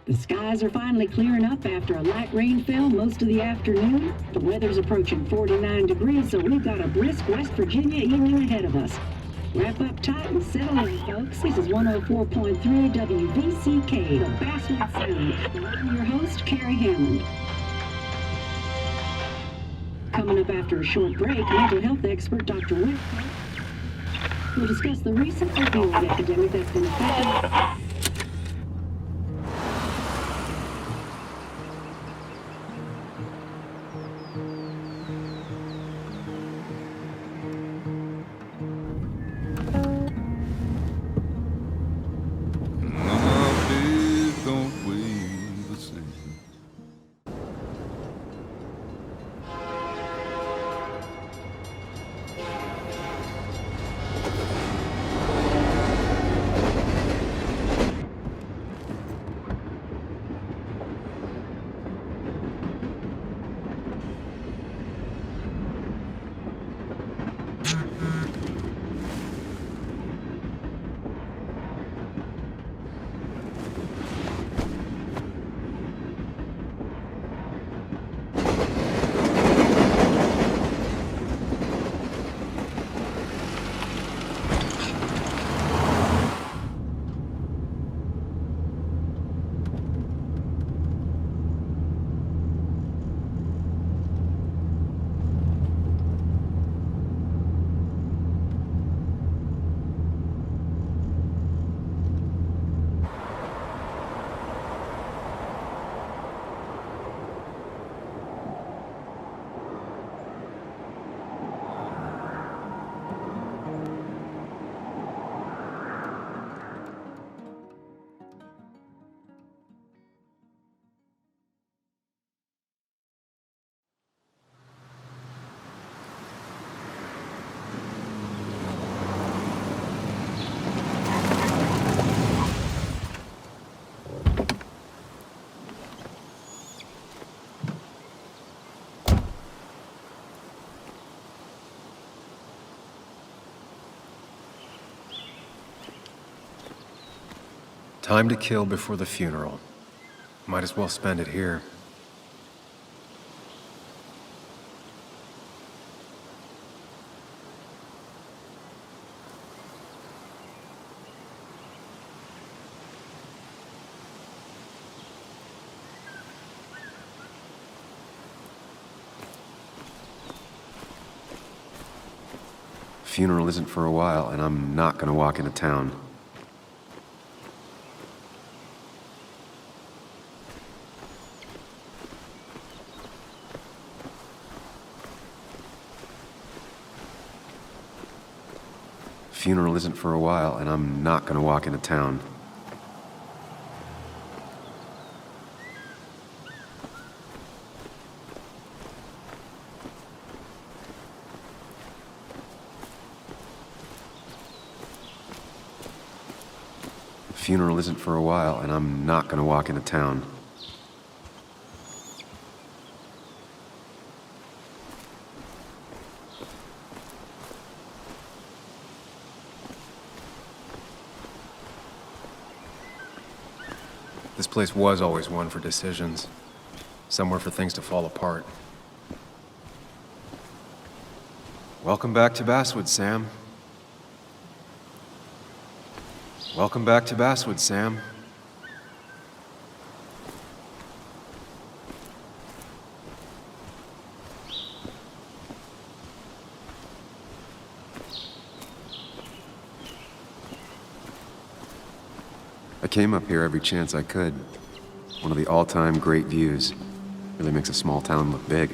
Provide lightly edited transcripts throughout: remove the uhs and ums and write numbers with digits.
The skies are finally clearing up after a light rainfall most of the afternoon. The weather's approaching 49 degrees, so we've got a brisk West Virginia evening ahead of us. Wrap up tight and settle in, folks. This is 104.3 WVCK, the Basswood Sound. And I'm your host, Carrie Hammond. Coming up after a short break, mental health expert Dr. Wick will discuss the recent opioid epidemic that's been affecting... Time to kill before the funeral. Might as well spend it here. Funeral isn't for a while, and I'm not gonna walk into town. Funeral isn't for a while, and I'm not gonna walk into town. Funeral isn't for a while, and I'm not gonna walk into town. This place was always one for decisions. Somewhere for things to fall apart. Welcome back to Basswood, Sam. Welcome back to Basswood, Sam. I came up here every chance I could. One of the all-time great views. Really makes a small town look big.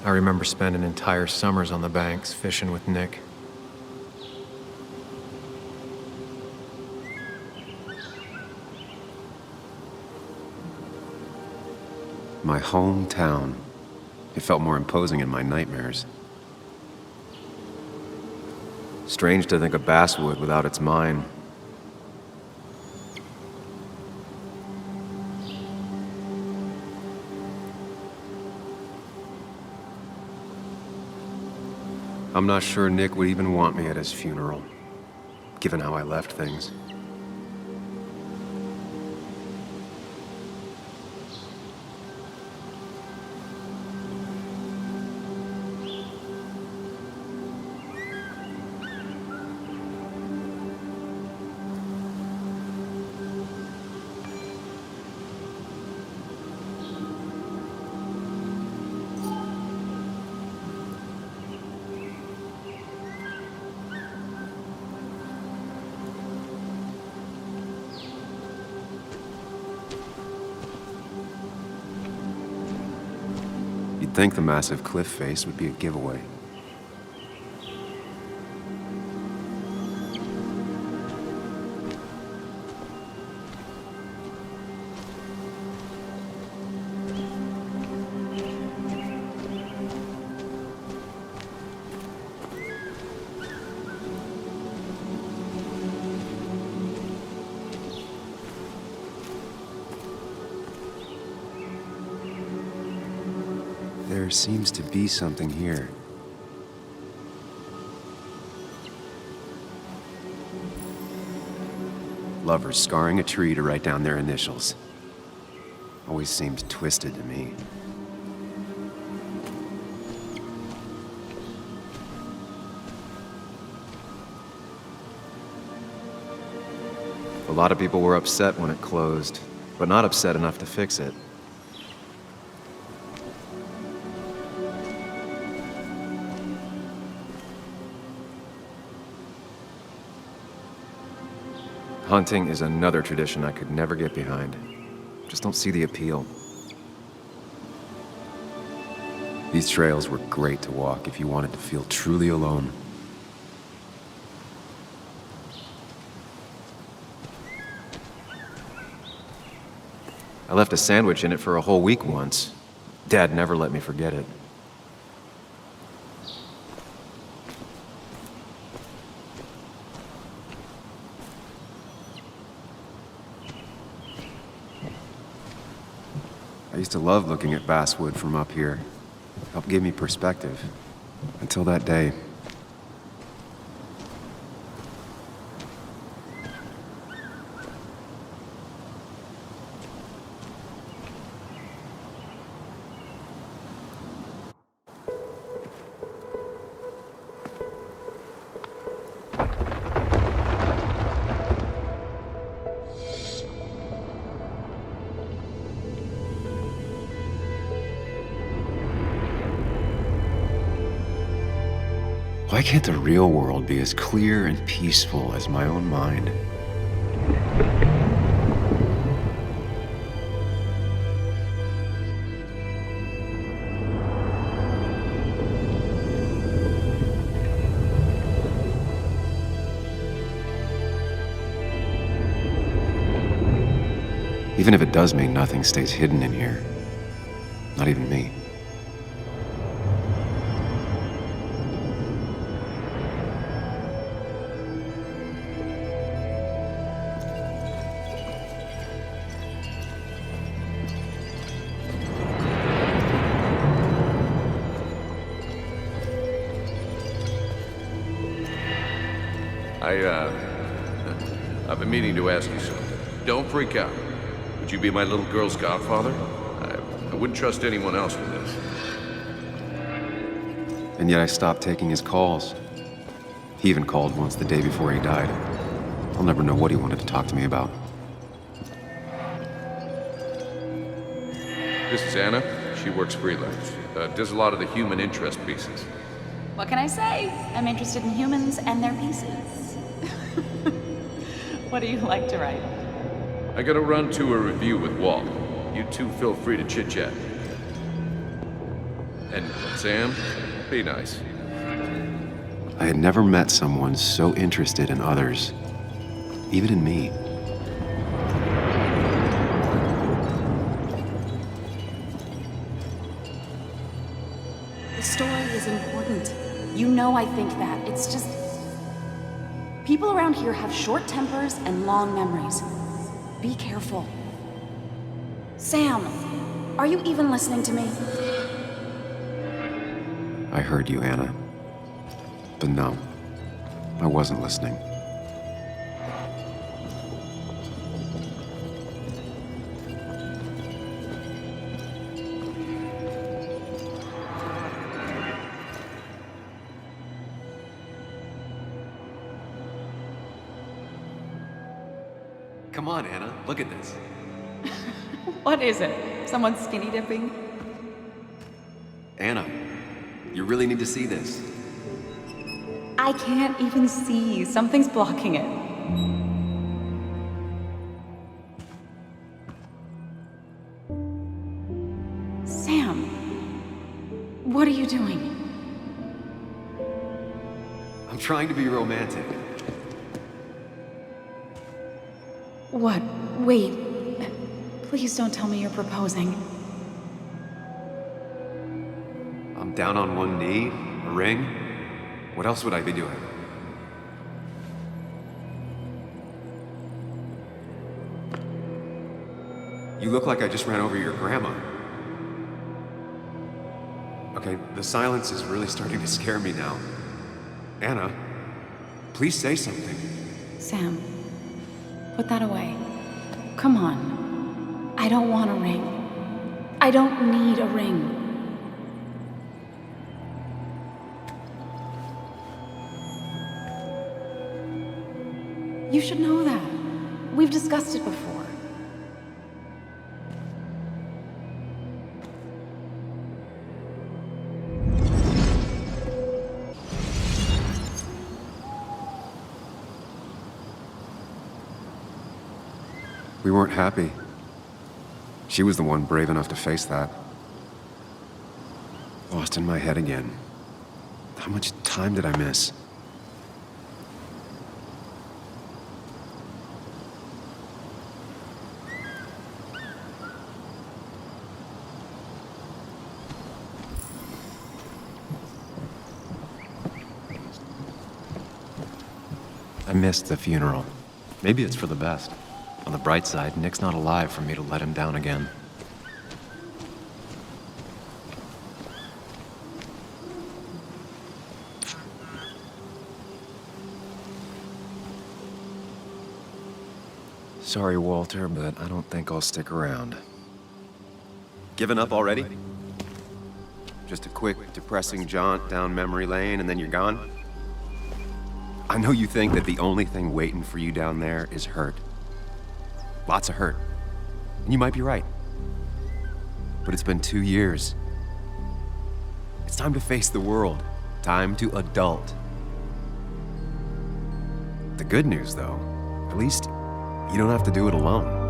I remember spending entire summers on the banks fishing with Nick. My hometown. It felt more imposing in my nightmares. Strange to think of Basswood without its mine. I'm not sure Nick would even want me at his funeral, given how I left things. You'd think the massive cliff face would be a giveaway. There seems to be something here. Lovers scarring a tree to write down their initials. Always seemed twisted to me. A lot of people were upset when it closed, but not upset enough to fix it. Hunting is another tradition I could never get behind. Just don't see the appeal. These trails were great to walk if you wanted to feel truly alone. I left a sandwich in it for a whole week once. Dad never let me forget it. I used to love looking at Basswood from up here. Helped give me perspective. Until that day. Why can't the real world be as clear and peaceful as my own mind? Even if it does mean nothing stays hidden in here. Not even me. I've been meaning to ask you something. Don't freak out. Would you be my little girl's godfather? I wouldn't trust anyone else with this. And yet I stopped taking his calls. He even called once the day before he died. I'll never know what he wanted to talk to me about. This is Anna. She works freelance. Does a lot of the human interest pieces. What can I say? I'm interested in humans and their pieces. What do you like to write? I gotta run to a review with Walt. You two feel free to chit-chat. And Sam, be nice. I had never met someone so interested in others, even in me. The story is important. You know I think that. It's just... people around here have short tempers and long memories. Be careful. Sam, are you even listening to me? I heard you, Anna. But no, I wasn't listening. Come on, Anna, look at this. What is it? Someone skinny dipping? Anna, you really need to see this. I can't even see. Something's blocking it. Sam, what are you doing? I'm trying to be romantic. What? Wait. Please don't tell me you're proposing. I'm down on one knee, a ring. What else would I be doing? You look like I just ran over your grandma. Okay, the silence is really starting to scare me now. Anna, please say something. Sam, put that away. Come on. I don't want a ring. I don't need a ring. You should know that. We've discussed it before. We weren't happy. She was the one brave enough to face that. Lost in my head again. How much time did I miss? I missed the funeral. Maybe it's for the best. On the bright side, Nick's not alive for me to let him down again. Sorry, Walter, but I don't think I'll stick around. Given up already? Just a quick, depressing jaunt down memory lane and then you're gone? I know you think that the only thing waiting for you down there is hurt. Lots of hurt. And you might be right. But it's been 2 years. It's time to face the world. Time to adult. The good news, though, at least you don't have to do it alone.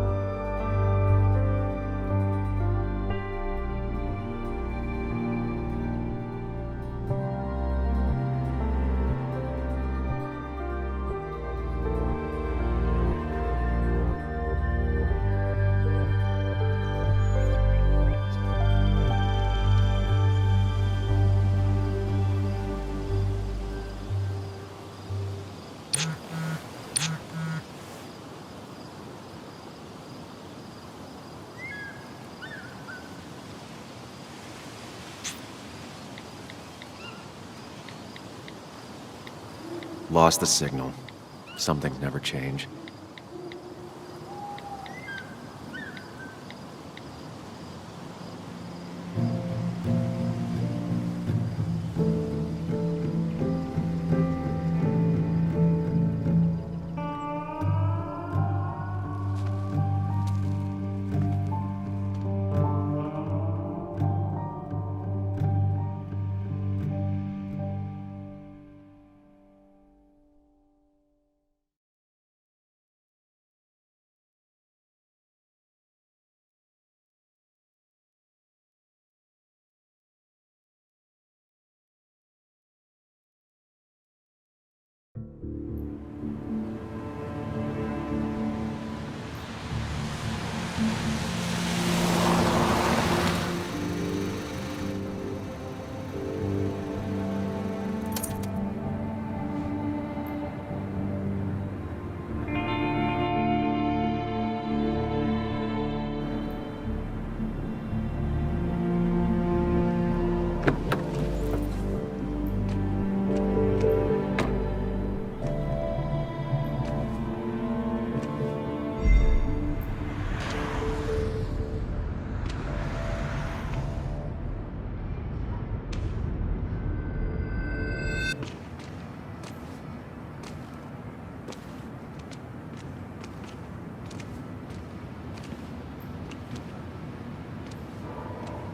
Lost the signal. Some things never change.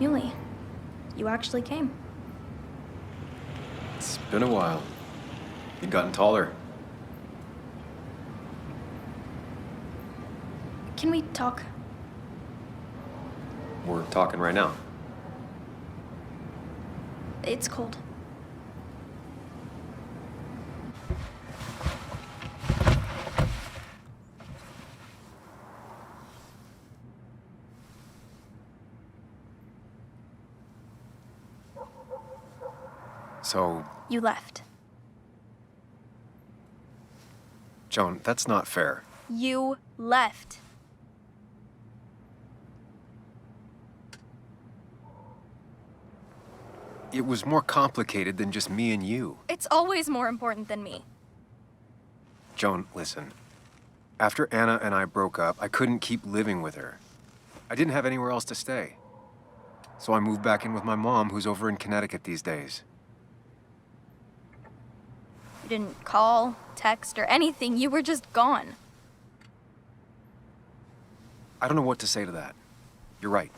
Muley, you actually came. It's been a while. You've gotten taller. Can we talk? We're talking right now. It's cold. So, You left. Joan, that's not fair. You left. It was more complicated than just me and you. It's always more important than me. Joan, listen. After Anna and I broke up, I couldn't keep living with her. I didn't have anywhere else to stay. So I moved back in with my mom, who's over in Connecticut these days. You didn't call, text, or anything. You were just gone. I don't know what to say to that. You're right.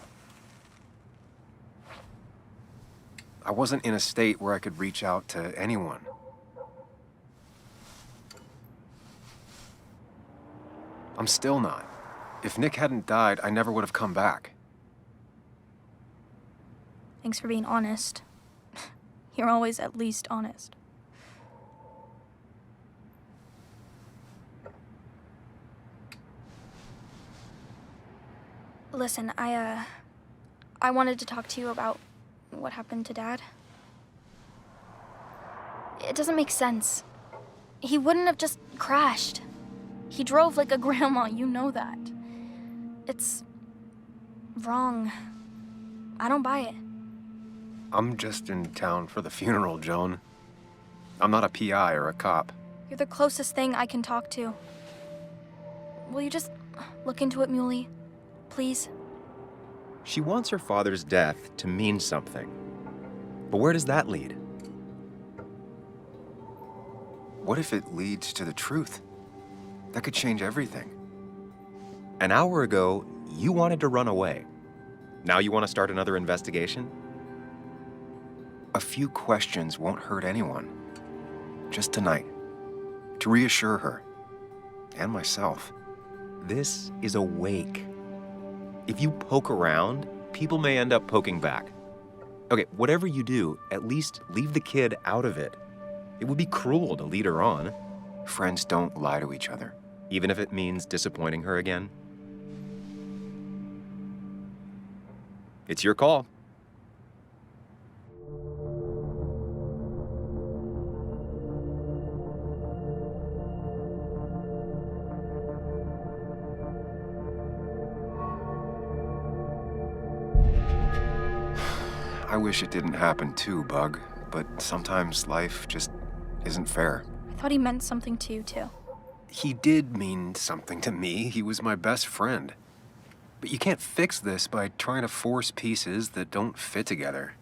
I wasn't in a state where I could reach out to anyone. I'm still not. If Nick hadn't died, I never would have come back. Thanks for being honest. You're always at least honest. Listen, I wanted to talk to you about what happened to Dad. It doesn't make sense. He wouldn't have just crashed. He drove like a grandma, you know that. It's wrong. I don't buy it. I'm just in town for the funeral, Joan. I'm not a PI or a cop. You're the closest thing I can talk to. Will you just look into it, Muley? Please? She wants her father's death to mean something. But where does that lead? What if it leads to the truth? That could change everything. An hour ago, you wanted to run away. Now you want to start another investigation? A few questions won't hurt anyone. Just tonight. To reassure her. And myself. This is a wake. If you poke around, people may end up poking back. Okay, whatever you do, at least leave the kid out of it. It would be cruel to lead her on. Friends don't lie to each other. Even if it means disappointing her again. It's your call. I wish it didn't happen too, Bug, but sometimes life just isn't fair. I thought he meant something to you, too. He did mean something to me. He was my best friend. But you can't fix this by trying to force pieces that don't fit together.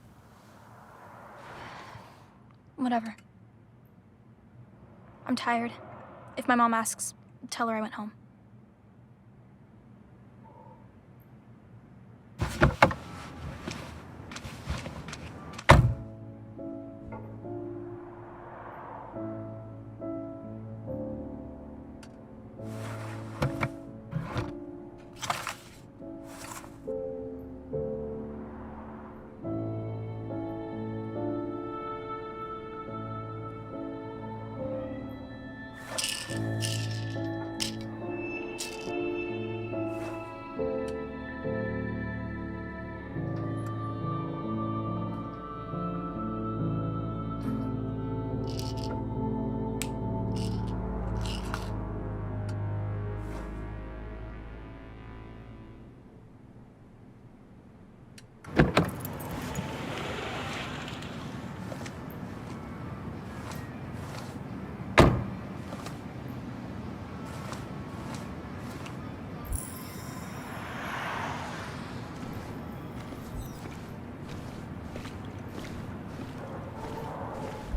Whatever. I'm tired. If my mom asks, tell her I went home.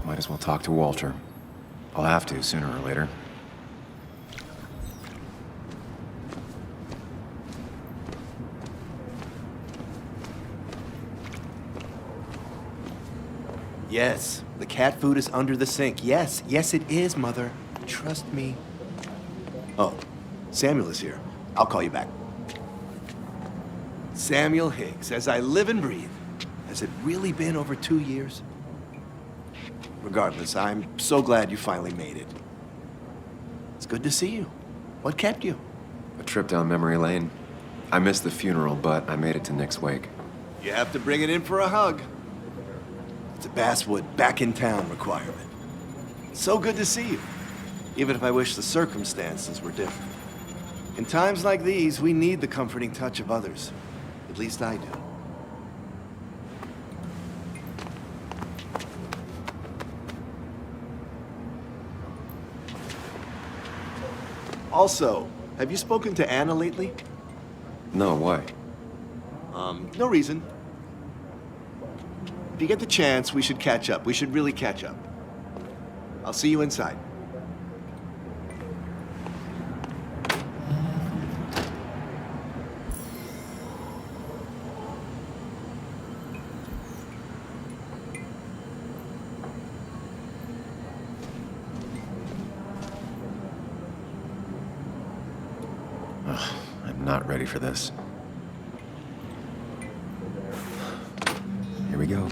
Might as well talk to Walter. I'll have to sooner or later. Yes, the cat food is under the sink. Yes, yes it is, Mother. Trust me. Oh, Samuel is here. I'll call you back. Samuel Higgs, as I live and breathe. Has it really been over 2 years? Regardless, I'm so glad you finally made it. It's good to see you. What kept you? A trip down memory lane. I missed the funeral, but I made it to Nick's wake. You have to bring it in for a hug. It's a Basswood back in town requirement. So good to see you, even if I wish the circumstances were different. In times like these, we need the comforting touch of others. At least I do. Also, have you spoken to Anna lately? No, why? No reason. If you get the chance, we should catch up. We should really catch up. I'll see you inside. I'm not ready for this. Here we go.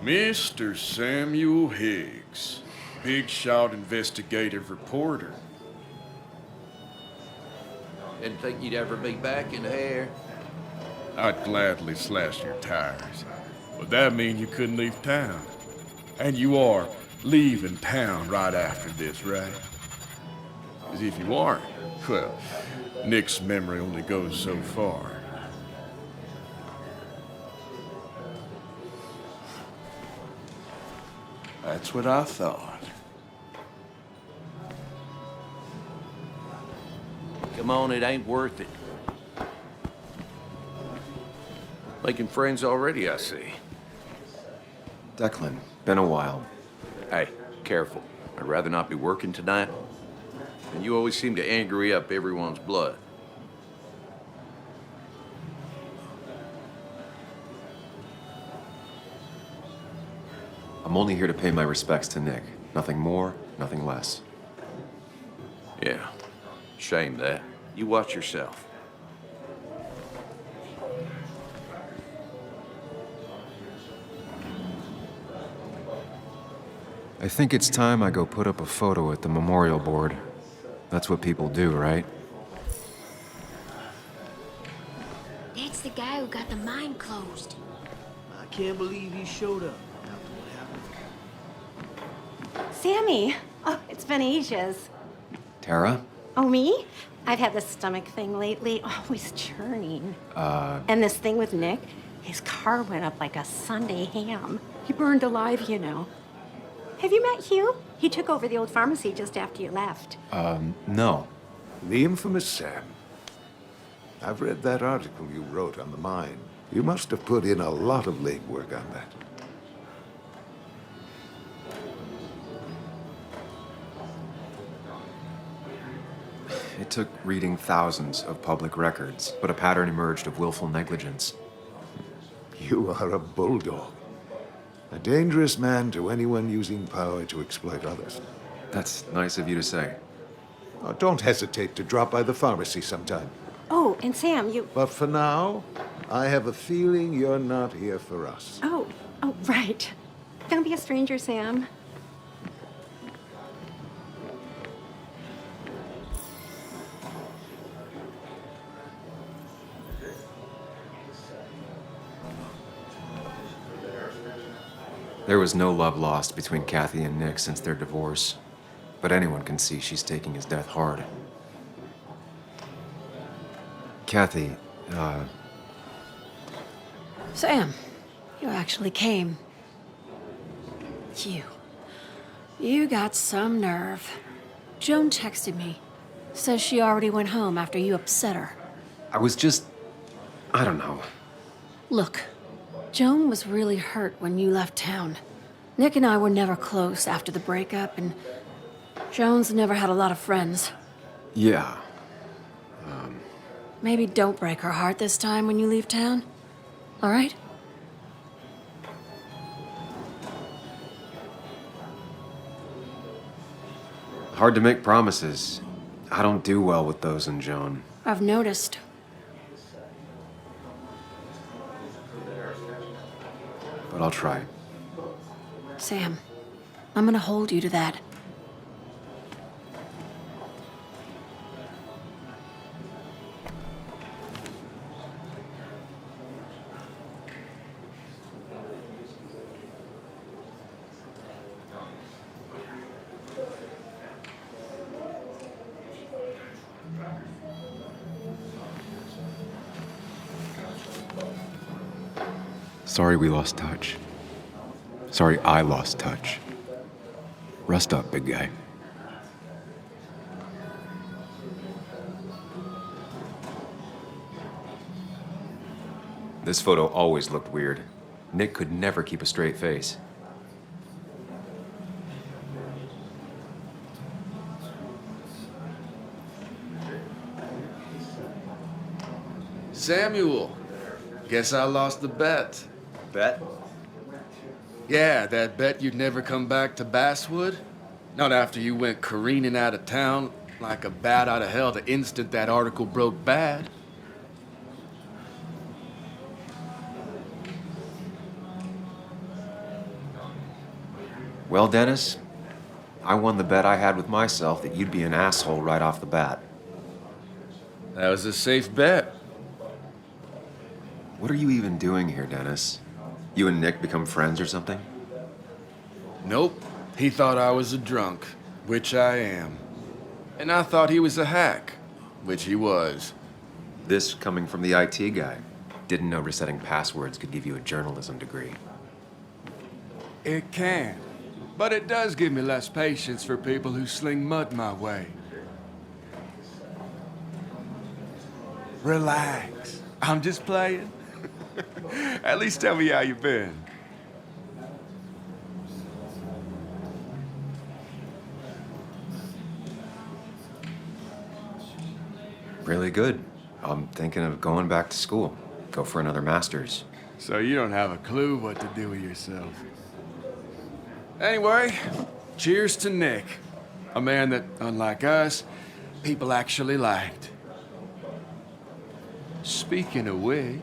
Mr. Samuel Higgs, big shot investigative reporter. Didn't think you'd ever be back in the air. I'd gladly slash your tires, but that mean you couldn't leave town. And you are leaving town right after this, right? As if you aren't, well, Nick's memory only goes so far. That's what I thought. Come on, it ain't worth it. Making friends already, I see. Declan, been a while. Hey, careful. I'd rather not be working tonight. And you always seem to angry up everyone's blood. I'm only here to pay my respects to Nick. Nothing more, nothing less. Yeah, shame that. You watch yourself. I think it's time I go put up a photo at the memorial board. That's what people do, right? That's the guy who got the mine closed. I can't believe he showed up. Sammy! Oh, it's been ages. Tara? Oh, me? I've had this stomach thing lately, always churning. And this thing with Nick, his car went up like a Sunday ham. He burned alive, you know. Have you met Hugh? He took over the old pharmacy just after you left. No. The infamous Sam. I've read that article you wrote on the mine. You must have put in a lot of legwork on that. It took reading thousands of public records, but a pattern emerged of willful negligence. You are a bulldog. A dangerous man to anyone using power to exploit others. That's nice of you to say. Oh, don't hesitate to drop by the pharmacy sometime. Oh, and Sam, you... But for now, I have a feeling you're not here for us. Oh, right. Don't be a stranger, Sam. There was no love lost between Kathy and Nick since their divorce, but anyone can see she's taking his death hard. Kathy, Sam, you actually came. You got some nerve. Joan texted me. Says she already went home after you upset her. I was just... I don't know. Look, Joan was really hurt when you left town. Nick and I were never close after the breakup, and Joan's never had a lot of friends. Yeah. Maybe don't break her heart this time when you leave town. All right? Hard to make promises. I don't do well with those in Joan. I've noticed. But I'll try. Sam, I'm gonna hold you to that. Sorry we lost touch. Sorry I lost touch. Rest up, big guy. This photo always looked weird. Nick could never keep a straight face. Samuel, guess I lost the bet. Bet? Yeah, that bet you'd never come back to Basswood? Not after you went careening out of town like a bat out of hell the instant that article broke bad. Well, Dennis, I won the bet I had with myself that you'd be an asshole right off the bat. That was a safe bet. What are you even doing here, Dennis? You and Nick become friends or something? Nope. He thought I was a drunk, which I am. And I thought he was a hack, which he was. This coming from the IT guy. Didn't know resetting passwords could give you a journalism degree. It can. But it does give me less patience for people who sling mud my way. Relax. I'm just playing. At least tell me how you've been. Really good. I'm thinking of going back to school. Go for another master's. So you don't have a clue what to do with yourself. Anyway, cheers to Nick. A man that, unlike us, people actually liked. Speaking of which...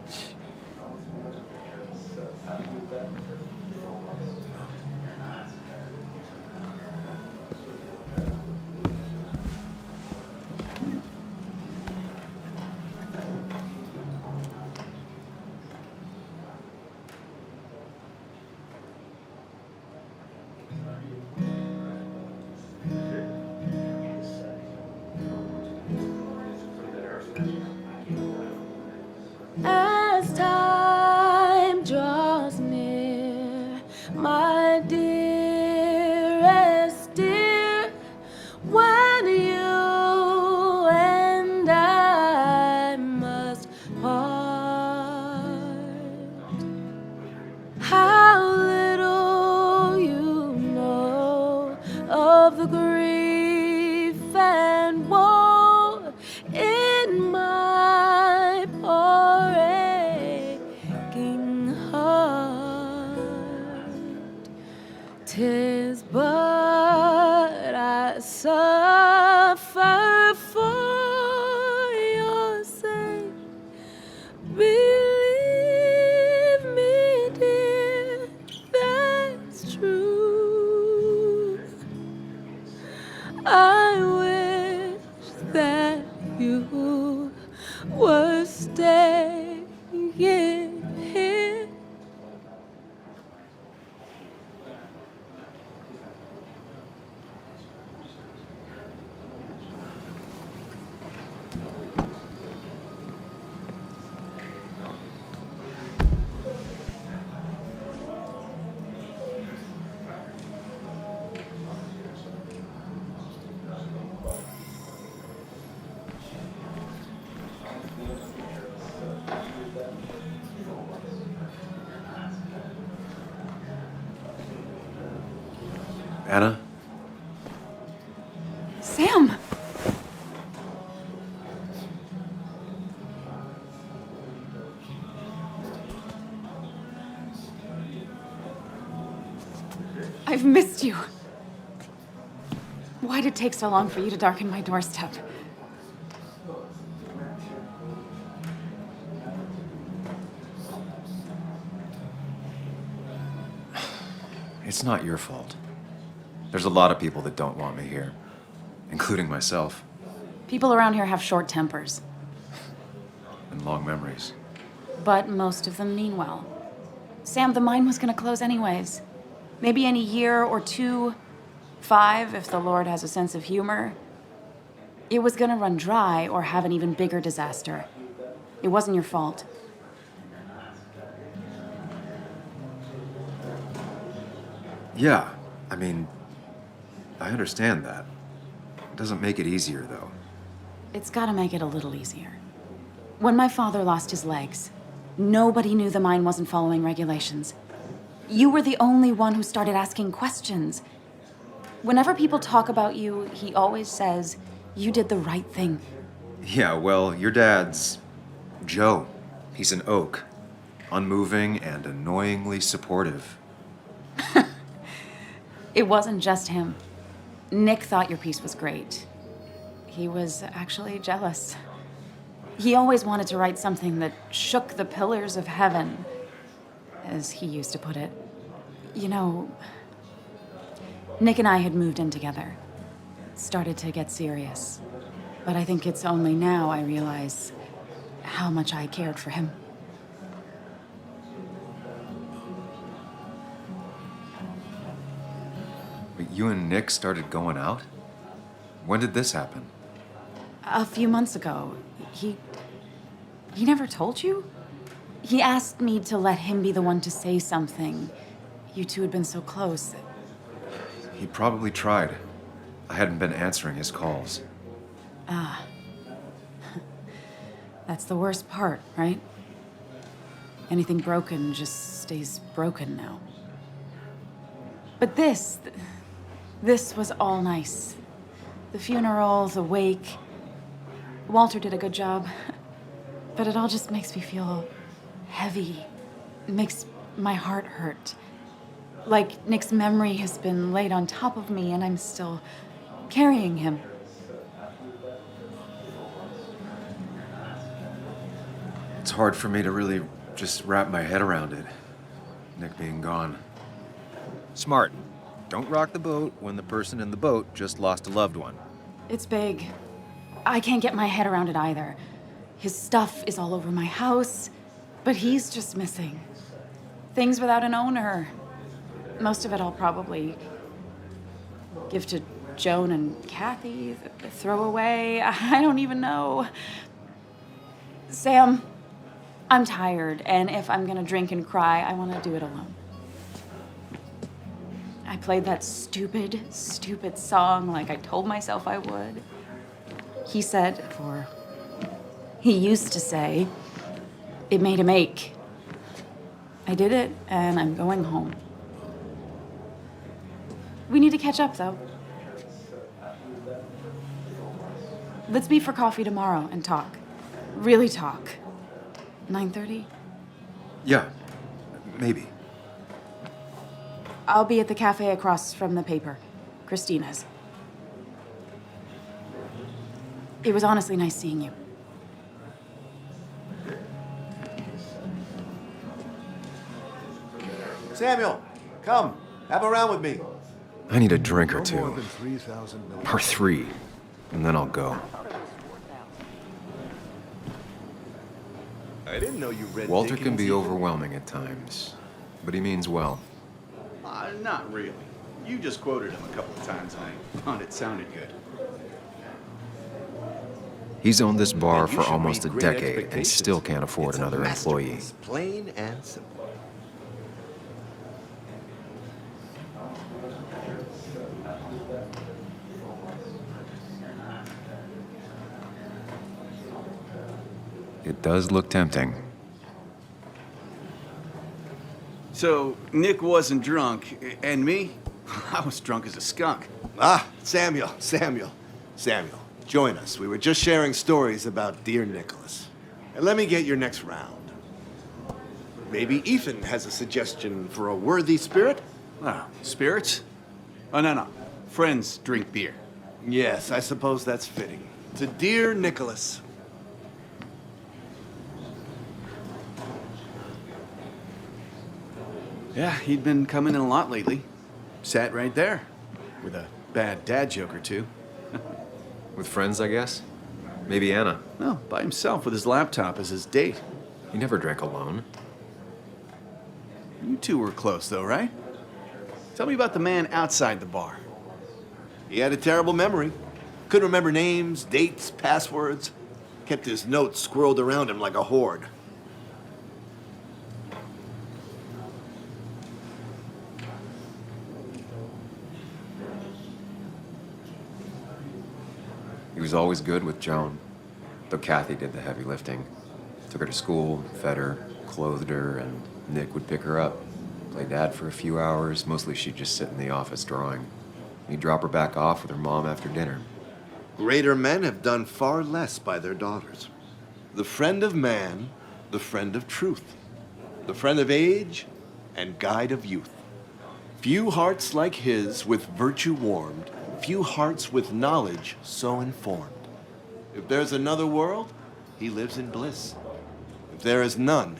As time draws near, my dearest dear, when you and I must part, how little you know of the grief and woe in my poor aching heart. 'Tis but I suffer for your sake. Believe me, dear, that's true. I wish that you were staying here. Anna? Sam! I've missed you. Why'd it take so long for you to darken my doorstep? It's not your fault. There's a lot of people that don't want me here, including myself. People around here have short tempers, And long memories. but most of them mean well. Sam, the mine was gonna close anyways. Maybe in a year or 2, 5, if the Lord has a sense of humor. It was gonna run dry or have an even bigger disaster. It wasn't your fault. Yeah, I mean, I understand that. It doesn't make it easier, though. It's gotta make it a little easier. When my father lost his legs, nobody knew the mine wasn't following regulations. You were the only one who started asking questions. Whenever people talk about you, he always says, you did the right thing. Yeah, well, your dad's Joe. He's an oak. Unmoving and annoyingly supportive. It wasn't just him. Nick thought your piece was great. He was actually jealous. He always wanted to write something that shook the pillars of heaven, as he used to put it. You know, Nick and I had moved in together. Started to get serious. But I think it's only now I realize how much I cared for him. But you and Nick started going out? When did this happen? A few months ago, he never told you? He asked me to let him be the one to say something. You two had been so close. He probably tried. I hadn't been answering his calls. Ah. That's the worst part, right? Anything broken just stays broken now. But this was all nice. The funeral, the wake. Walter did a good job. But it all just makes me feel heavy. It makes my heart hurt. Like Nick's memory has been laid on top of me and I'm still carrying him. It's hard for me to really just wrap my head around it. Nick being gone. Smart. Don't rock the boat when the person in the boat just lost a loved one. It's big. I can't get my head around it either. His stuff is all over my house, but he's just missing. Things without an owner. Most of it I'll probably give to Joan and Kathy, throw away. I don't even know. Sam, I'm tired, and if I'm gonna drink and cry, I want to do it alone. I played that stupid song like I told myself I would. He said, or he used to say, it made him ache. I did it, and I'm going home. We need to catch up, though. Let's meet for coffee tomorrow and talk. Really talk. 9:30? Yeah, maybe. I'll be at the cafe across from the paper. Christina's. It was honestly nice seeing you. Samuel, come. Have a round with me. I need a drink or No two. more than 3,000 million. Or 3. And then I'll go. I didn't know you read Walter Dickens can be either. overwhelming at times, but he means well. Not really. You just quoted him a couple of times and I found it sounded good. He's owned this bar And you for should almost a read Great decade and Expectations. still can't afford It's a another employee. masterpiece, plain and simple. It does look tempting. So, Nick wasn't drunk, and me? I was drunk as a skunk. Ah, Samuel, join us. We were just sharing stories about dear Nicholas. And let me get your next round. Maybe Ethan has a suggestion for a worthy spirit? Ah, spirits? Oh, no. Friends drink beer. Yes, I suppose that's fitting. To dear Nicholas. Yeah, he'd been coming in a lot lately. Sat right there, with a bad dad joke or two. With friends, I guess? Maybe Anna. Well, by himself with his laptop as his date. He never drank alone. You two were close, though, right? Tell me about the man outside the bar. He had a terrible memory. Couldn't remember names, dates, passwords. Kept his notes squirreled around him like a hoard. He was always good with Joan, though Kathy did the heavy lifting. Took her to school, fed her, clothed her, and Nick would pick her up. Play dad for a few hours. Mostly she'd just sit in the office drawing. He'd drop her back off with her mom after dinner. Greater men have done far less by their daughters. The friend of man, the friend of truth. The friend of age, and guide of youth. Few hearts like his with virtue warmed, few hearts with knowledge so informed. If there's another world, he lives in bliss. If there is none,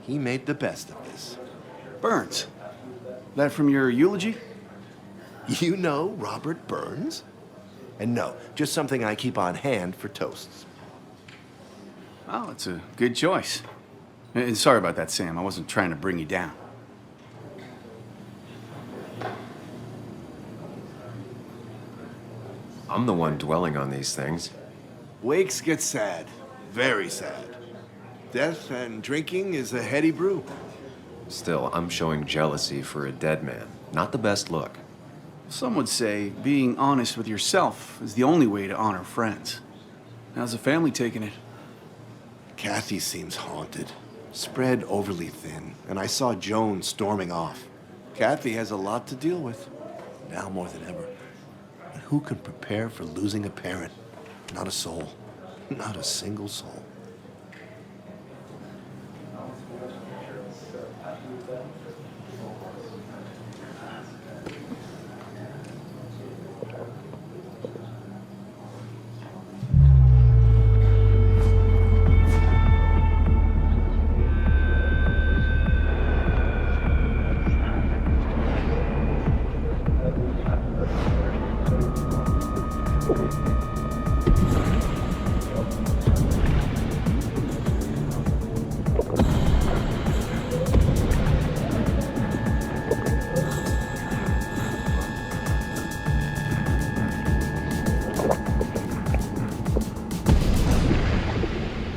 he made the best of this. Burns. That from your eulogy? You know Robert Burns? And no, just something I keep on hand for toasts. Oh, it's a good choice. And sorry about that, Sam. I wasn't trying to bring you down. I'm the one dwelling on these things. Wakes get sad, very sad. Death and drinking is a heady brew. Still, I'm showing jealousy for a dead man. Not the best look. Some would say being honest with yourself is the only way to honor friends. How's the family taking it? Kathy seems haunted, spread overly thin, and I saw Joan storming off. Kathy has a lot to deal with, now more than ever. And who can prepare for losing a parent? Not a soul. Not a single soul.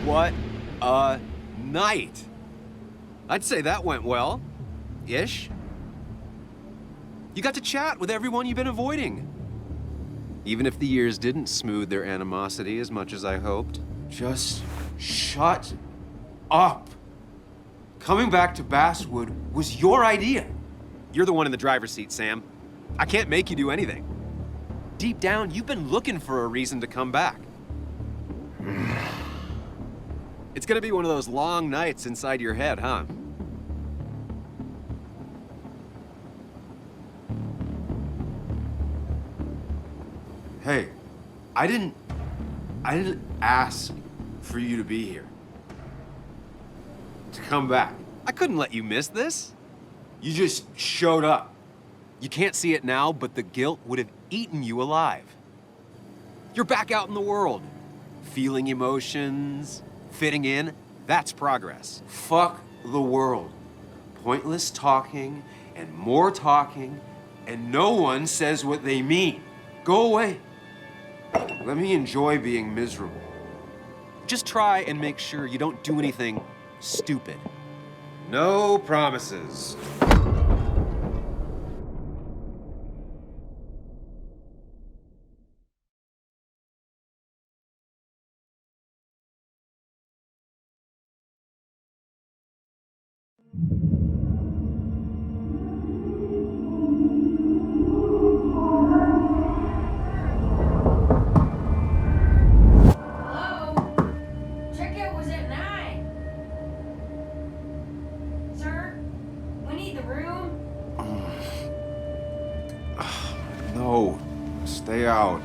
What a night! I'd say that went well. Ish. You got to chat with everyone you've been avoiding. Even if the years didn't smooth their animosity as much as I hoped. Just shut up. Coming back to Basswood was your idea. You're the one in the driver's seat, Sam. I can't make you do anything. Deep down, you've been looking for a reason to come back. It's gonna be one of those long nights inside your head, huh? Hey, I didn't ask for you to be here. To come back. I couldn't let you miss this. You just showed up. You can't see it now, but the guilt would have eaten you alive. You're back out in the world, feeling emotions, fitting in. That's progress. Fuck the world. Pointless talking and more talking, and no one says what they mean. Go away. Let me enjoy being miserable. Just try and make sure you don't do anything stupid. No promises. way out.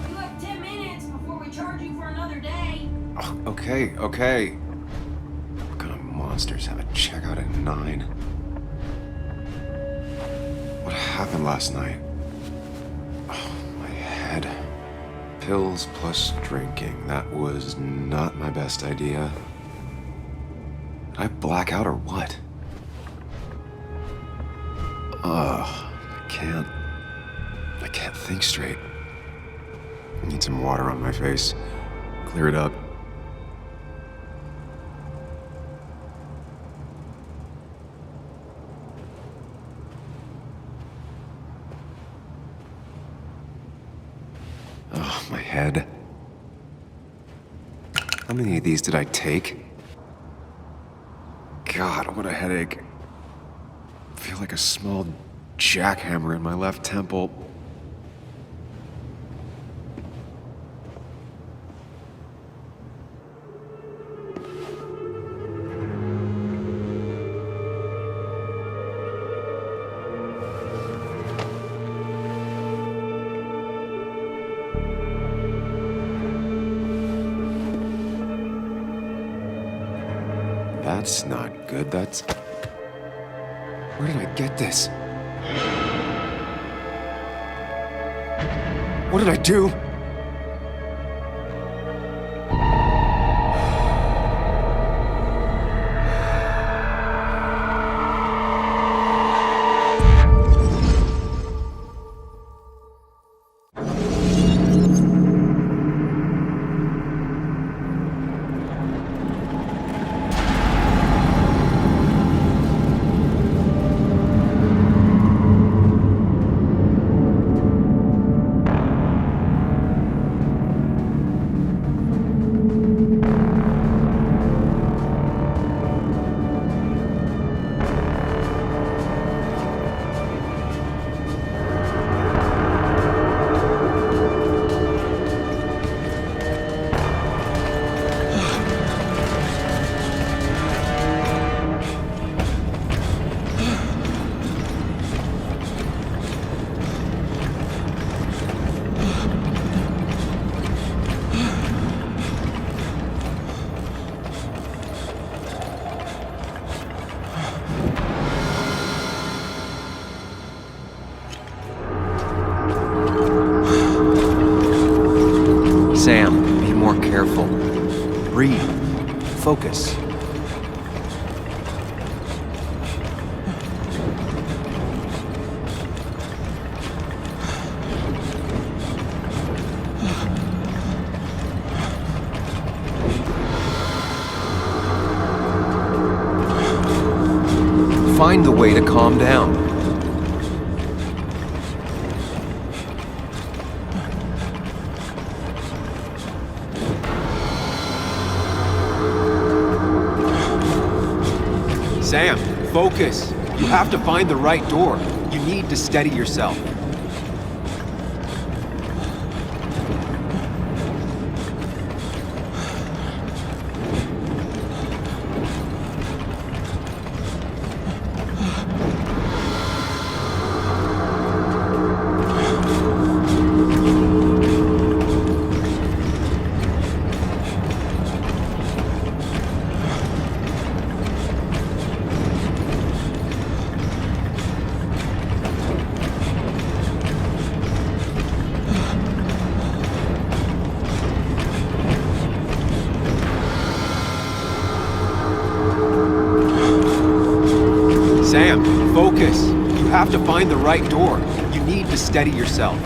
You have 10 minutes before we charge you for another day. Oh, okay, okay. What kind of monsters have a checkout at 9? What happened last night? Oh, my head. Pills plus drinking. That was not my best idea. Did I black out or what? Ugh, I can't think straight. I need some water on my face. Clear it up. Oh, my head. How many of these did I take? God, what a headache. I feel like a small jackhammer in my left temple. That's not good. That's... Where did I get this? What did I do? Sam, be more careful. Breathe. Focus. Find the way to calm down. Sam, focus. You have to find the right door. You need to steady yourself. Sam, focus. You have to find the right door. You need to steady yourself.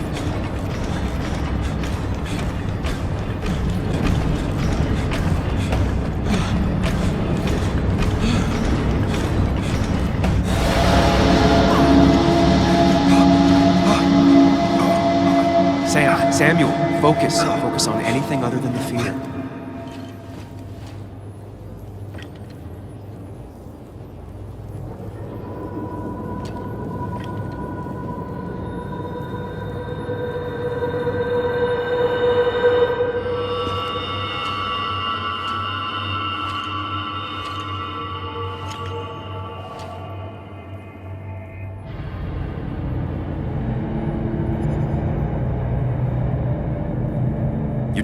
Samuel, focus. Focus on anything other than the fear.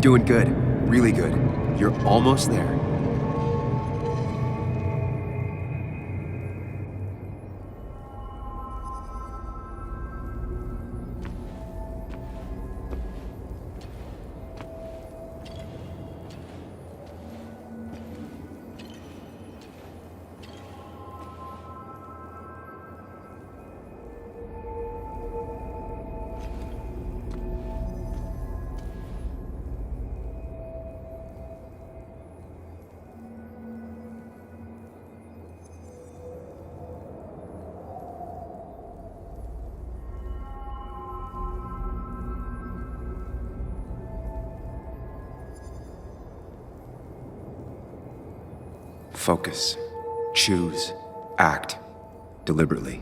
doing good. Really good. You're almost there. Focus. Choose. Act. Deliberately.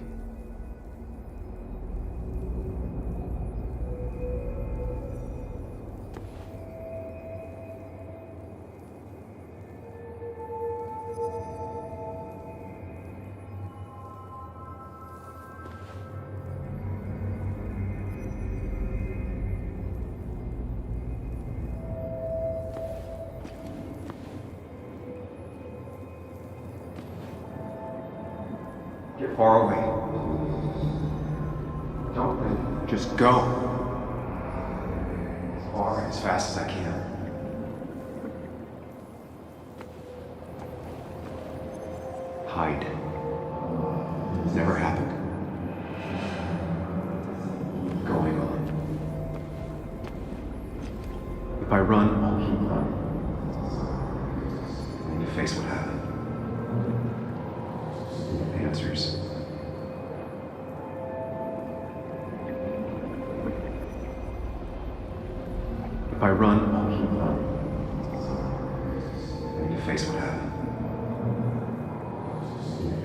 Get far away. Don't think. Just go. As far, as fast as I can. Hide. It's never happened. Going on. If I run, I'll keep running. And you face what happened. Answers. If I run, I'll keep running. And you face what happened.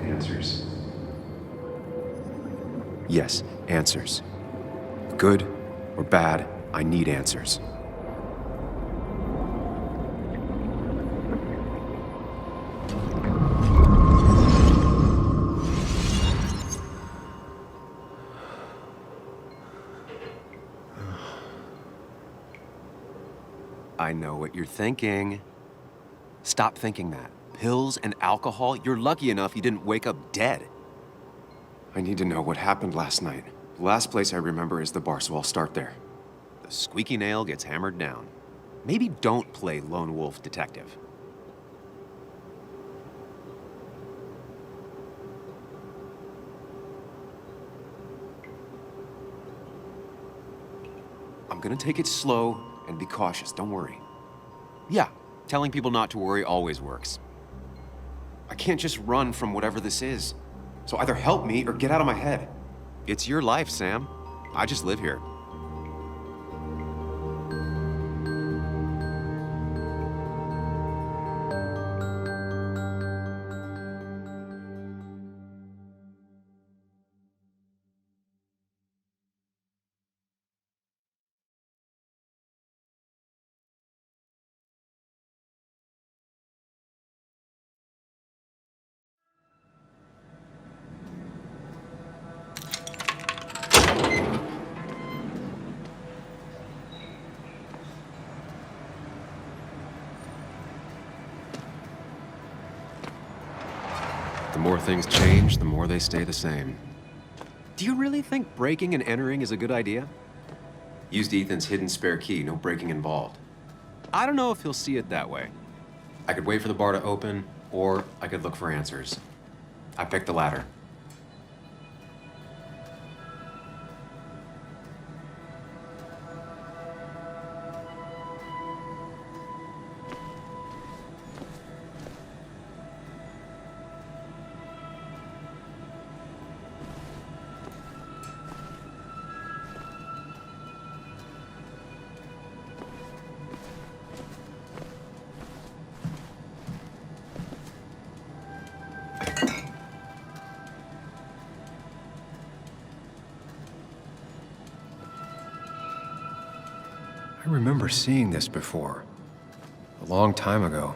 Answers. Yes, answers. Good or bad, I need answers. I know what you're thinking. Stop thinking that. Pills and alcohol, you're lucky enough you didn't wake up dead. I need to know what happened last night. The last place I remember is the bar, so I'll start there. The squeaky nail gets hammered down. Maybe don't play lone wolf detective. I'm gonna take it slow and be cautious, don't worry. Yeah, telling people not to worry always works. I can't just run from whatever this is. So either help me or get out of my head. It's your life, Sam. I just live here. The more things change, the more they stay the same. Do you really think breaking and entering is a good idea? Used Ethan's hidden spare key, no breaking involved. I don't know if he'll see it that way. I could wait for the bar to open, or I could look for answers. I picked the latter. I remember seeing this before. A long time ago.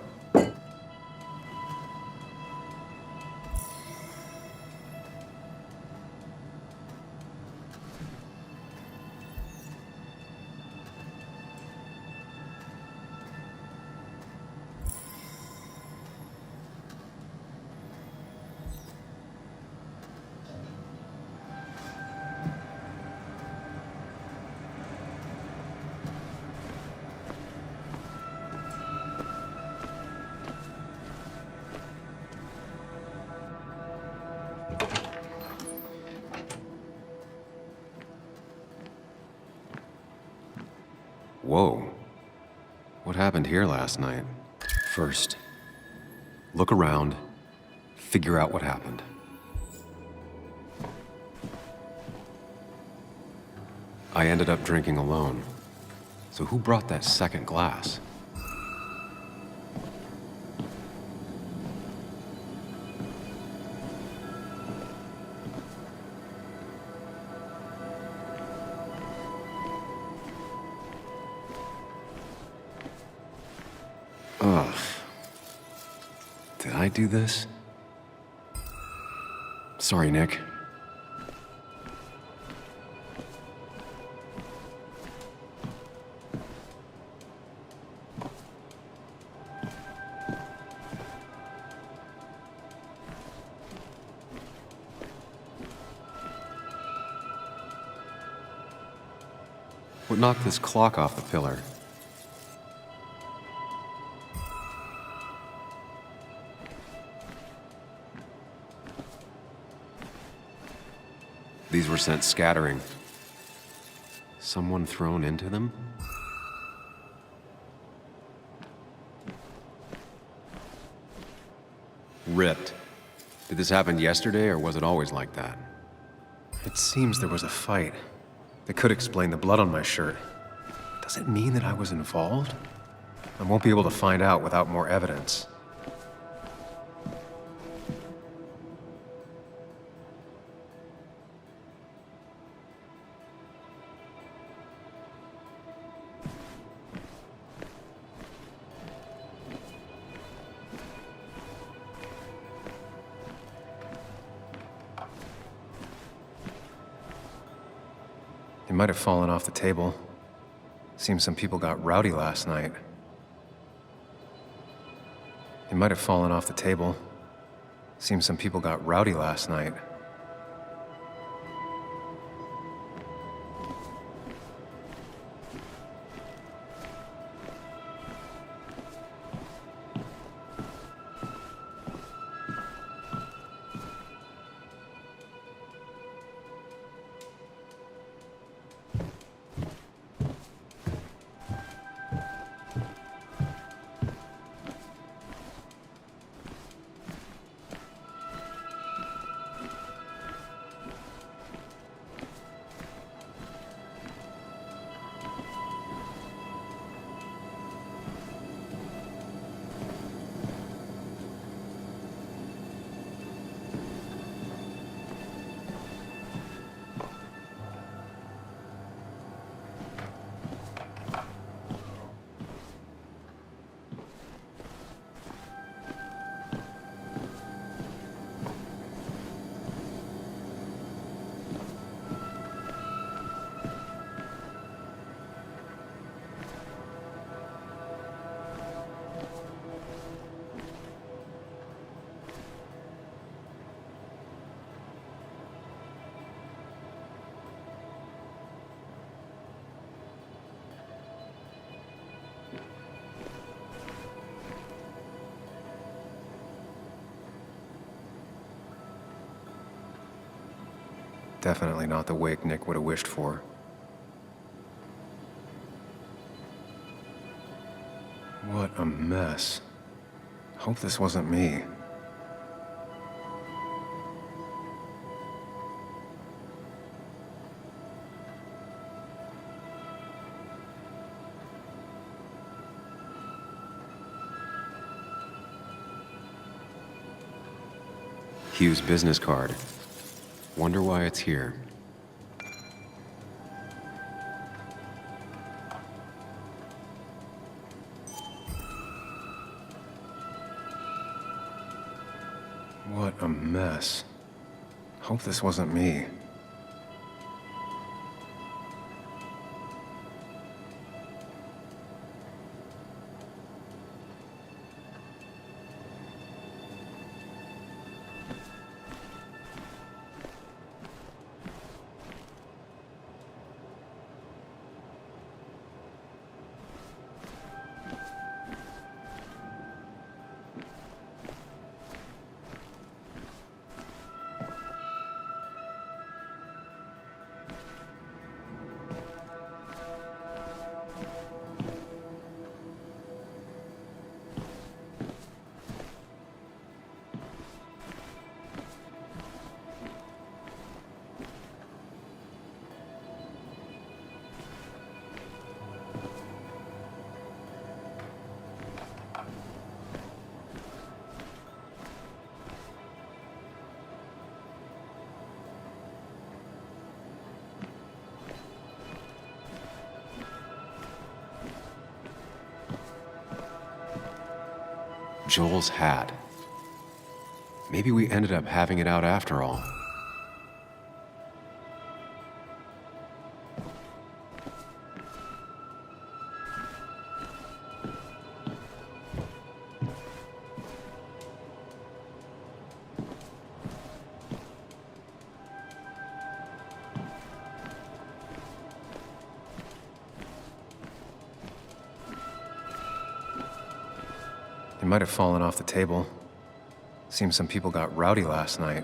Whoa. What happened here last night? First, look around, figure out what happened. I ended up drinking alone. So who brought that second glass? Ugh. Did I do this? Sorry, Nick. What knocked this clock off the pillar? These were sent scattering. Someone thrown into them? Ripped. Did this happen yesterday, or was it always like that? It seems there was a fight. That could explain the blood on my shirt. Does it mean that I was involved? I won't be able to find out without more evidence. It might have fallen off the table. Seems some people got rowdy last night. It might have fallen off the table. Seems some people got rowdy last night. Definitely not the wake Nick would have wished for. What a mess. Hope this wasn't me. Hugh's business card. Wonder why it's here. What a mess. Hope this wasn't me. Joel's had. Maybe we ended up having it out after all. It might have fallen off the table. Seems some people got rowdy last night.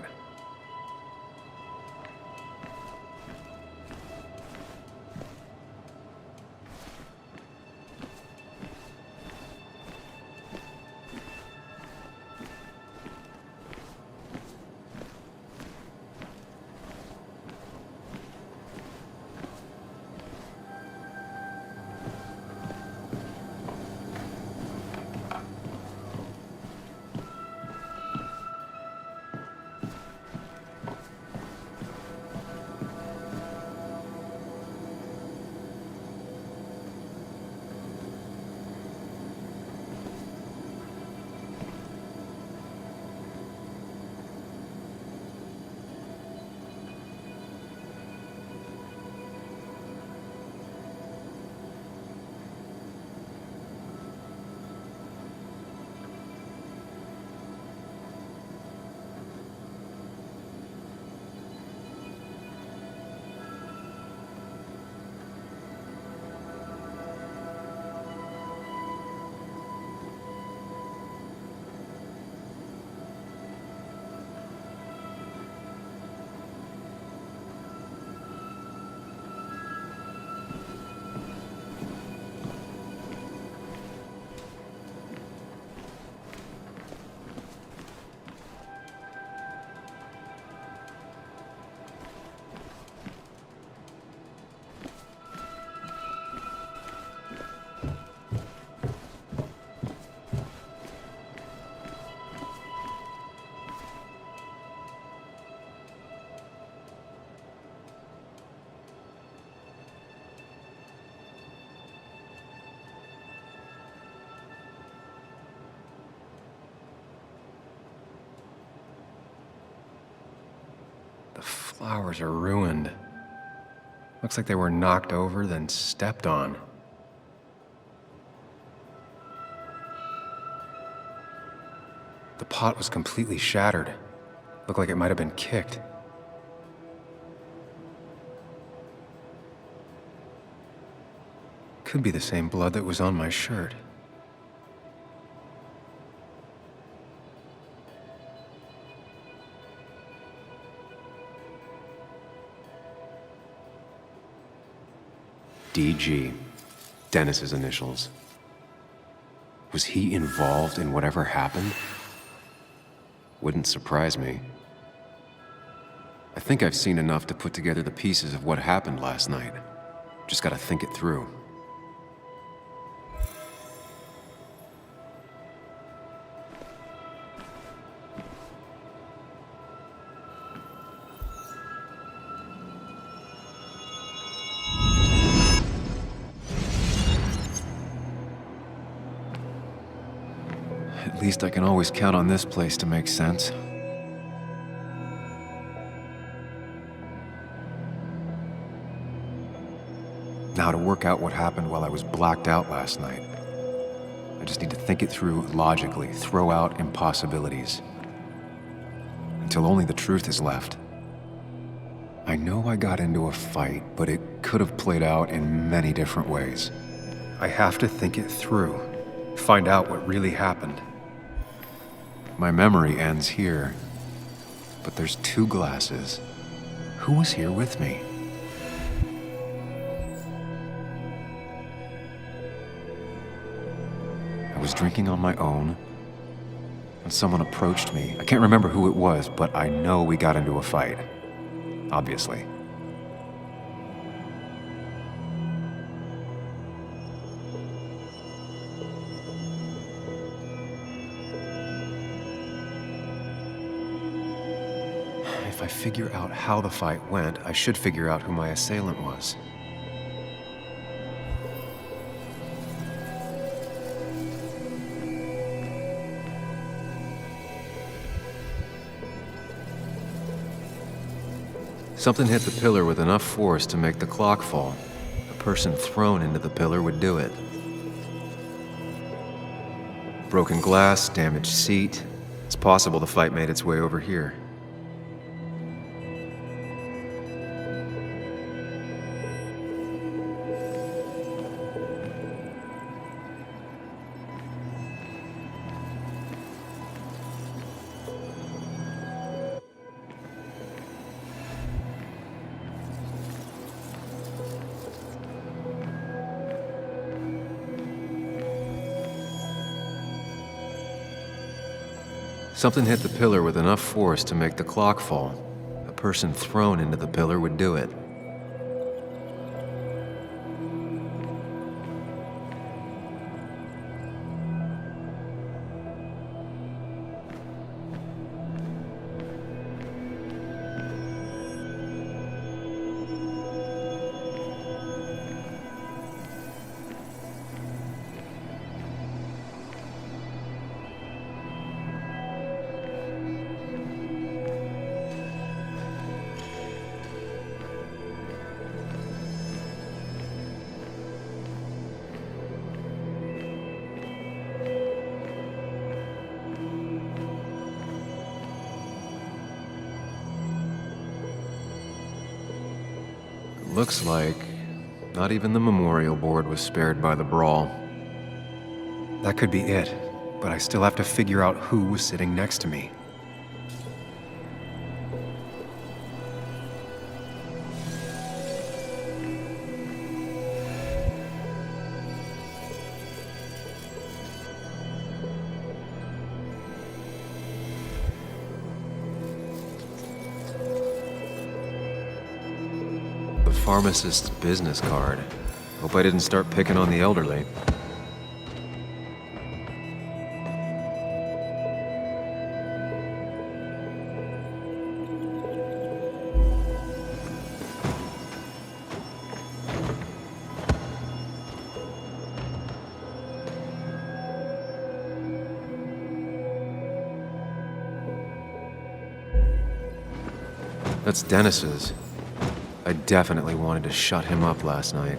The flowers are ruined. Looks like they were knocked over, then stepped on. The pot was completely shattered. Looked like it might have been kicked. Could be the same blood that was on my shirt. DG. Dennis's initials. Was he involved in whatever happened? Wouldn't surprise me. I think I've seen enough to put together the pieces of what happened last night. Just gotta think it through. At least I can always count on this place to make sense. Now to work out what happened while I was blacked out last night. I just need to think it through logically, throw out impossibilities. Until only the truth is left. I know I got into a fight, but it could have played out in many different ways. I have to think it through, find out what really happened. My memory ends here, but there's two glasses. Who was here with me? I was drinking on my own, and someone approached me. I can't remember who it was, but I know we got into a fight. Obviously. If I figure out how the fight went, I should figure out who my assailant was. Something hit the pillar with enough force to make the clock fall. A person thrown into the pillar would do it. Broken glass, damaged seat. It's possible the fight made its way over here. Something hit the pillar with enough force to make the clock fall. A person thrown into the pillar would do it. Looks like not even the memorial board was spared by the brawl. That could be it, but I still have to figure out who was sitting next to me. Pharmacist's business card. Hope I didn't start picking on the elderly. That's Dennis's. I definitely wanted to shut him up last night.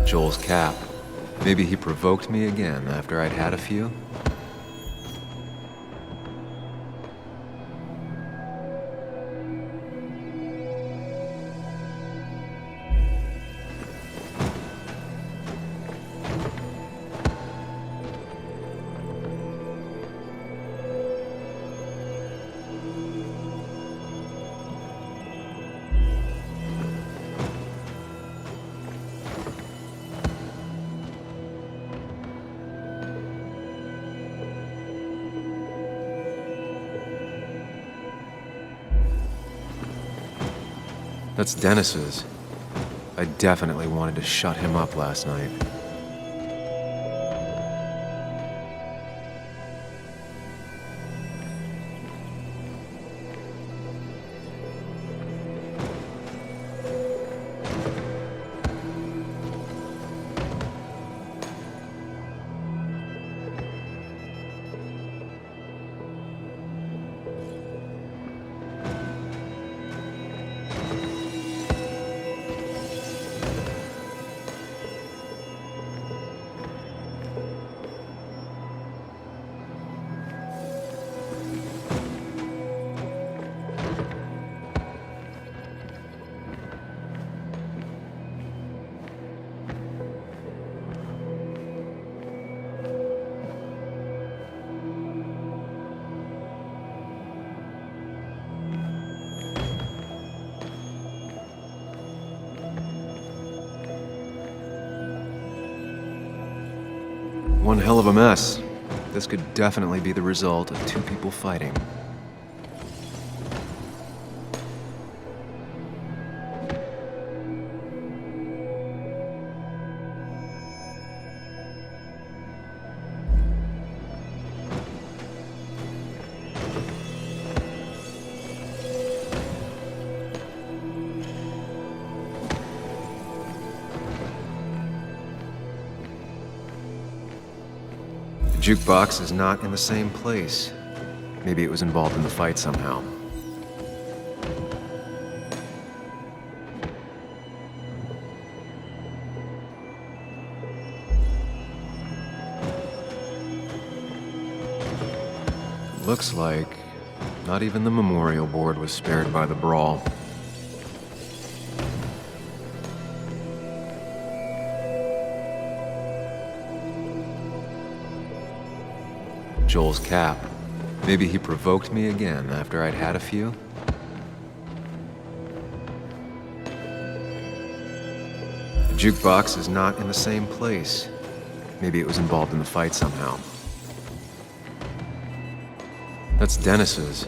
Joel's cap. Maybe he provoked me again after I'd had a few? That's Dennis's. I definitely wanted to shut him up last night. One hell of a mess. This could definitely be the result of two people fighting. Jukebox is not in the same place. Maybe it was involved in the fight somehow. Looks like not even the memorial board was spared by the brawl. Joel's cap. Maybe he provoked me again after I'd had a few? The jukebox is not in the same place. Maybe it was involved in the fight somehow. That's Dennis's.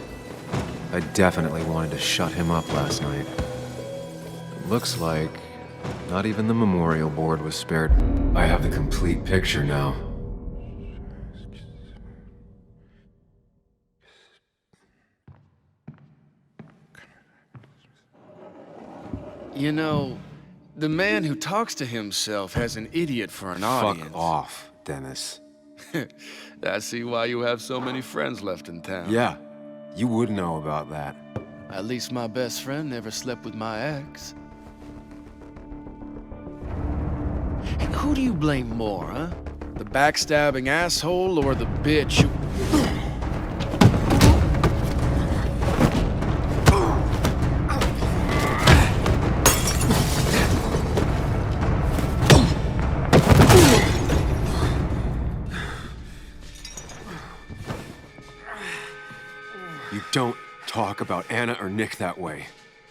I definitely wanted to shut him up last night. It looks like not even the memorial board was spared. I have the complete picture now. You know, the man who talks to himself has an idiot for an audience. Fuck off, Dennis. I see why you have so many friends left in town. Yeah, you would know about that. At least my best friend never slept with my ex. And who do you blame more, huh? The backstabbing asshole or the bitch who... You don't talk about Anna or Nick that way.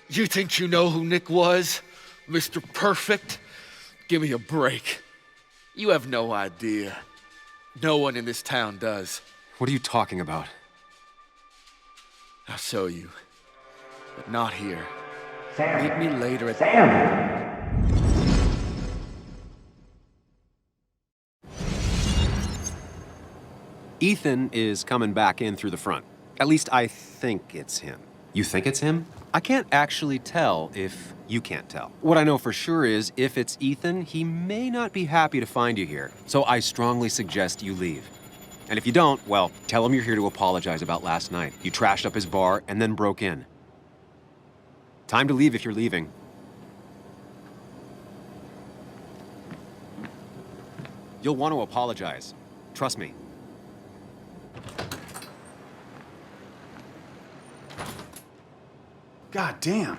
You think you know who Nick was? Mr. Perfect? Give me a break. You have no idea. No one in this town does. What are you talking about? I'll show you. But not here. Sam. Meet me later at... Sam! Ethan is coming back in through the front. At least I think it's him. You think it's him? I can't actually tell if you can't tell. What I know for sure is, if it's Ethan, he may not be happy to find you here. So I strongly suggest you leave. And if you don't, well, tell him you're here to apologize about last night. You trashed up his bar and then broke in. Time to leave if you're leaving. You'll want to apologize. Trust me. God damn.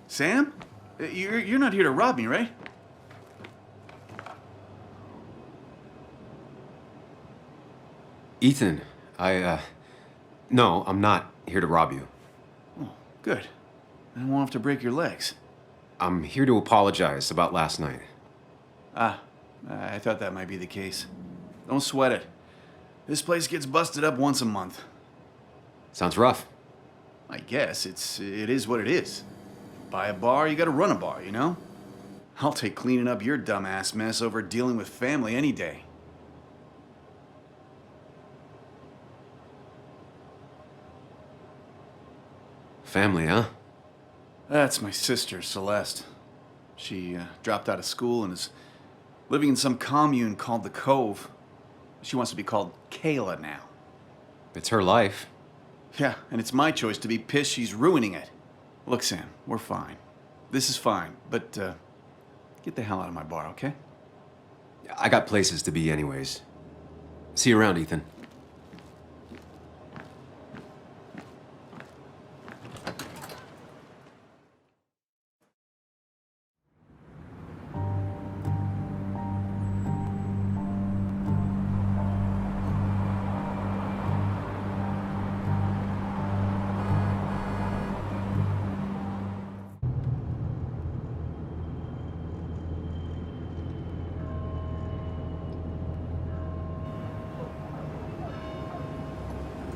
Sam? You're not here to rob me, right? Ethan, no, I'm not here to rob you. Oh, good. I won't have to break your legs. I'm here to apologize about last night. Ah, I thought that might be the case. Don't sweat it. This place gets busted up once a month. Sounds rough. I guess it is what it is. Buy a bar, you gotta run a bar, you know? I'll take cleaning up your dumbass mess over dealing with family any day. Family, huh? That's my sister, Celeste. She dropped out of school and is living in some commune called the Cove. She wants to be called Kayla now. It's her life. Yeah, and it's my choice to be pissed she's ruining it. Look, Sam, we're fine. This is fine, but get the hell out of my bar, okay? I got places to be anyways. See you around, Ethan.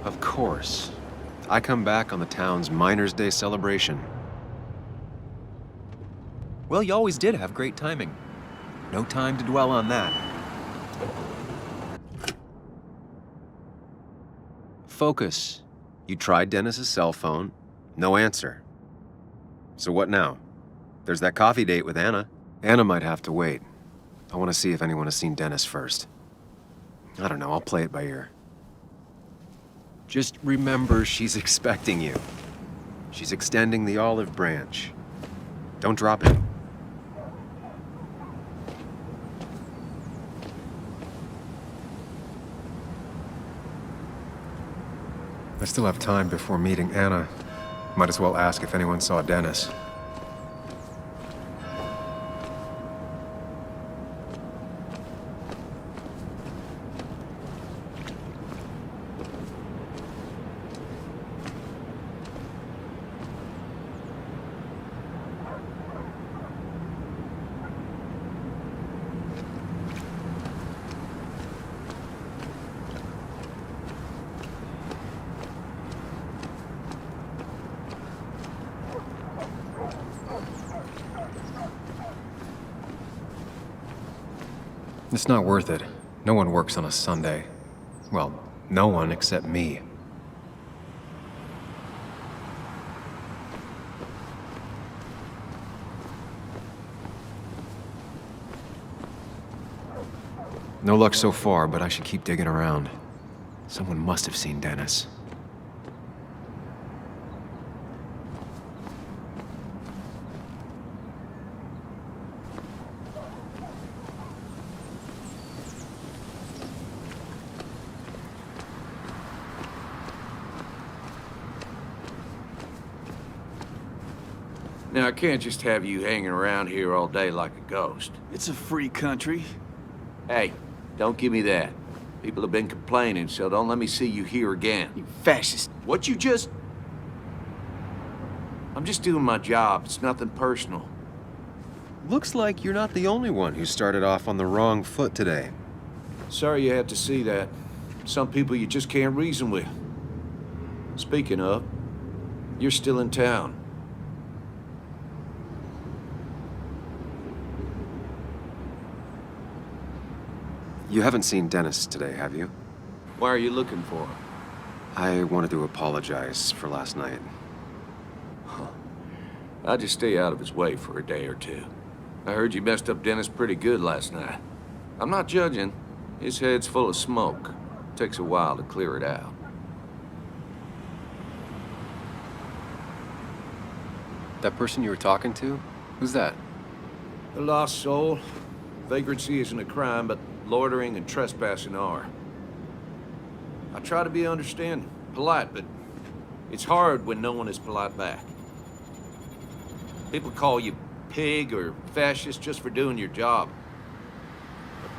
Of course. I come back on the town's Miners' Day celebration. Well, you always did have great timing. No time to dwell on that. Focus. You tried Dennis's cell phone. No answer. So what now? There's that coffee date with Anna. Anna might have to wait. I want to see if anyone has seen Dennis first. I don't know, I'll play it by ear. Just remember she's expecting you. She's extending the olive branch. Don't drop it. I still have time before meeting Anna. Might as well ask if anyone saw Dennis. It's not worth it. No one works on a Sunday. Well, no one except me. No luck so far, but I should keep digging around. Someone must have seen Dennis. Now, I can't just have you hanging around here all day like a ghost. It's a free country. Hey, don't give me that. People have been complaining, so don't let me see you here again. You fascist. What you just... I'm just doing my job. It's nothing personal. Looks like you're not the only one who started off on the wrong foot today. Sorry you had to see that. Some people you just can't reason with. Speaking of, you're still in town. You haven't seen Dennis today, have you? Why are you looking for him? I wanted to apologize for last night. I'd just stay out of his way for a day or two. I heard you messed up Dennis pretty good last night. I'm not judging. His head's full of smoke. Takes a while to clear it out. That person you were talking to? Who's that? A lost soul. Vagrancy isn't a crime, but loitering and trespassing are. I try to be understanding, polite, but it's hard when no one is polite back. People call you pig or fascist just for doing your job.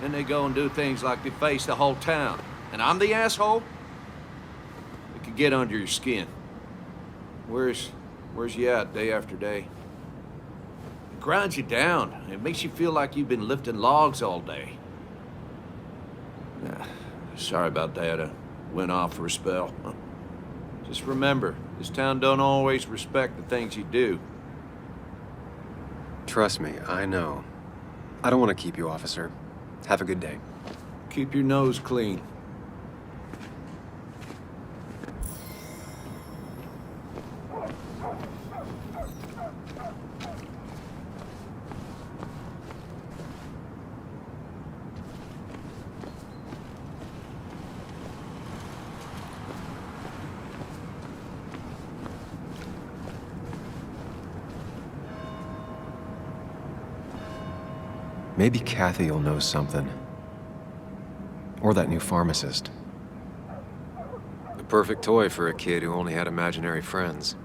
Then they go and do things like they face the whole town. And I'm the asshole? It could get under your skin. Where's you at day after day? It grinds you down. It makes you feel like you've been lifting logs all day. Sorry about that. I went off for a spell. Just remember, this town don't always respect the things you do. Trust me, I know. I don't want to keep you, officer. Have a good day. Keep your nose clean. Maybe Kathy will know something. Or that new pharmacist. The perfect toy for a kid who only had imaginary friends.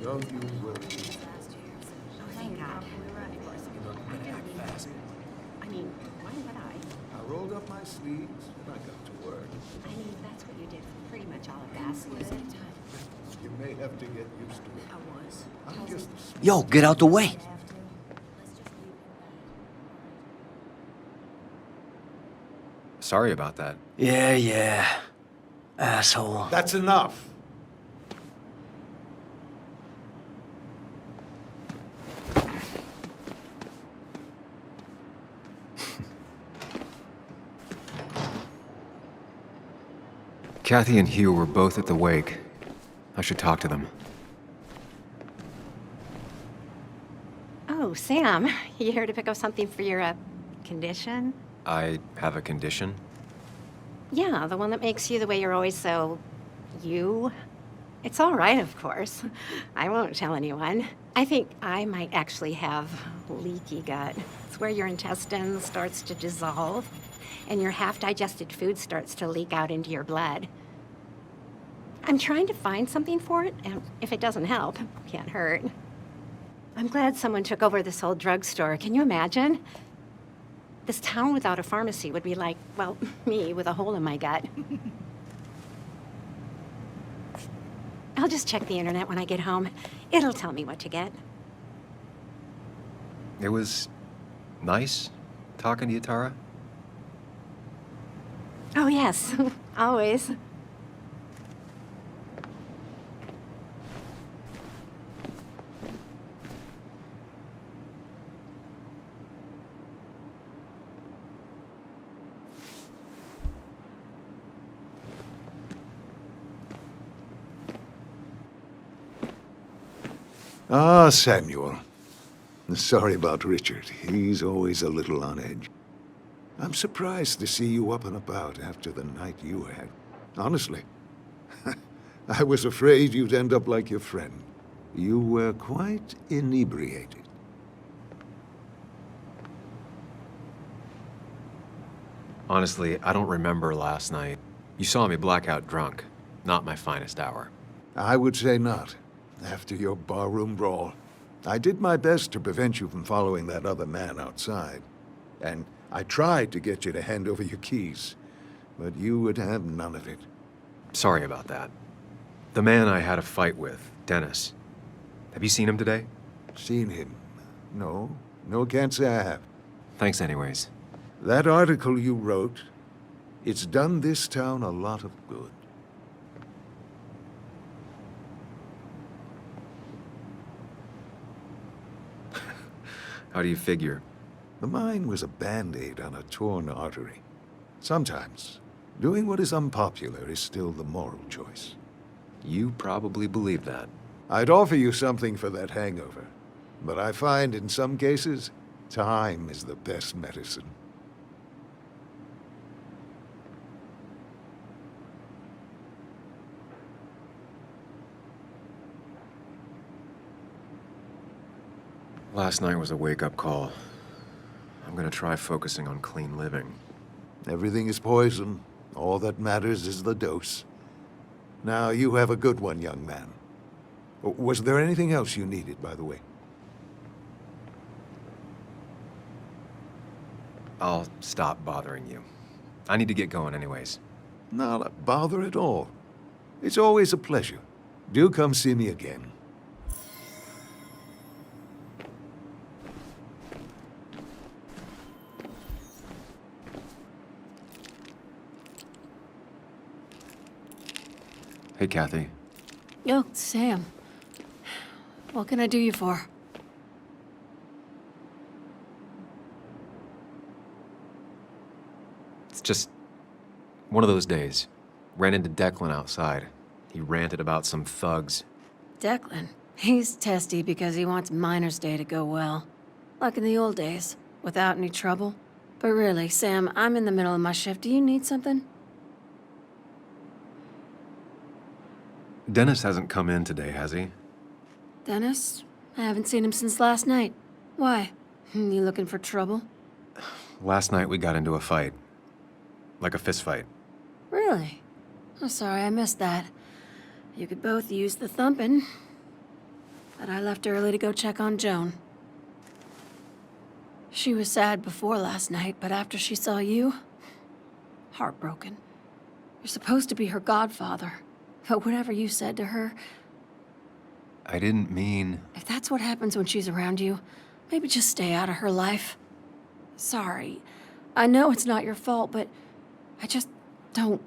Don't you worry. Thank God. I mean, why would I? I rolled up my sleeves and I got to work. I mean, that's what you did for pretty much all of Basswood. You may have to get used to it. I'm just a Yo, get out the way. Sorry about that. Yeah. Asshole. That's enough. Kathy and Hugh were both at the wake. I should talk to them. Oh, Sam, you here to pick up something for your, condition? I have a condition? Yeah, the one that makes you the way you're always so... you? It's all right, of course. I won't tell anyone. I think I might actually have leaky gut. It's where your intestine starts to dissolve, and your half-digested food starts to leak out into your blood. I'm trying to find something for it, and if it doesn't help, it can't hurt. I'm glad someone took over this old drugstore. Can you imagine? This town without a pharmacy would be like, well, me with a hole in my gut. I'll just check the internet when I get home. It'll tell me what to get. It was nice talking to you, Tara. Oh, yes. Always. Ah, Samuel. Sorry about Richard. He's always a little on edge. I'm surprised to see you up and about after the night you had. Honestly. I was afraid you'd end up like your friend. You were quite inebriated. Honestly, I don't remember last night. You saw me blackout drunk. Not my finest hour. I would say not. After your barroom brawl, I did my best to prevent you from following that other man outside. And I tried to get you to hand over your keys, but you would have none of it. Sorry about that. The man I had a fight with, Dennis. Have you seen him today? Seen him? No. No, can't say I have. Thanks anyways. That article you wrote, it's done this town a lot of good. How do you figure? The mine was a band-aid on a torn artery. Sometimes, doing what is unpopular is still the moral choice. You probably believe that. I'd offer you something for that hangover, but I find in some cases, time is the best medicine. Last night was a wake-up call. I'm gonna try focusing on clean living. Everything is poison. All that matters is the dose. Now, you have a good one, young man. Was there anything else you needed, by the way? I'll stop bothering you. I need to get going anyways. Not a bother at all. It's always a pleasure. Do come see me again. Hey, Kathy. Oh, Sam. What can I do you for? It's just one of those days. Ran into Declan outside. He ranted about some thugs. Declan. He's testy because he wants Miner's Day to go well. Like in the old days, without any trouble. But really, Sam, I'm in the middle of my shift. Do you need something? Dennis hasn't come in today, has he? Dennis? I haven't seen him since last night. Why? You looking for trouble? Last night we got into a fight. Like a fist fight. Really? Oh, sorry, I missed that. You could both use the thumping. But I left early to go check on Joan. She was sad before last night, but after she saw you, heartbroken. You're supposed to be her godfather. But whatever you said to her... I didn't mean... If that's what happens when she's around you, maybe just stay out of her life. Sorry. I know it's not your fault, but I just don't...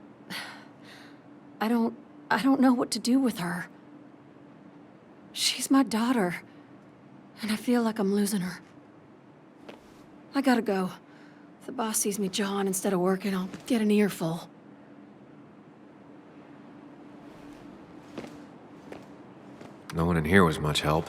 I don't know what to do with her. She's my daughter, and I feel like I'm losing her. I gotta go. If the boss sees me jawing instead of working, I'll get an earful. No one in here was much help.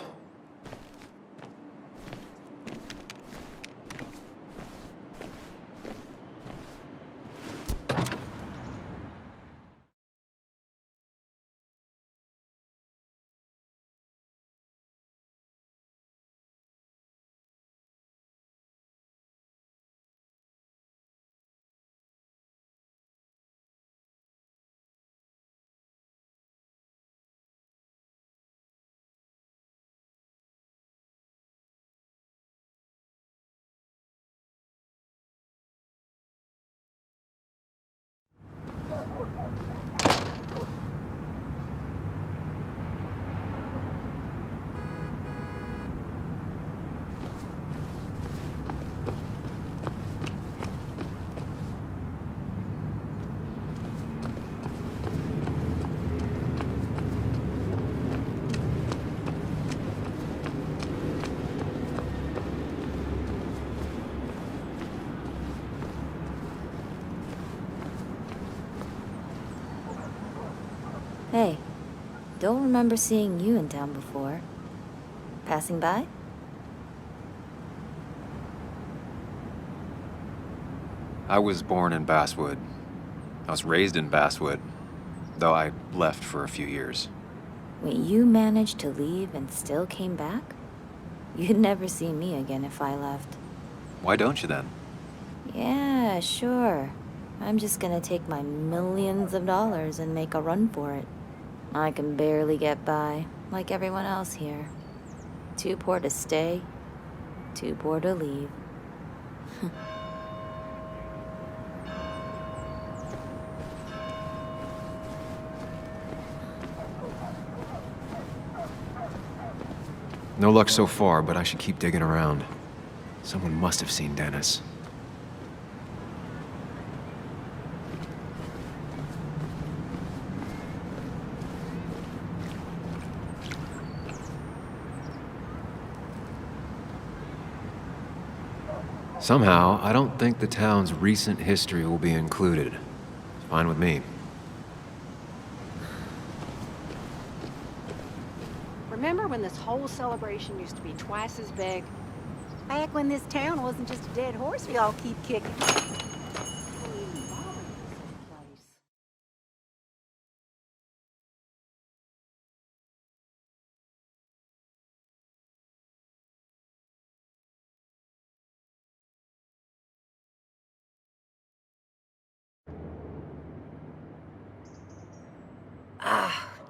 Hey, don't remember seeing you in town before. Passing by? I was born in Basswood. I was raised in Basswood, though I left for a few years. Wait, you managed to leave and still came back? You'd never see me again if I left. Why don't you then? Yeah, sure. I'm just gonna take my millions of dollars and make a run for it. I can barely get by, like everyone else here. Too poor to stay, too poor to leave. No luck so far, but I should keep digging around. Someone must have seen Dennis. Somehow, I don't think the town's recent history will be included. It's fine with me. Remember when this whole celebration used to be twice as big? Back when this town wasn't just a dead horse we all keep kicking.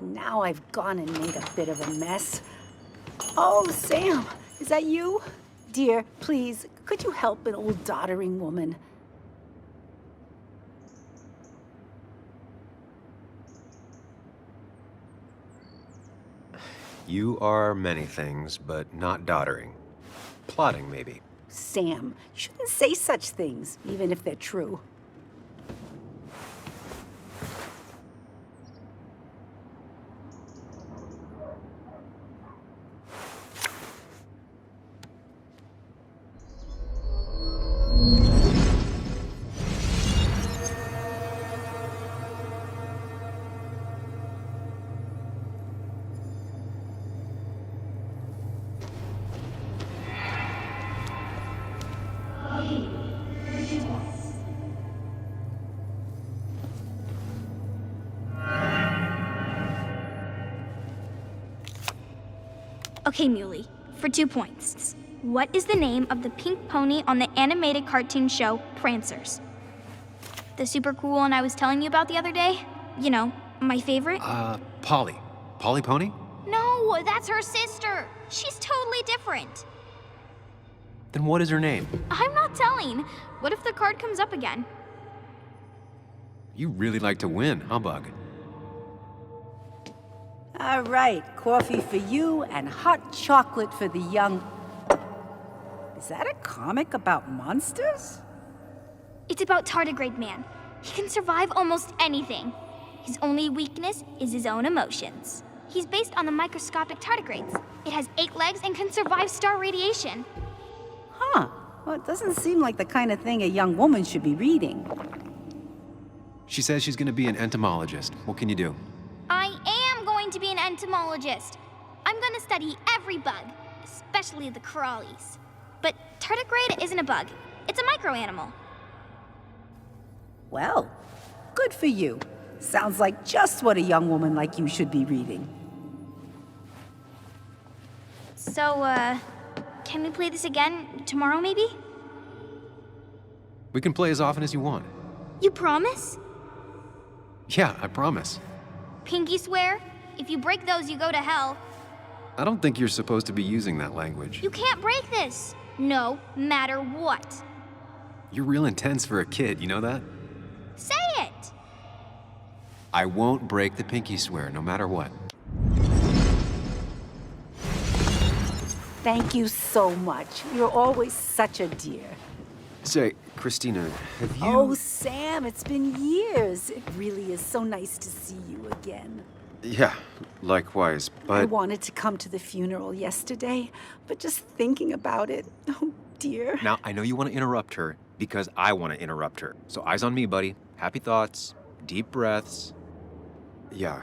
Now I've gone and made a bit of a mess. Oh, Sam, is that you? Dear, please, could you help an old doddering woman? You are many things, but not doddering. Plotting, maybe. Sam, you shouldn't say such things, even if they're true. Okay, Muley, for 2 points. What is the name of the pink pony on the animated cartoon show Prancers? The super cool one I was telling you about the other day? You know, my favorite? Polly. Polly Pony? No, that's her sister. She's totally different. Then what is her name? I'm not telling. What if the card comes up again? You really like to win, huh, Bug? All right, coffee for you and hot chocolate for the young... Is that a comic about monsters? It's about Tardigrade Man. He can survive almost anything. His only weakness is his own emotions. He's based on the microscopic tardigrades. It has 8 legs and can survive star radiation. Huh. Well, it doesn't seem like the kind of thing a young woman should be reading. She says she's gonna be an entomologist. What can you do? I am going to be an entomologist. I'm I'm gonna study every bug, especially the crawlies. But tardigrade isn't a bug. It's a microanimal. Well, good for you. Sounds like just what a young woman like you should be reading. So, can we play this again tomorrow, maybe? We can play as often as you want. You promise? Yeah, I promise. Pinky swear? If you break those, you go to hell. I don't think you're supposed to be using that language. You can't break this. No matter what. You're real intense for a kid, you know that? Say it! I won't break the pinky swear, no matter what. Thank you so much. You're always such a dear. Say, Christina, have you... Oh, Sam, it's been years. It really is so nice to see you again. Yeah, likewise, but... I wanted to come to the funeral yesterday, but just thinking about it, oh dear. Now, I know you want to interrupt her, because I want to interrupt her. So eyes on me, buddy. Happy thoughts, deep breaths. Yeah,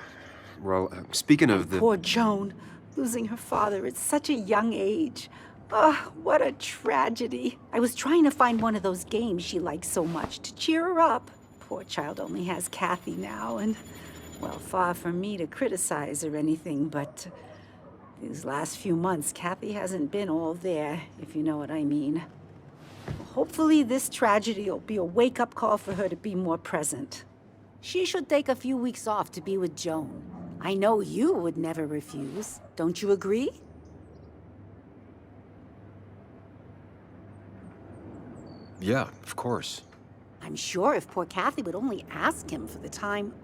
well, speaking of the... Poor Joan, losing her father at such a young age. Oh, what a tragedy. I was trying to find one of those games she likes so much to cheer her up. Poor child only has Kathy now, and, well, far from me to criticize or anything, but these last few months, Kathy hasn't been all there, if you know what I mean. Hopefully this tragedy will be a wake-up call for her to be more present. She should take a few weeks off to be with Joan. I know you would never refuse. Don't you agree? Yeah, of course. I'm sure if poor Kathy would only ask him for the time...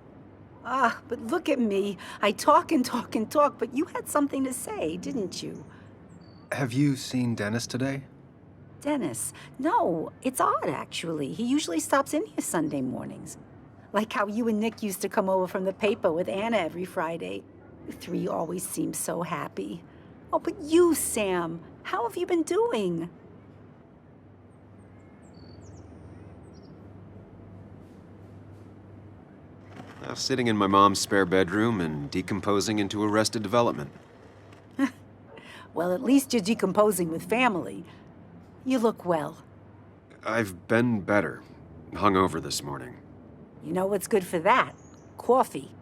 Ah, but look at me. I talk and talk and talk, but you had something to say, didn't you? Have you seen Dennis today? Dennis? No, it's odd, actually. He usually stops in here Sunday mornings. Like how you and Nick used to come over from the paper with Anna every Friday. The three always seem so happy. Oh, but you, Sam, how have you been doing? Sitting in my mom's spare bedroom and decomposing into Arrested Development. Well, at least you're decomposing with family. You look well. I've been better. Hungover this morning. You know what's good for that? Coffee.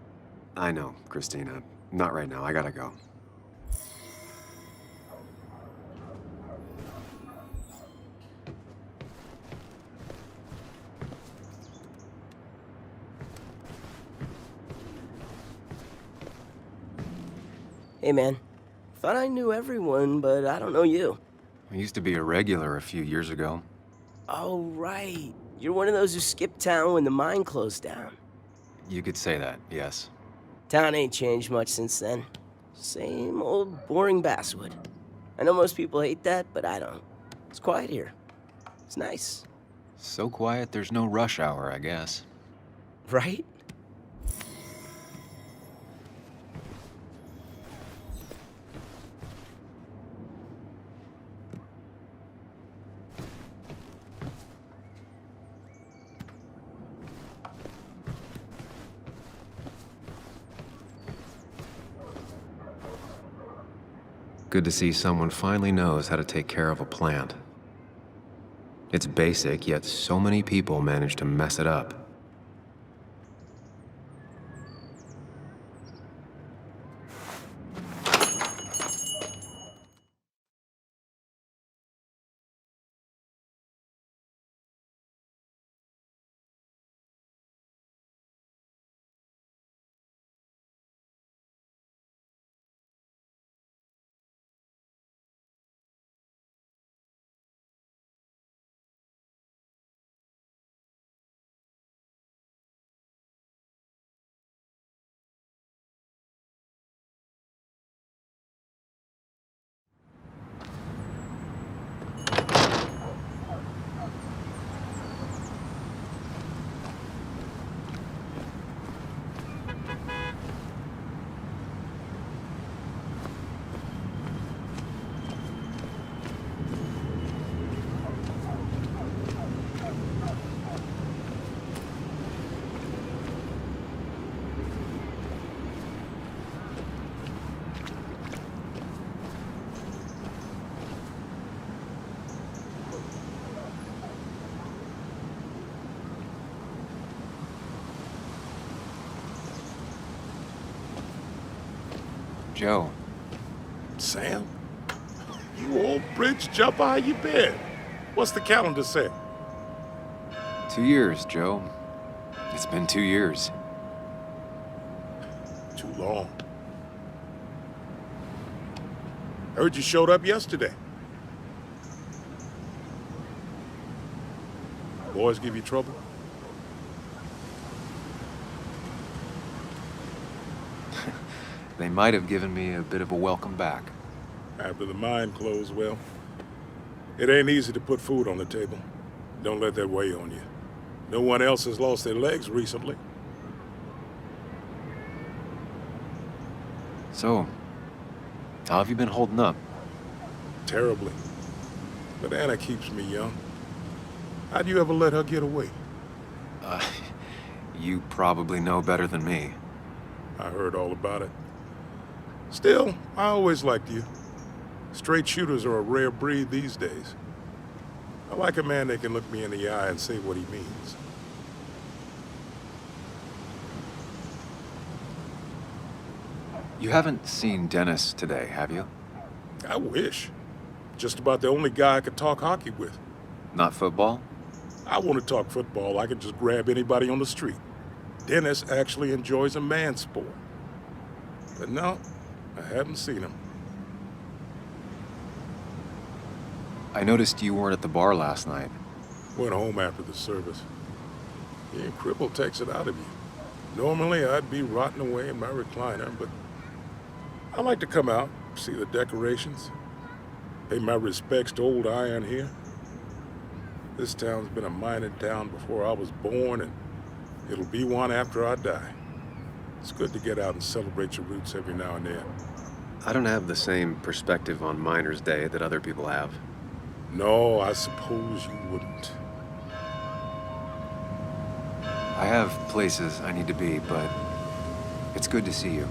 I know, Christina. Not right now. I gotta go. Hey, man. Thought I knew everyone, but I don't know you. I used to be a regular a few years ago. Oh, right. You're one of those who skipped town when the mine closed down. You could say that, yes. Town ain't changed much since then. Same old boring Basswood. I know most people hate that, but I don't. It's quiet here. It's nice. So quiet, there's no rush hour, I guess. Right? Good to see someone finally knows how to take care of a plant. It's basic, yet so many people manage to mess it up. Joe. Sam? You old bridge jumper, how you been? What's the calendar say? 2 years, Joe. It's been 2 years. Too long. Heard you showed up yesterday. Boys give you trouble? They might have given me a bit of a welcome back. After the mine closed, well, it ain't easy to put food on the table. Don't let that weigh on you. No one else has lost their legs recently. So, how have you been holding up? Terribly. But Anna keeps me young. How'd you ever let her get away? You probably know better than me. I heard all about it. Still, I always liked you. Straight shooters are a rare breed these days. I like a man that can look me in the eye and say what he means. You haven't seen Dennis today, have you? I wish. Just about the only guy I could talk hockey with. Not football? I want to talk football. I can just grab anybody on the street. Dennis actually enjoys a man's sport. But no, I haven't seen him. I noticed you weren't at the bar last night. Went home after the service. Being crippled takes it out of you. Normally, I'd be rotting away in my recliner, but I like to come out, see the decorations, pay my respects to old Iron here. This town's been a mining town before I was born, and it'll be one after I die. It's good to get out and celebrate your roots every now and then. I don't have the same perspective on Miners' Day that other people have. No, I suppose you wouldn't. I have places I need to be, but it's good to see you.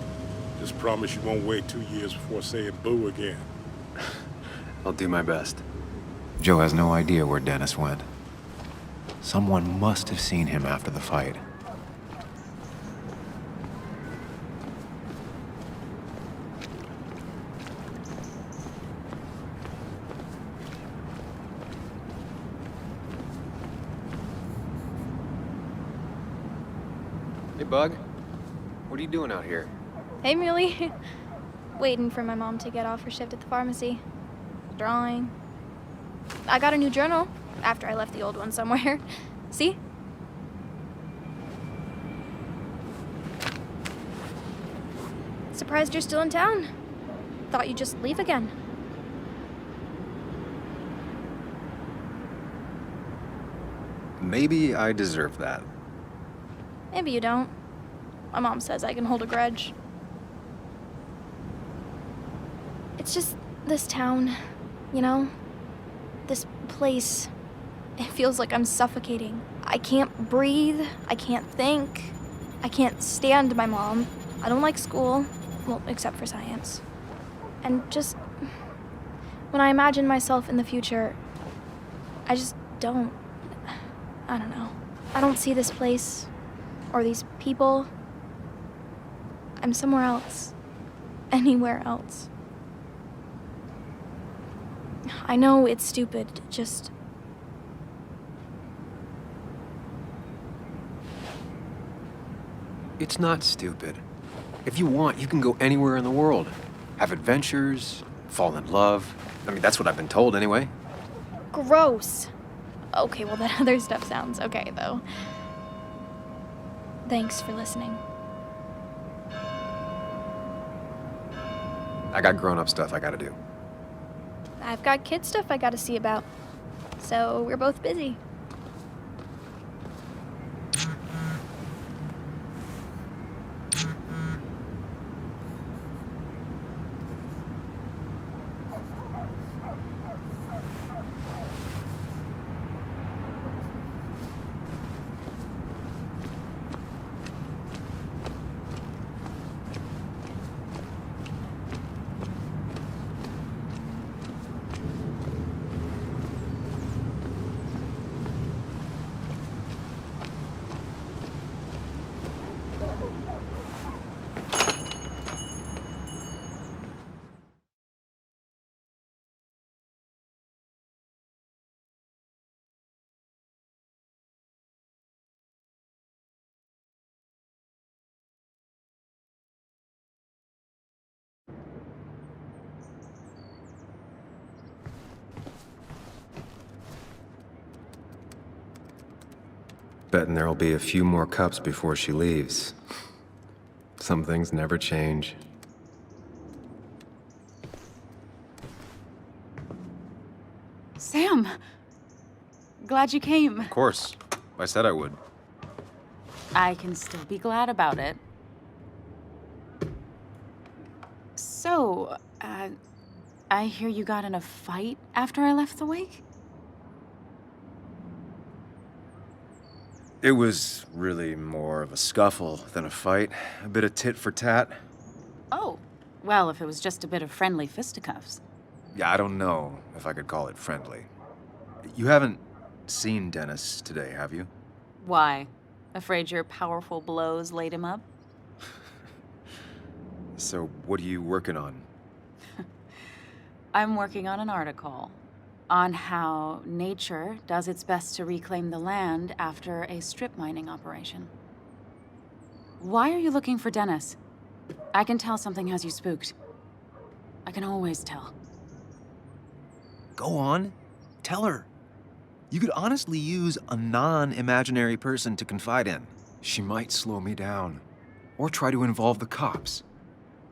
Just promise you won't wait 2 years before saying boo again. I'll do my best. Joe has no idea where Dennis went. Someone must have seen him after the fight. Hey, Bug. What are you doing out here? Hey, Muley. Waiting for my mom to get off her shift at the pharmacy. Drawing. I got a new journal after I left the old one somewhere. See? Surprised you're still in town. Thought you'd just leave again. Maybe I deserve that. Maybe you don't. My mom says I can hold a grudge. It's just this town, you know? This place. It feels like I'm suffocating. I can't breathe. I can't think. I can't stand my mom. I don't like school. Well, except for science. And just... when I imagine myself in the future, I just don't... I don't know. I don't see this place. Or these people. I'm somewhere else. Anywhere else. I know it's stupid, just... It's not stupid. If you want, you can go anywhere in the world. Have adventures, fall in love. I mean, that's what I've been told anyway. Gross. Okay, well, that other stuff sounds okay, though. Thanks for listening. I got grown-up stuff I gotta do. I've got kid stuff I gotta see about. So we're both busy. Betting there'll be a few more cups before she leaves. Some things never change. Sam! Glad you came. Of course. I said I would. I can still be glad about it. So, I hear you got in a fight after I left the wake? It was really more of a scuffle than a fight. A bit of tit for tat. Oh, well, if it was just a bit of friendly fisticuffs. Yeah, I don't know if I could call it friendly. You haven't seen Dennis today, have you? Why? Afraid your powerful blows laid him up? So, what are you working on? I'm working on an article on how nature does its best to reclaim the land after a strip mining operation. Why are you looking for Dennis? I can tell something has you spooked. I can always tell. Go on. Tell her. You could honestly use a non-imaginary person to confide in. She might slow me down. Or try to involve the cops.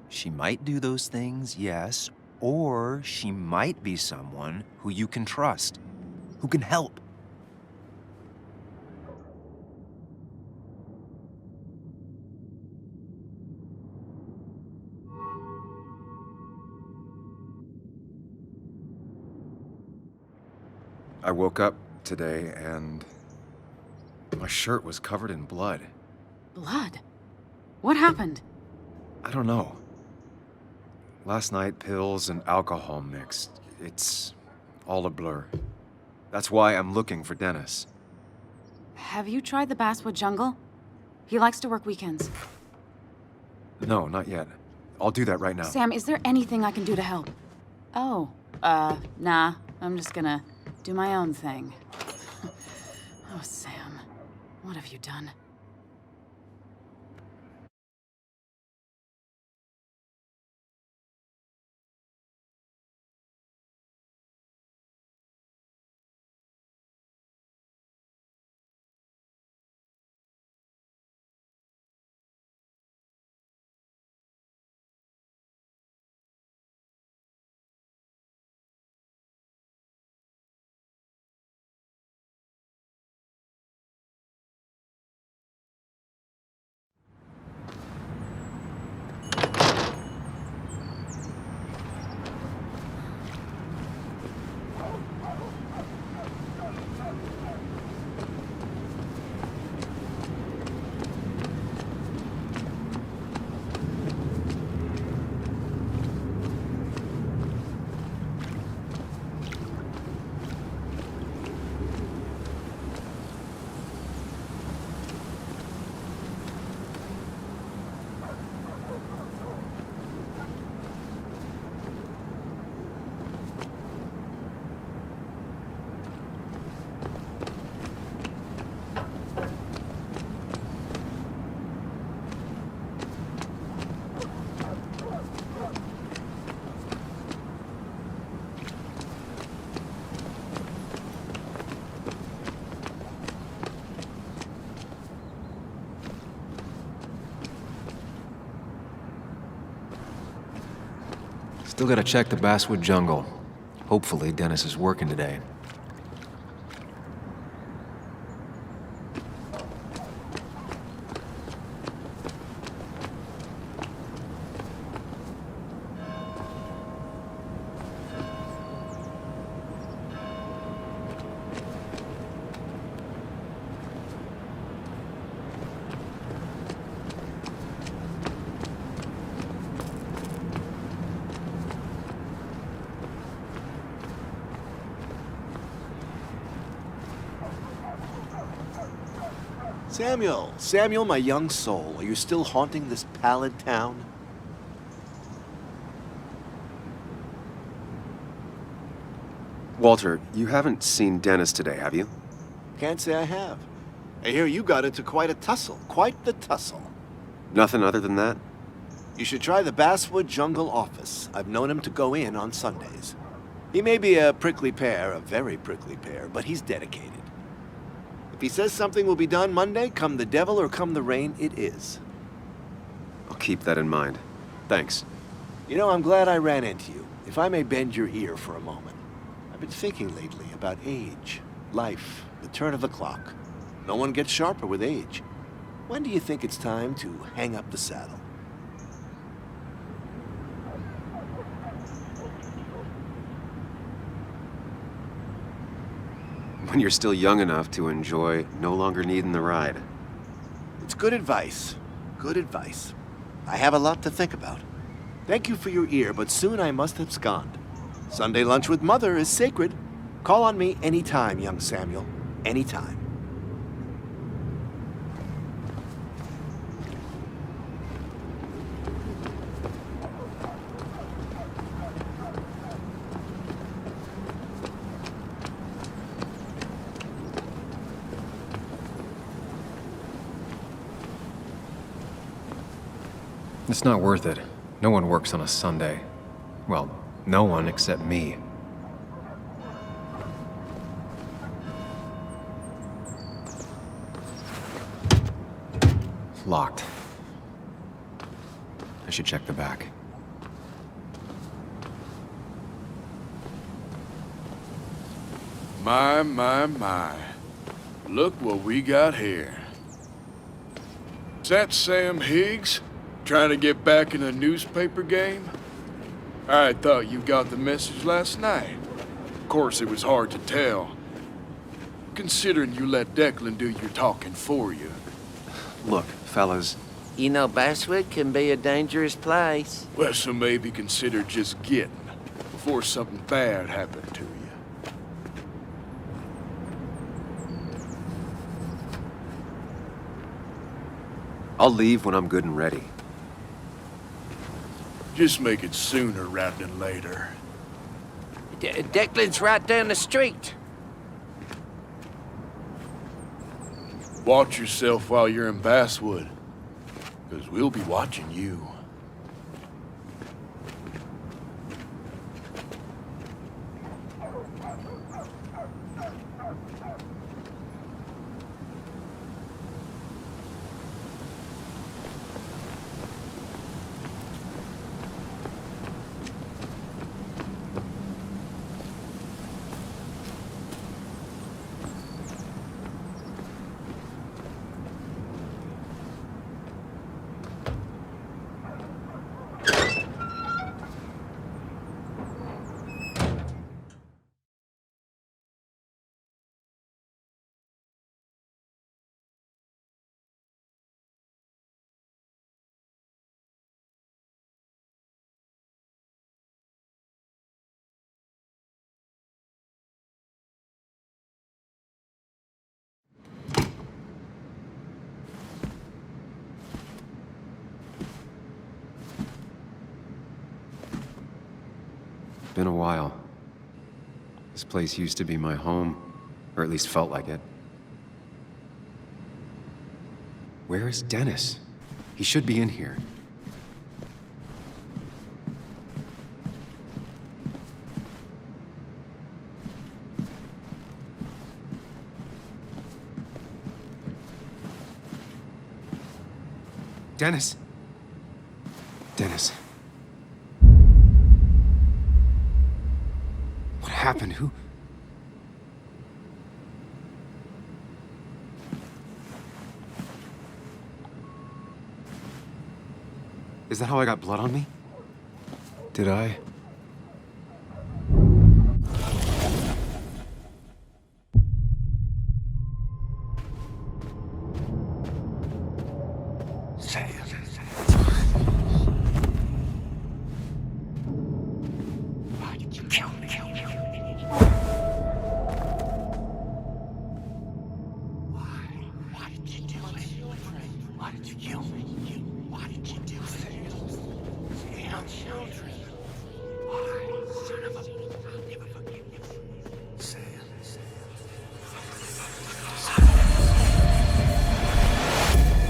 She might do those things, yes, or she might be someone who you can trust, who can help. I woke up today and my shirt was covered in blood. Blood? What happened? I don't know. Last night, pills and alcohol mixed. It's all a blur. That's why I'm looking for Dennis. Have you tried the Basswood jungle? He likes to work weekends. No, not yet. I'll do that right now. Sam, is there anything I can do to help? Oh, nah. I'm just gonna do my own thing. Oh, Sam. What have you done? Still gotta check the Basswood jungle. Hopefully Dennis is working today. Samuel, my young soul, are you still haunting this pallid town? Walter, you haven't seen Dennis today, have you? Can't say I have. I hear you got into quite a tussle, quite the tussle. Nothing other than that? You should try the Basswood Jungle office. I've known him to go in on Sundays. He may be a prickly pear, a very prickly pear, but he's dedicated. If he says something will be done Monday, come the devil or come the rain, it is. I'll keep that in mind. Thanks. You know, I'm glad I ran into you. If I may bend your ear for a moment. I've been thinking lately about age, life, the turn of the clock. No one gets sharper with age. When do you think it's time to hang up the saddle? When you're still young enough to enjoy no longer needing the ride. It's good advice. Good advice. I have a lot to think about. Thank you for your ear, but soon I must abscond. Sunday lunch with Mother is sacred. Call on me anytime, young Samuel. Anytime. It's not worth it. No one works on a Sunday. Well, no one except me. Locked. I should check the back. My. Look what we got here. Is that Sam Higgs? Trying to get back in a newspaper game? I thought you got the message last night. Of course, it was hard to tell, considering you let Declan do your talking for you. Look, fellas. You know, Basswood can be a dangerous place. Well, so maybe consider just getting before something bad happened to you. I'll leave when I'm good and ready. Just make it sooner rather than later. Declan's right down the street. Watch yourself while you're in Basswood, because we'll be watching you. Been a while. This place used to be my home, or at least felt like it. Where is Dennis? He should be in here. Dennis! Dennis. What happened? Who? Is that how I got blood on me? Did I? Why did you kill me? Why did you do it? Why did you kill me? Why did you do it? Damn children. Why? Son of a... I'll never forgive you. Sam.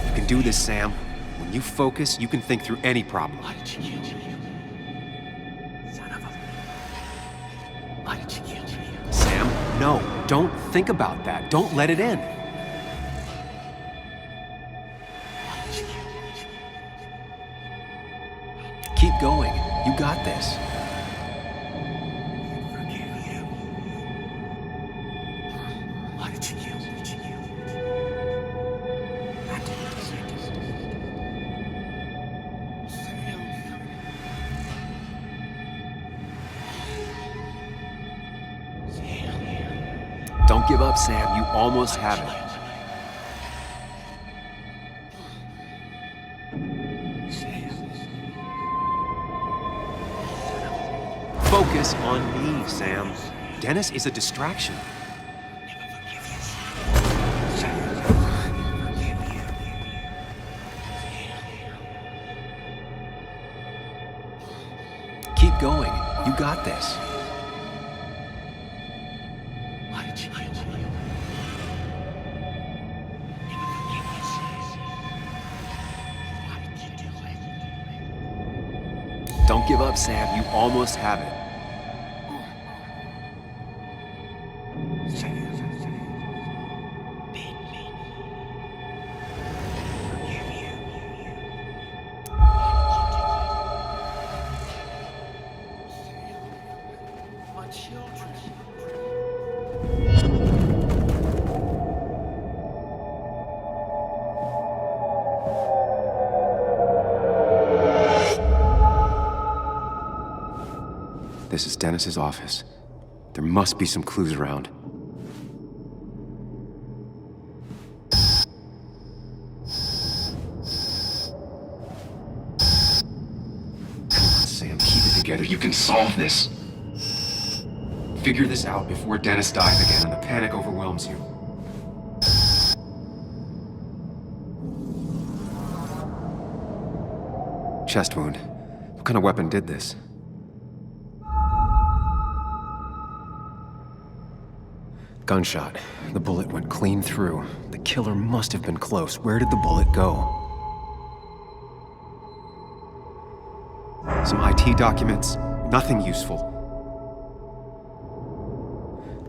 You can do this, Sam. When you focus, you can think through any problem. Why did you kill me? Son of a... Why did you kill me? Sam, no. Don't think about that. Don't let it in. going. You got this. Don't give up, Sam. You almost have it. Focus on me, Sam. Dennis is a distraction. Keep going. You got this. Don't give up, Sam. You almost have it. This is Dennis's office. There must be some clues around. Come on, Sam, keep it together. You can solve this. Figure this out before Dennis dies again and the panic overwhelms you. Chest wound. What kind of weapon did this? Gunshot. The bullet went clean through. The killer must have been close. Where did the bullet go? Some IT documents. Nothing useful.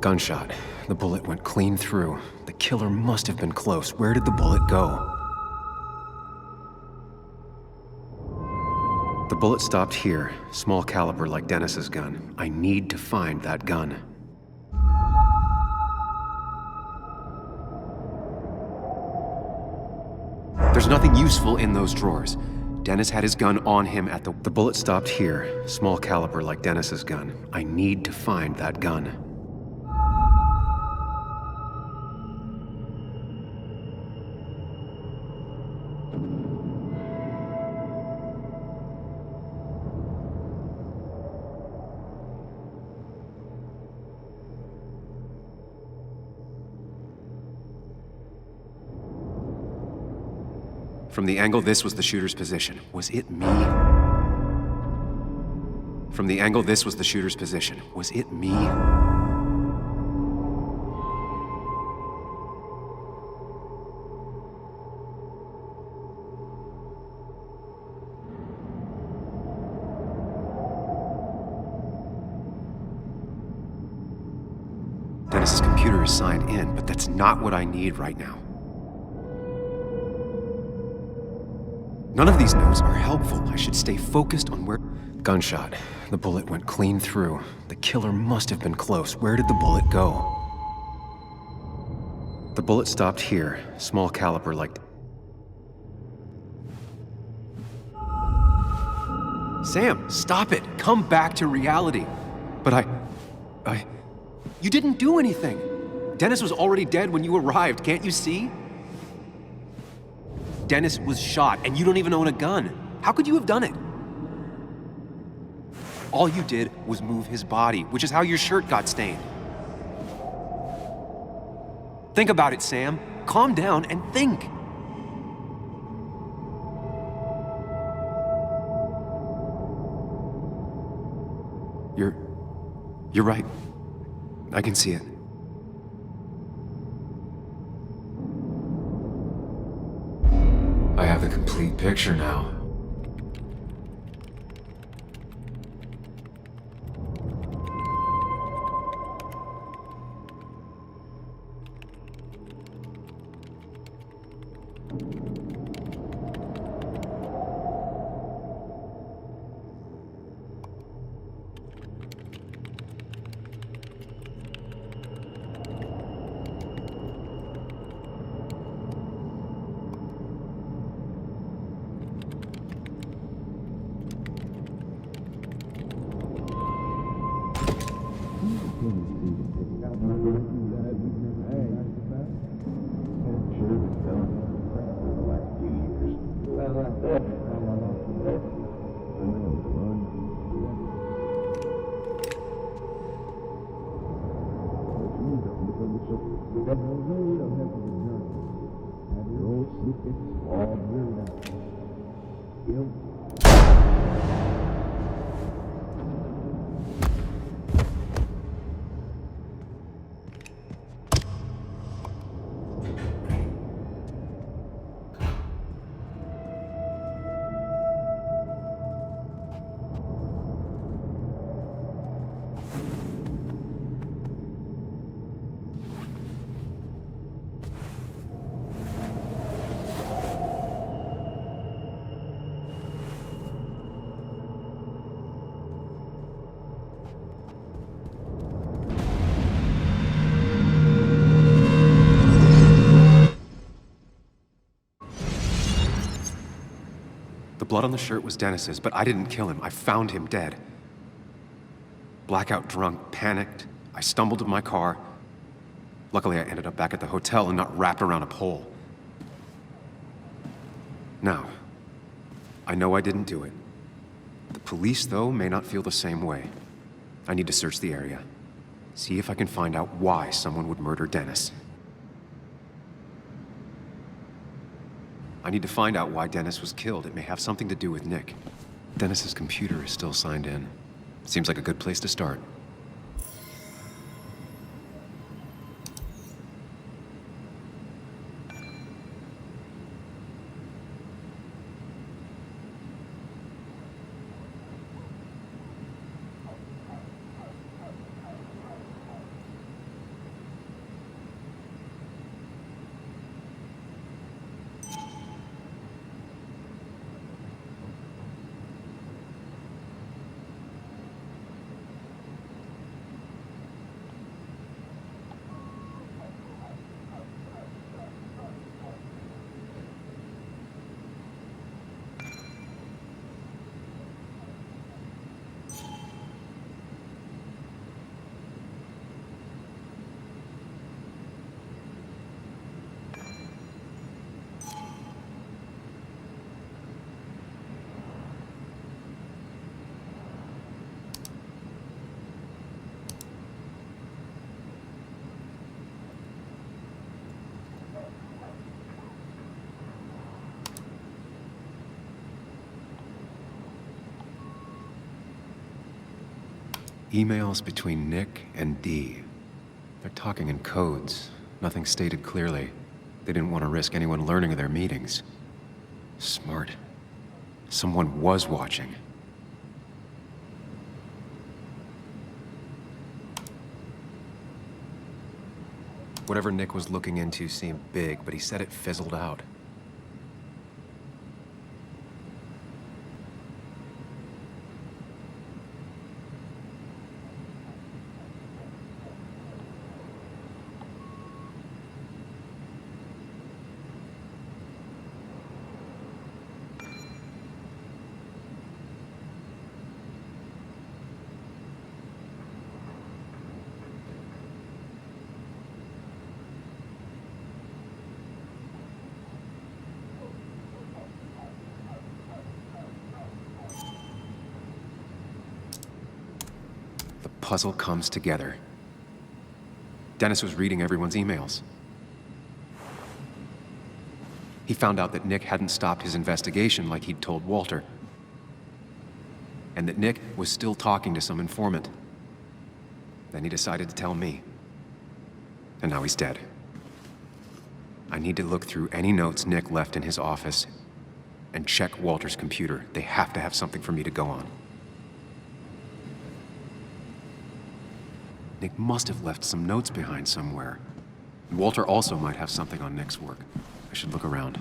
Gunshot. The bullet went clean through. The killer must have been close. Where did the bullet go? The bullet stopped here. Small caliber like Dennis's gun. I need to find that gun. There's nothing useful in those drawers. Dennis had his gun on him at the bullet stopped here. Small caliber like Dennis's gun. I need to find that gun. From the angle, this was the shooter's position. Was it me? From the angle, this was the shooter's position. Was it me? Dennis's computer is signed in, but that's not what I need right now. None of these notes are helpful. I should stay focused on where... Gunshot. The bullet went clean through. The killer must have been close. Where did the bullet go? The bullet stopped here. Small caliber like... Sam, stop it! Come back to reality! But You didn't do anything! Dennis was already dead when you arrived, can't you see? Dennis was shot, and you don't even own a gun. How could you have done it? All you did was move his body, which is how your shirt got stained. Think about it, Sam. Calm down and think. You're right. I can see it. I have the complete picture now. The blood on the shirt was Dennis's, but I didn't kill him. I found him dead. Blackout drunk, panicked. I stumbled to my car. Luckily, I ended up back at the hotel and not wrapped around a pole. Now, I know I didn't do it. The police, though, may not feel the same way. I need to search the area. See if I can find out why someone would murder Dennis. I need to find out why Dennis was killed. It may have something to do with Nick. Dennis's computer is still signed in. Seems like a good place to start. Emails between Nick and Dee. They're talking in codes. Nothing stated clearly. They didn't want to risk anyone learning of their meetings. Smart. Someone was watching. Whatever Nick was looking into seemed big, but he said it fizzled out. Puzzle comes together. Dennis was reading everyone's emails. He found out that Nick hadn't stopped his investigation like he'd told Walter. And that Nick was still talking to some informant. Then he decided to tell me. And now he's dead. I need to look through any notes Nick left in his office and check Walter's computer. They have to have something for me to go on. Nick must have left some notes behind somewhere. Walter also might have something on Nick's work. I should look around.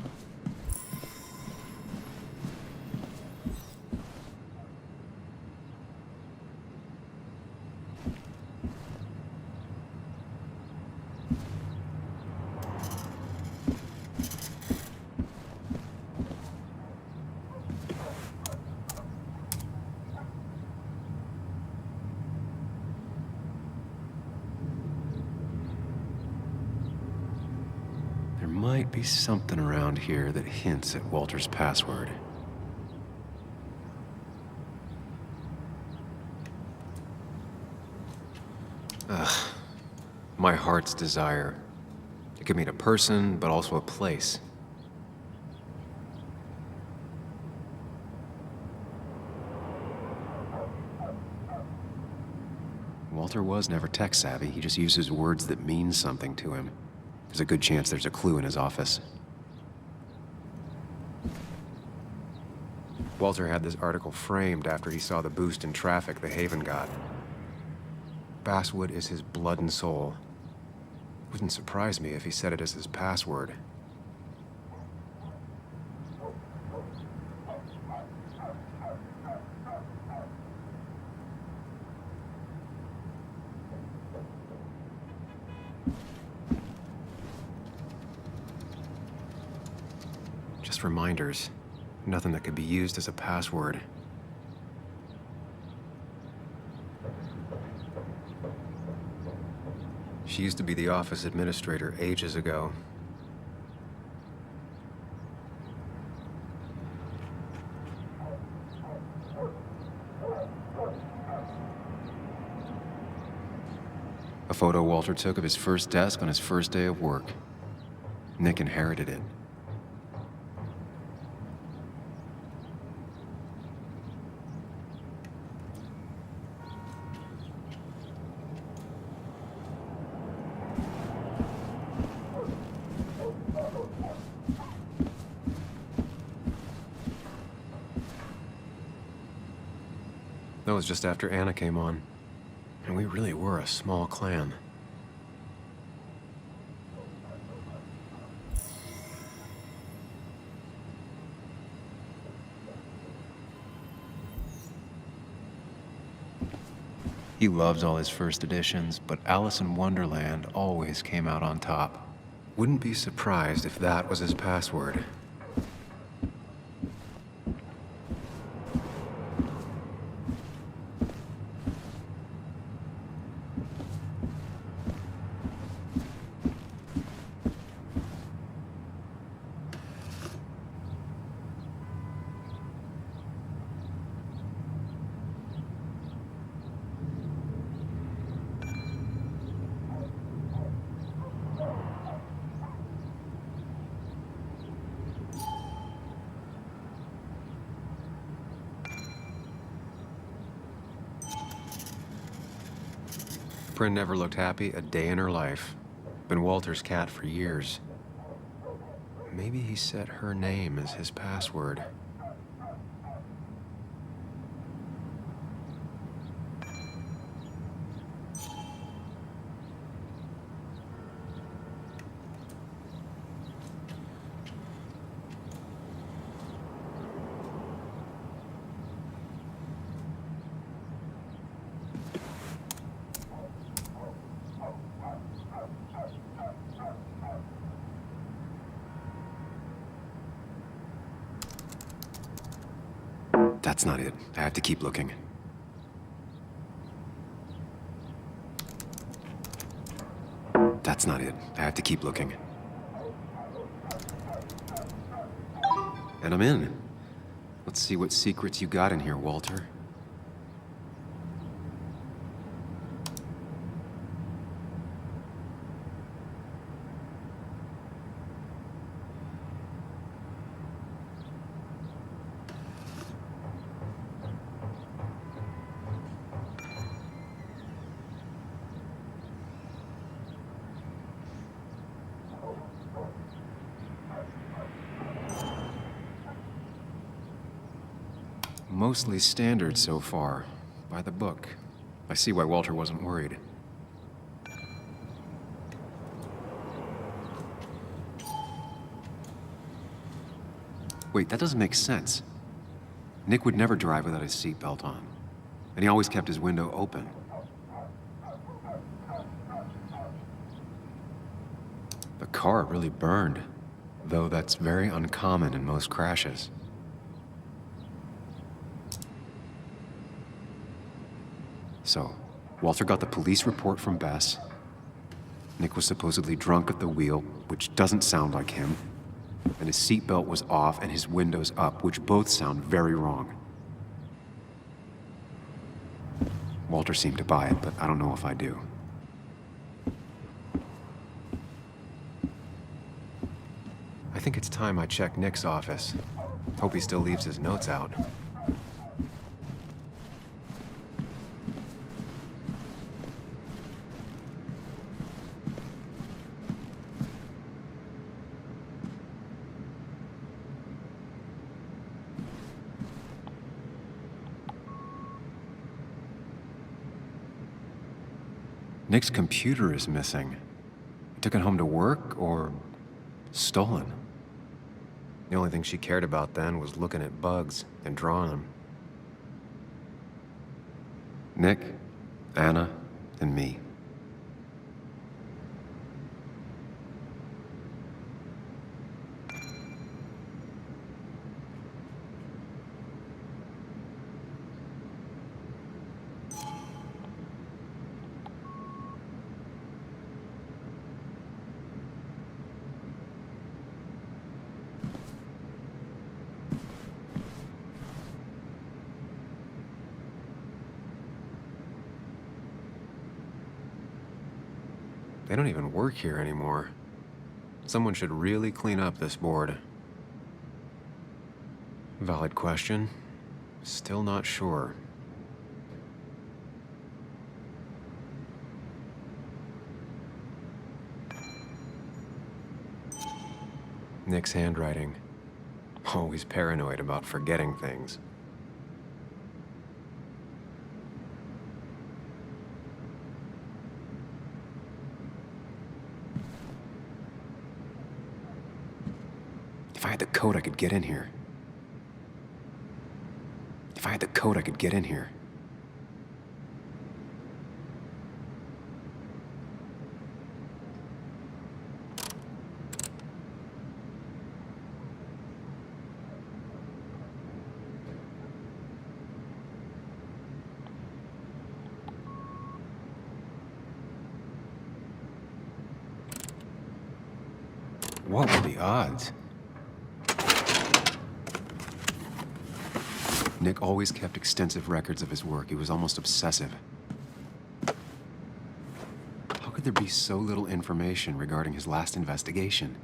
Might be something around here that hints at Walter's password. My heart's desire. It could mean a person, but also a place. Walter was never tech-savvy. He just uses words that mean something to him. There's a good chance there's a clue in his office. Walter had this article framed after he saw the boost in traffic the Haven got. Basswood is his blood and soul. Wouldn't surprise me if he said it as his password. Just reminders. Nothing that could be used as a password. She used to be the office administrator ages ago. A photo Walter took of his first desk on his first day of work. Nick inherited it. That was just after Anna came on. And we really were a small clan. He loves all his first editions, but Alice in Wonderland always came out on top. Wouldn't be surprised if that was his password. Bryn never looked happy a day in her life. Been Walter's cat for years. Maybe he set her name as his password. That's not it. I have to keep looking. That's not it. I have to keep looking. And I'm in. Let's see what secrets you got in here, Walter. Mostly standard so far. By the book. I see why Walter wasn't worried. Wait, that doesn't make sense. Nick would never drive without his seatbelt on. And he always kept his window open. The car really burned. Though that's very uncommon in most crashes. So, Walter got the police report from Bess. Nick was supposedly drunk at the wheel, which doesn't sound like him. And his seatbelt was off and his windows up, which both sound very wrong. Walter seemed to buy it, but I don't know if I do. think it's time I check Nick's office. Hope he still leaves his notes out. Nick's computer is missing. He took it home to work or stolen. The only thing she cared about then was looking at bugs and drawing them. Nick, Anna, and me. They don't even work here anymore. Someone should really clean up this board. Valid question. Still not sure. Nick's handwriting. Always paranoid about forgetting things. If I had the code, I could get in here. If I had the code, I could get in here. What were the odds? Nick always kept extensive records of his work. He was almost obsessive. How could there be so little information regarding his last investigation?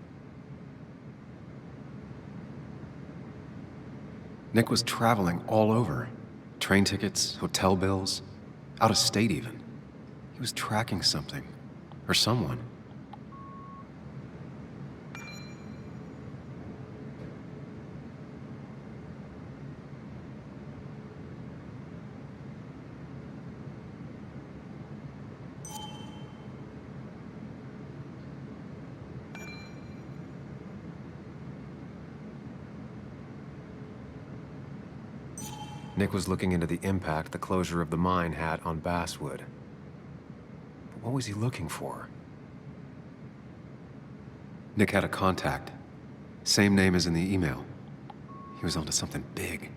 Nick was traveling all over. Train tickets, hotel bills, out of state even. He was tracking something, or someone. Nick was looking into the impact the closure of the mine had on Basswood. But what was he looking for? Nick had a contact. Same name as in the email. He was onto something big.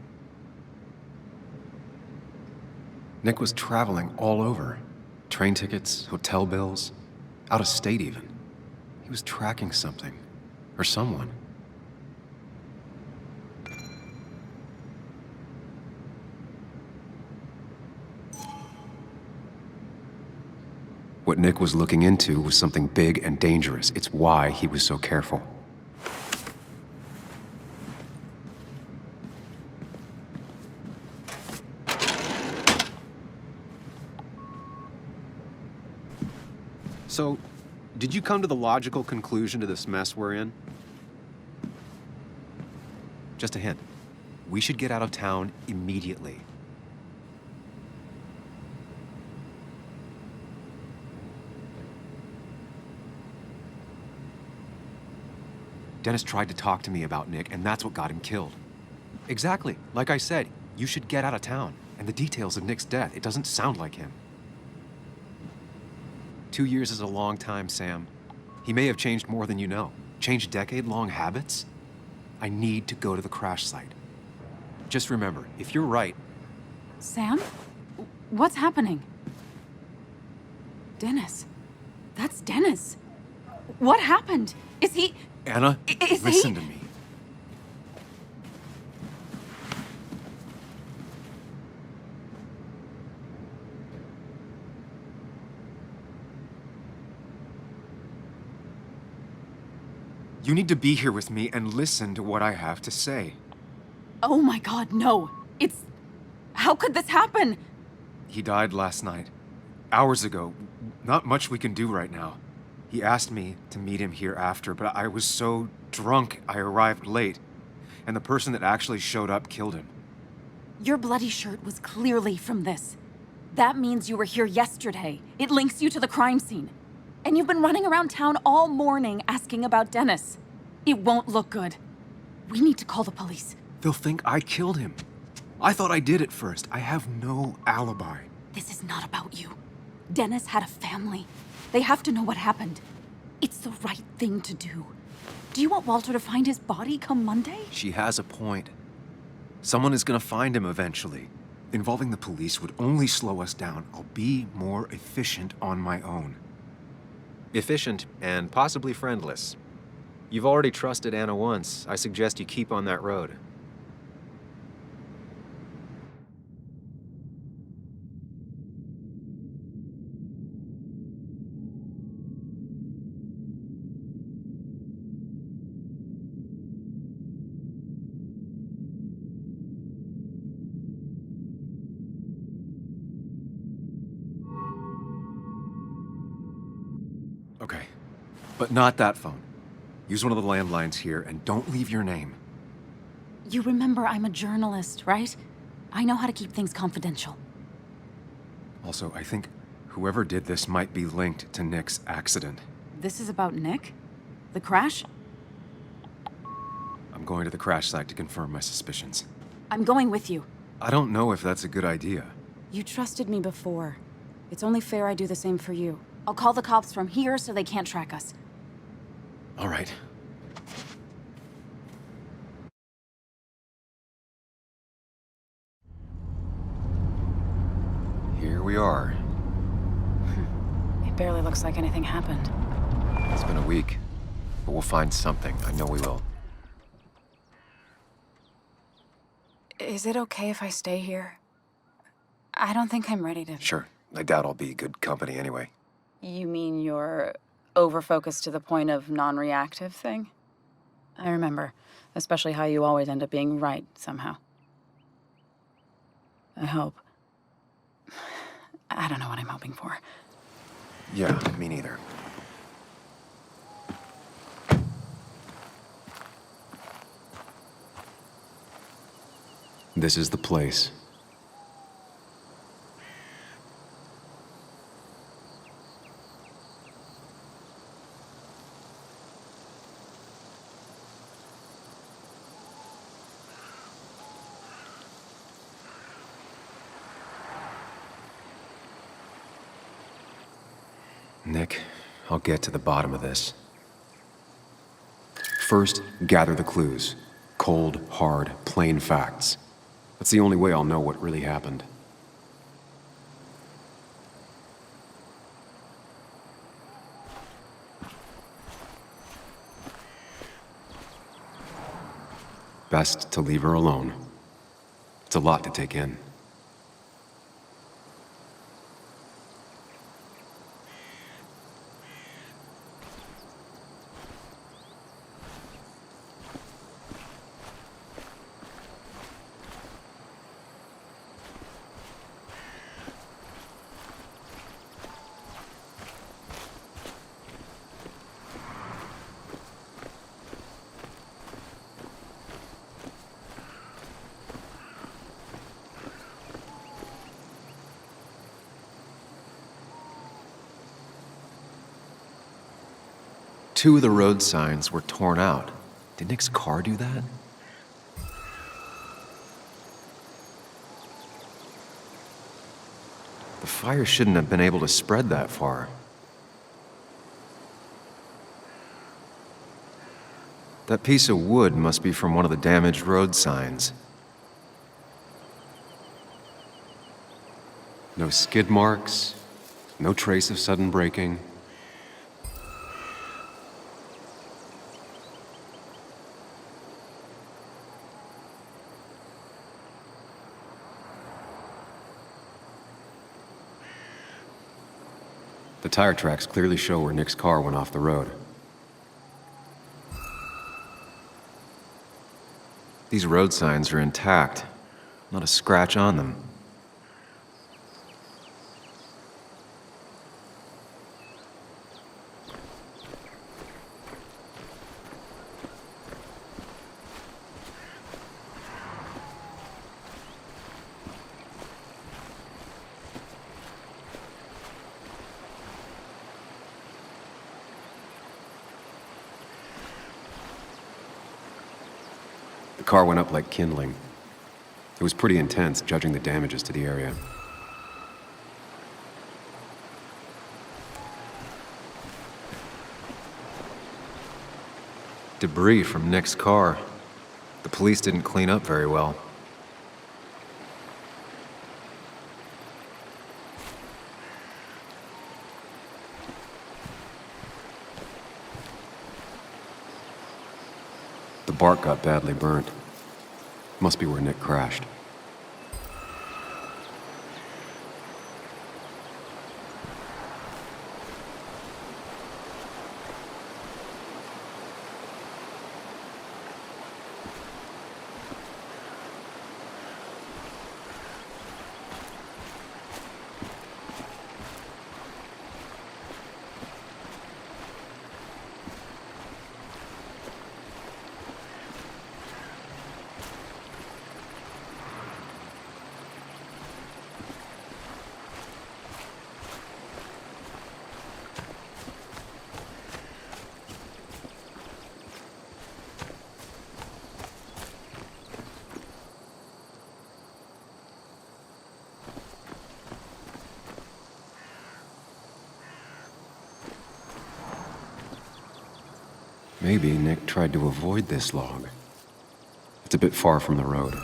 Nick was traveling all over. Train tickets, hotel bills, out of state even. He was tracking something, or someone. What Nick was looking into was something big and dangerous. It's why he was so careful. So, did you come to the logical conclusion to this mess we're in? Just a hint. We should get out of town immediately. Dennis tried to talk to me about Nick, and that's what got him killed. Exactly. Like I said, you should get out of town. And the details of Nick's death, it doesn't sound like him. 2 years is a long time, Sam. He may have changed more than you know. Changed decade-long habits? I need to go to the crash site. Just remember, if you're right... Sam? What's happening? Dennis. That's Dennis. What happened? Is he... Anna, listen to me. You need to be here with me and listen to what I have to say. Oh my God, no. It's... How could this happen? He died last night. Hours ago. Not much we can do right now. He asked me to meet him here after, but I was so drunk I arrived late. And the person that actually showed up killed him. Your bloody shirt was clearly from this. That means you were here yesterday. It links you to the crime scene. And you've been running around town all morning asking about Dennis. It won't look good. We need to call the police. They'll think I killed him. I thought I did at first. I have no alibi. This is not about you. Dennis had a family. They have to know what happened. It's the right thing to do. Do you want Walter to find his body come Monday? She has a point. Someone is gonna find him eventually. Involving the police would only slow us down. I'll be more efficient on my own. Efficient and possibly friendless. You've already trusted Anna once. I suggest you keep on that road. Okay, but not that phone. Use one of the landlines here and don't leave your name. You remember I'm a journalist, right? I know how to keep things confidential. Also, I think whoever did this might be linked to Nick's accident. This is about Nick? The crash? I'm going to the crash site to confirm my suspicions. I'm going with you. I don't know if that's a good idea. You trusted me before. It's only fair I do the same for you. I'll call the cops from here so they can't track us. All right. Here we are. It barely looks like anything happened. It's been a week, but we'll find something. I know we will. Is it okay if I stay here? I don't think I'm ready to... Sure. I doubt I'll be good company anyway. You mean you're over-focused to the point of non-reactive thing? I remember, especially how you always end up being right, somehow. I hope. I don't know what I'm hoping for. Yeah, me neither. This is the place. Nick, I'll get to the bottom of this. First, gather the clues. Cold, hard, plain facts. That's the only way I'll know what really happened. Best to leave her alone. It's a lot to take in. Two of the road signs were torn out. Did Nick's car do that? The fire shouldn't have been able to spread that far. That piece of wood must be from one of the damaged road signs. No skid marks, no trace of sudden braking. The tire tracks clearly show where Nick's car went off the road. These road signs are intact. Not a scratch on them. The car went up like kindling. It was pretty intense, judging the damages to the area. Debris from Nick's car. The police didn't clean up very well. The bark got badly burnt. Must be where Nick crashed. Maybe Nick tried to avoid this log. It's a bit far from the road.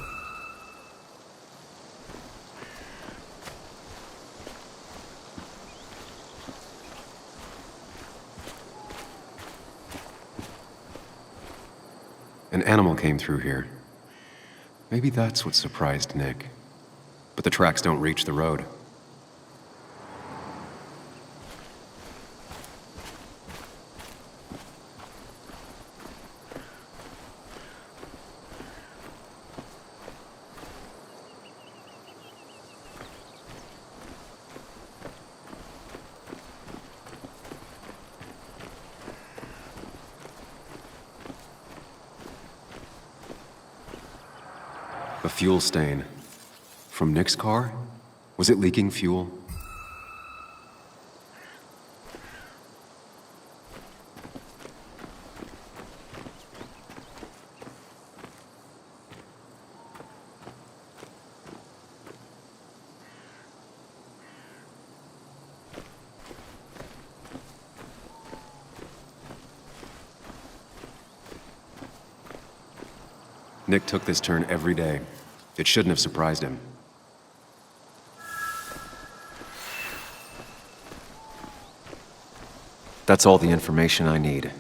An animal came through here. Maybe that's what surprised Nick. But the tracks don't reach the road. A fuel stain. From Nick's car? Was it leaking fuel? Nick took this turn every day. It shouldn't have surprised him. That's all the information I need.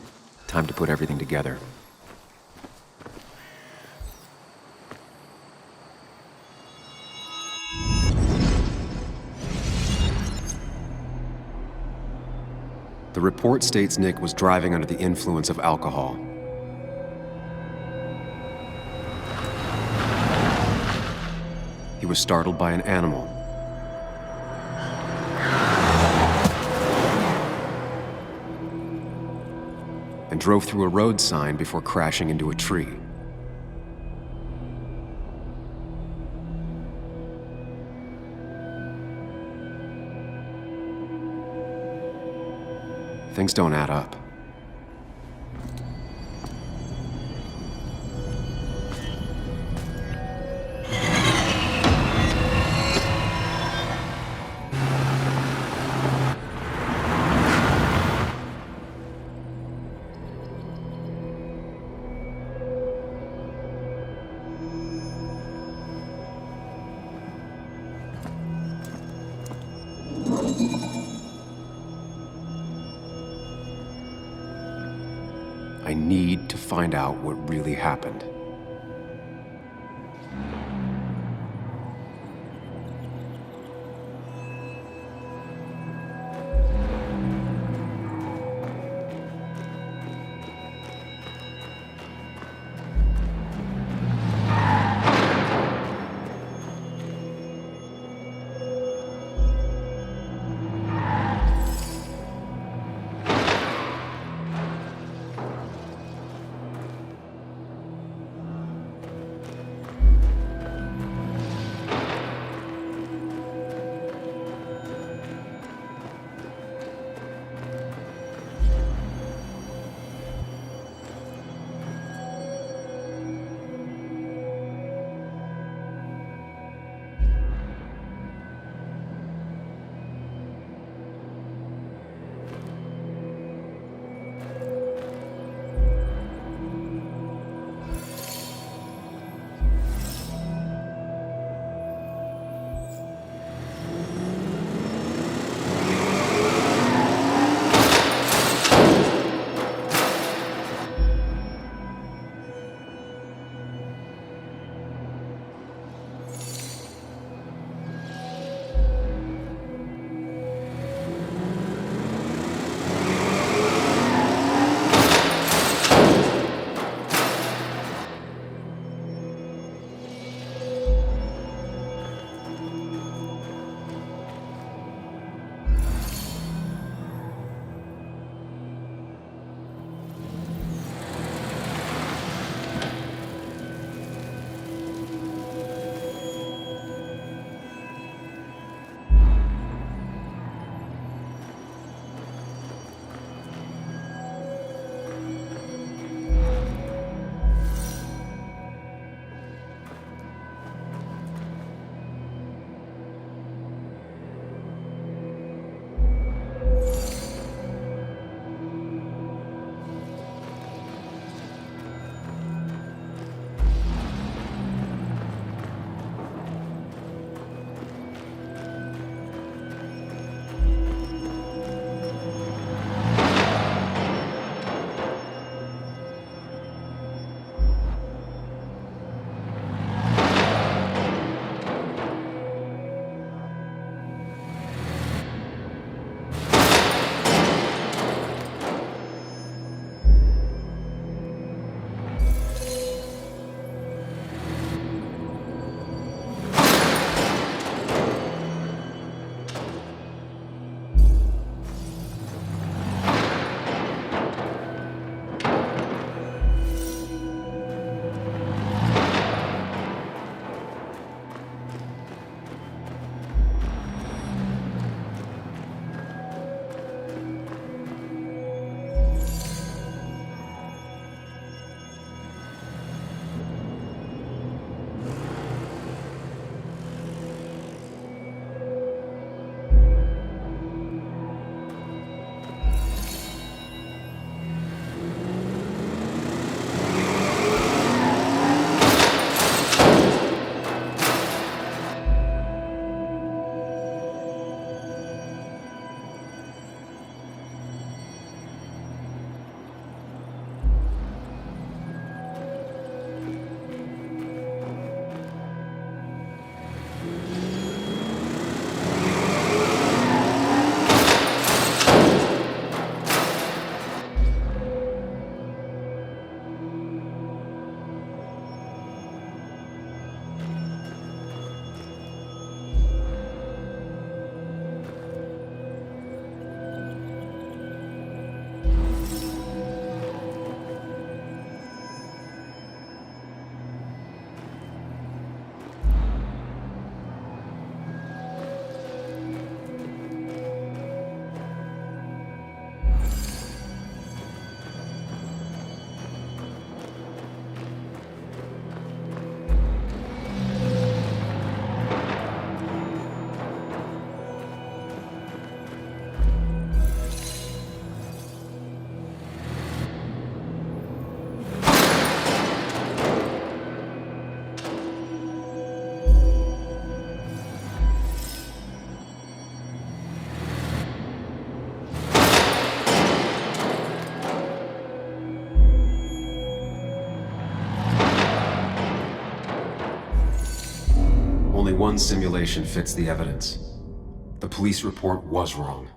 Time to put everything together. The report states Nick was driving under the influence of alcohol. He was startled by an animal. And drove through a road sign before crashing into a tree. Things don't add up. I need to find out what really happened. Only one simulation fits the evidence. The police report was wrong.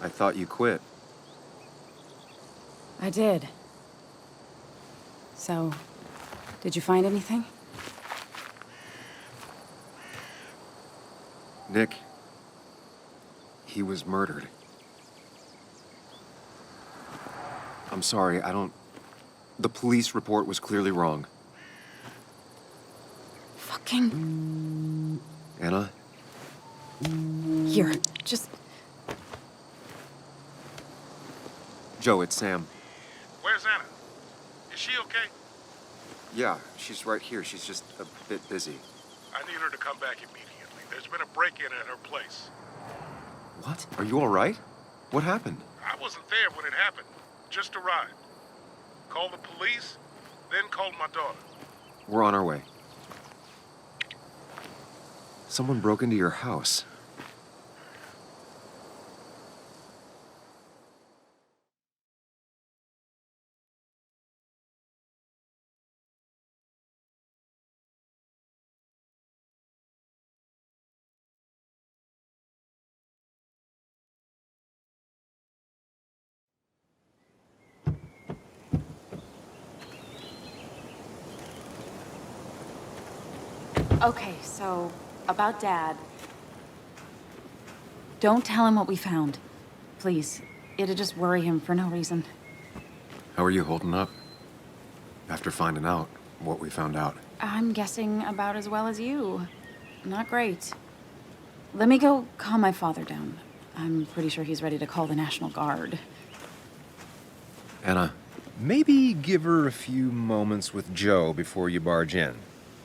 I thought you quit. I did. So, did you find anything? Nick, he was murdered. I'm sorry, the police report was clearly wrong. Fucking... Anna? Here, just... Joe, it's Sam. Where's Anna? Is she okay? Yeah, she's right here. She's just a bit busy. I need her to come back immediately. There's been a break-in at her place. What? Are you all right? What happened? I wasn't there when it happened. Just arrived. Called the police, then called my daughter. We're on our way. Someone broke into your house. Okay, so, about Dad. Don't tell him what we found. Please. It'd just worry him for no reason. How are you holding up? After finding out what we found out. I'm guessing about as well as you. Not great. Let me go calm my father down. I'm pretty sure he's ready to call the National Guard. Anna, maybe give her a few moments with Joe before you barge in.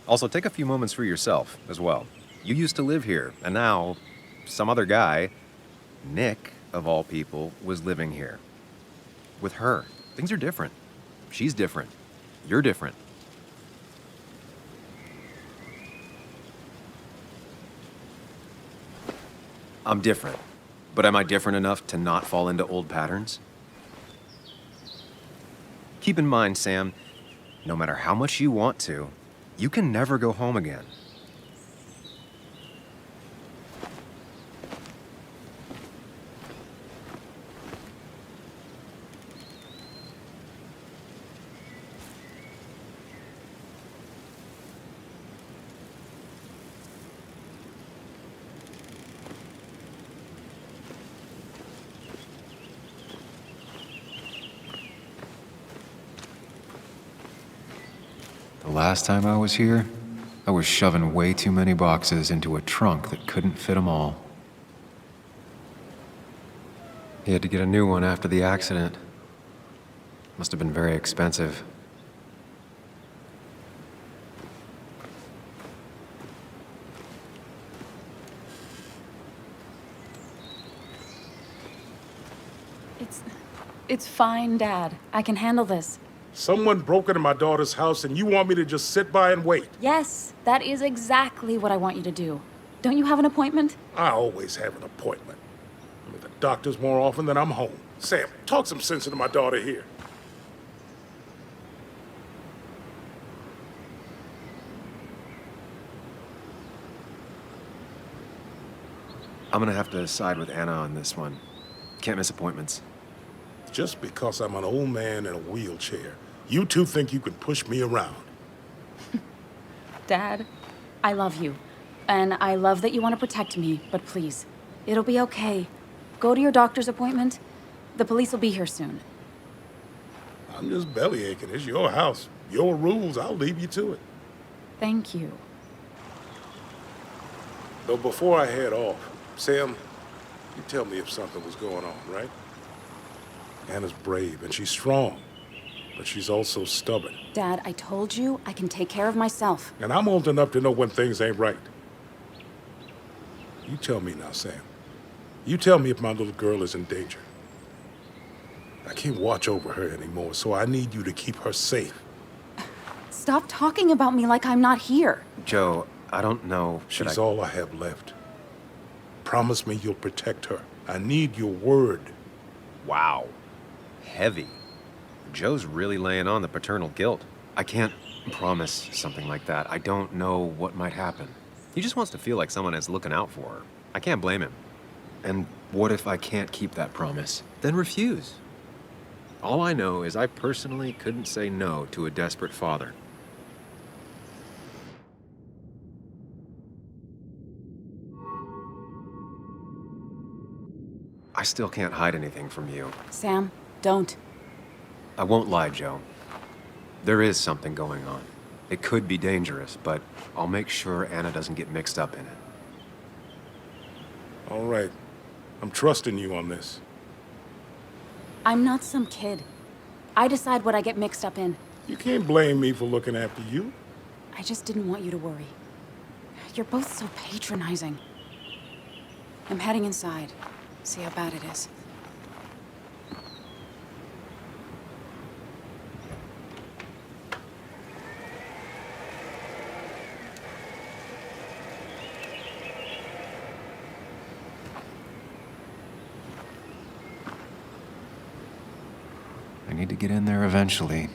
Also, take a few moments for yourself as well. You used to live here, and now some other guy, Nick, of all people, was living here. With her. Things are different. She's different. You're different. I'm different. But am I different enough to not fall into old patterns? Keep in mind, Sam, no matter how much you want to, you can never go home again. The last time I was here, I was shoving way too many boxes into a trunk that couldn't fit them all. He had to get a new one after the accident. Must have been very expensive. It's fine, Dad. I can handle this. Someone broke into my daughter's house and you want me to just sit by and wait? Yes, that is exactly what I want you to do. Don't you have an appointment? I always have an appointment. I'm at the doctor's more often than I'm home. Sam, talk some sense into my daughter here. I'm gonna have to side with Anna on this one. Can't miss appointments. Just because I'm an old man in a wheelchair, you two think you can push me around. Dad, I love you. And I love that you want to protect me, but please, it'll be okay. Go to your doctor's appointment. The police will be here soon. I'm just belly aching. It's your house. Your rules. I'll leave you to it. Thank you. Though before I head off, Sam, you tell me if something was going on, right? Anna's brave and she's strong, but she's also stubborn. Dad, I told you I can take care of myself. And I'm old enough to know when things ain't right. You tell me now, Sam. You tell me if my little girl is in danger. I can't watch over her anymore, so I need you to keep her safe. Stop talking about me like I'm not here. Joe, I don't know. She's all I have left. Promise me you'll protect her. I need your word. Wow. Heavy. Joe's really laying on the paternal guilt. I can't promise something like that. I don't know what might happen. He just wants to feel like someone is looking out for her. I can't blame him. And what if I can't keep that promise? Then refuse. All I know is I personally couldn't say no to a desperate father. I still can't hide anything from you. Sam, don't. I won't lie, Joe. There is something going on. It could be dangerous, but I'll make sure Anna doesn't get mixed up in it. All right. I'm trusting you on this. I'm not some kid. I decide what I get mixed up in. You can't blame me for looking after you. I just didn't want you to worry. You're both so patronizing. I'm heading inside. See how bad it is. I need to get in there eventually.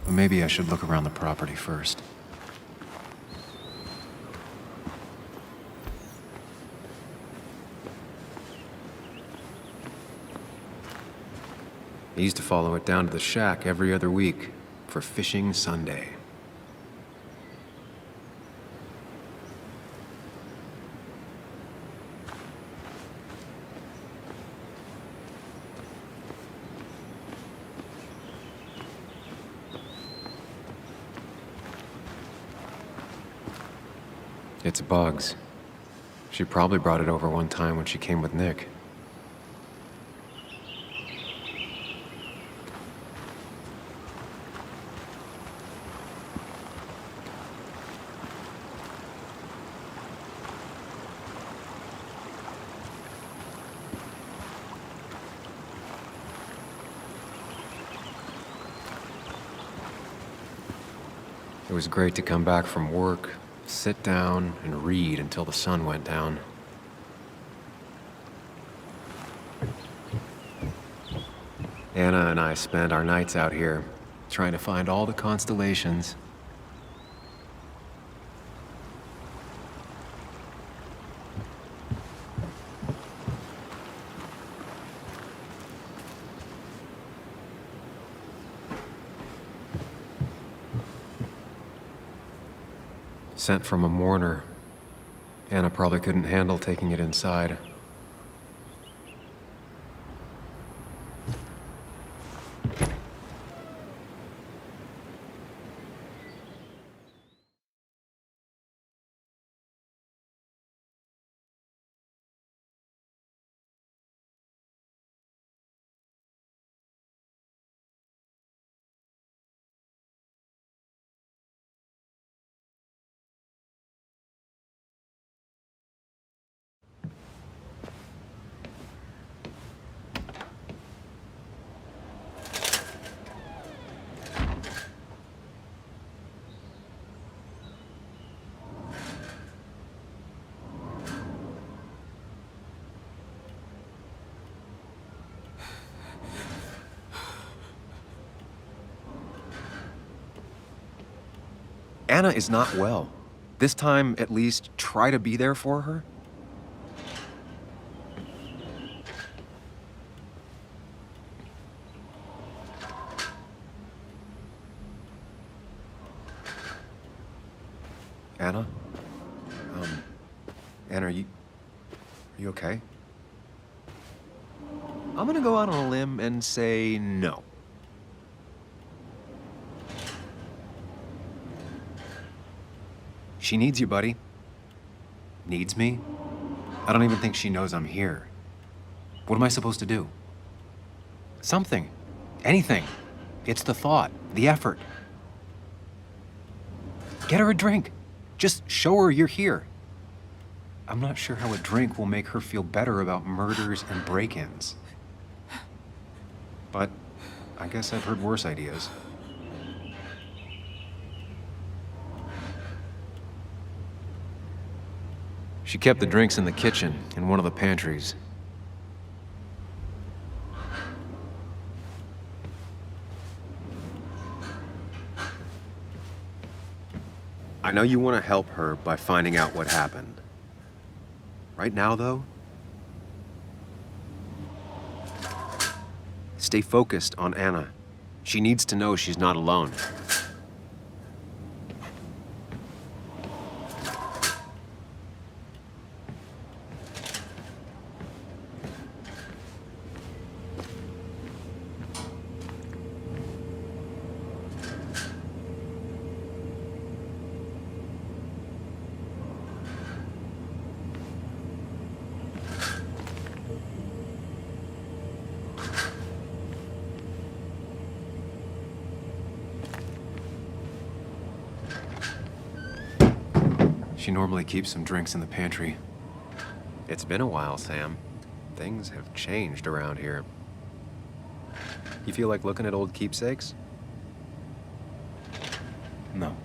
But maybe I should look around the property first. I used to follow it down to the shack every other week for fishing Sunday. It's Bugs. She probably brought it over one time when she came with Nick. It was great to come back from work, sit down, and read until the sun went down. Anna and I spent our nights out here, trying to find all the constellations. Sent from a mourner. Anna probably couldn't handle taking it inside. Anna is not well. This time, at least, try to be there for her. Anna? Anna, are you okay? I'm gonna go out on a limb and say no. She needs you, buddy. Needs me? I don't even think she knows I'm here. What am I supposed to do? Something. Anything. It's the thought, the effort. Get her a drink. Just show her you're here. I'm not sure how a drink will make her feel better about murders and break-ins. But I guess I've heard worse ideas. She kept the drinks in the kitchen, in one of the pantries. I know you want to help her by finding out what happened. Right now, though, stay focused on Anna. She needs to know she's not alone. She normally keeps some drinks in the pantry. It's been a while, Sam. Things have changed around here. You feel like looking at old keepsakes? No.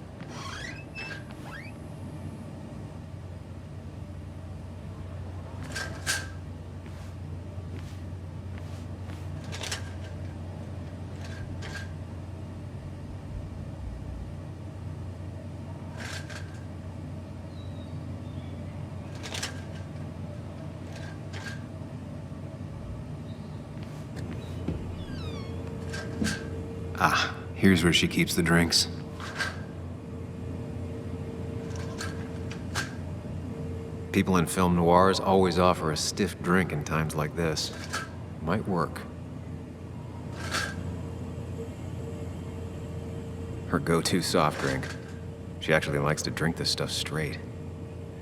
Ah, here's where she keeps the drinks. People in film noirs always offer a stiff drink in times like this. Might work. Her go-to soft drink. She actually likes to drink this stuff straight.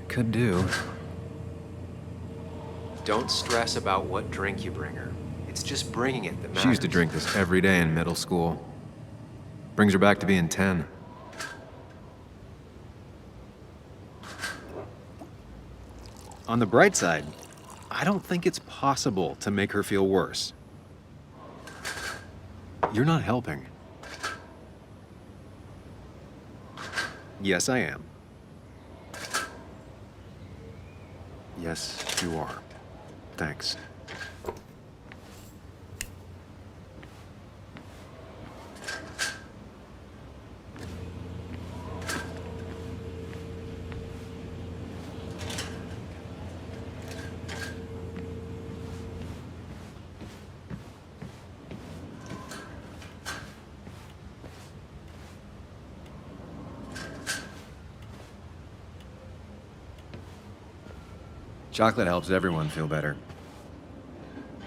Could do. Don't stress about what drink you bring her. It's just bringing it that matters. She used to drink this every day in middle school. Brings her back to being 10. On the bright side, I don't think it's possible to make her feel worse. You're not helping. Yes, I am. Yes, you are. Thanks. Chocolate helps everyone feel better.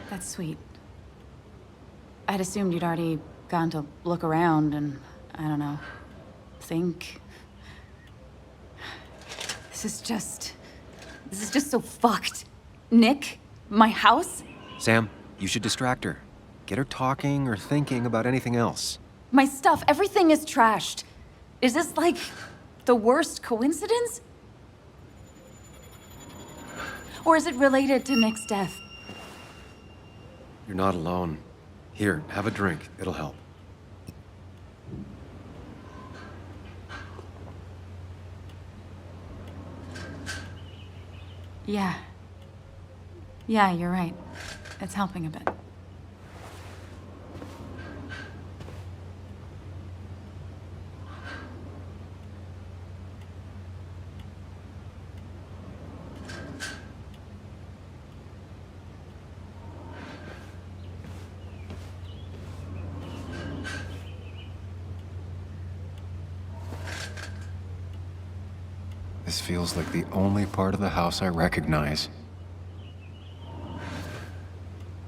That's sweet. I'd assumed you'd already gone to look around and, I don't know, think. This is just so fucked. Nick, my house, Sam, you should distract her. Get her talking or thinking about anything else. my stuff, everything is trashed. Is this like the worst coincidence? Or is it related to Nick's death? You're not alone. Here, have a drink. It'll help. Yeah. Yeah, you're right. It's helping a bit. This feels like the only part of the house I recognize.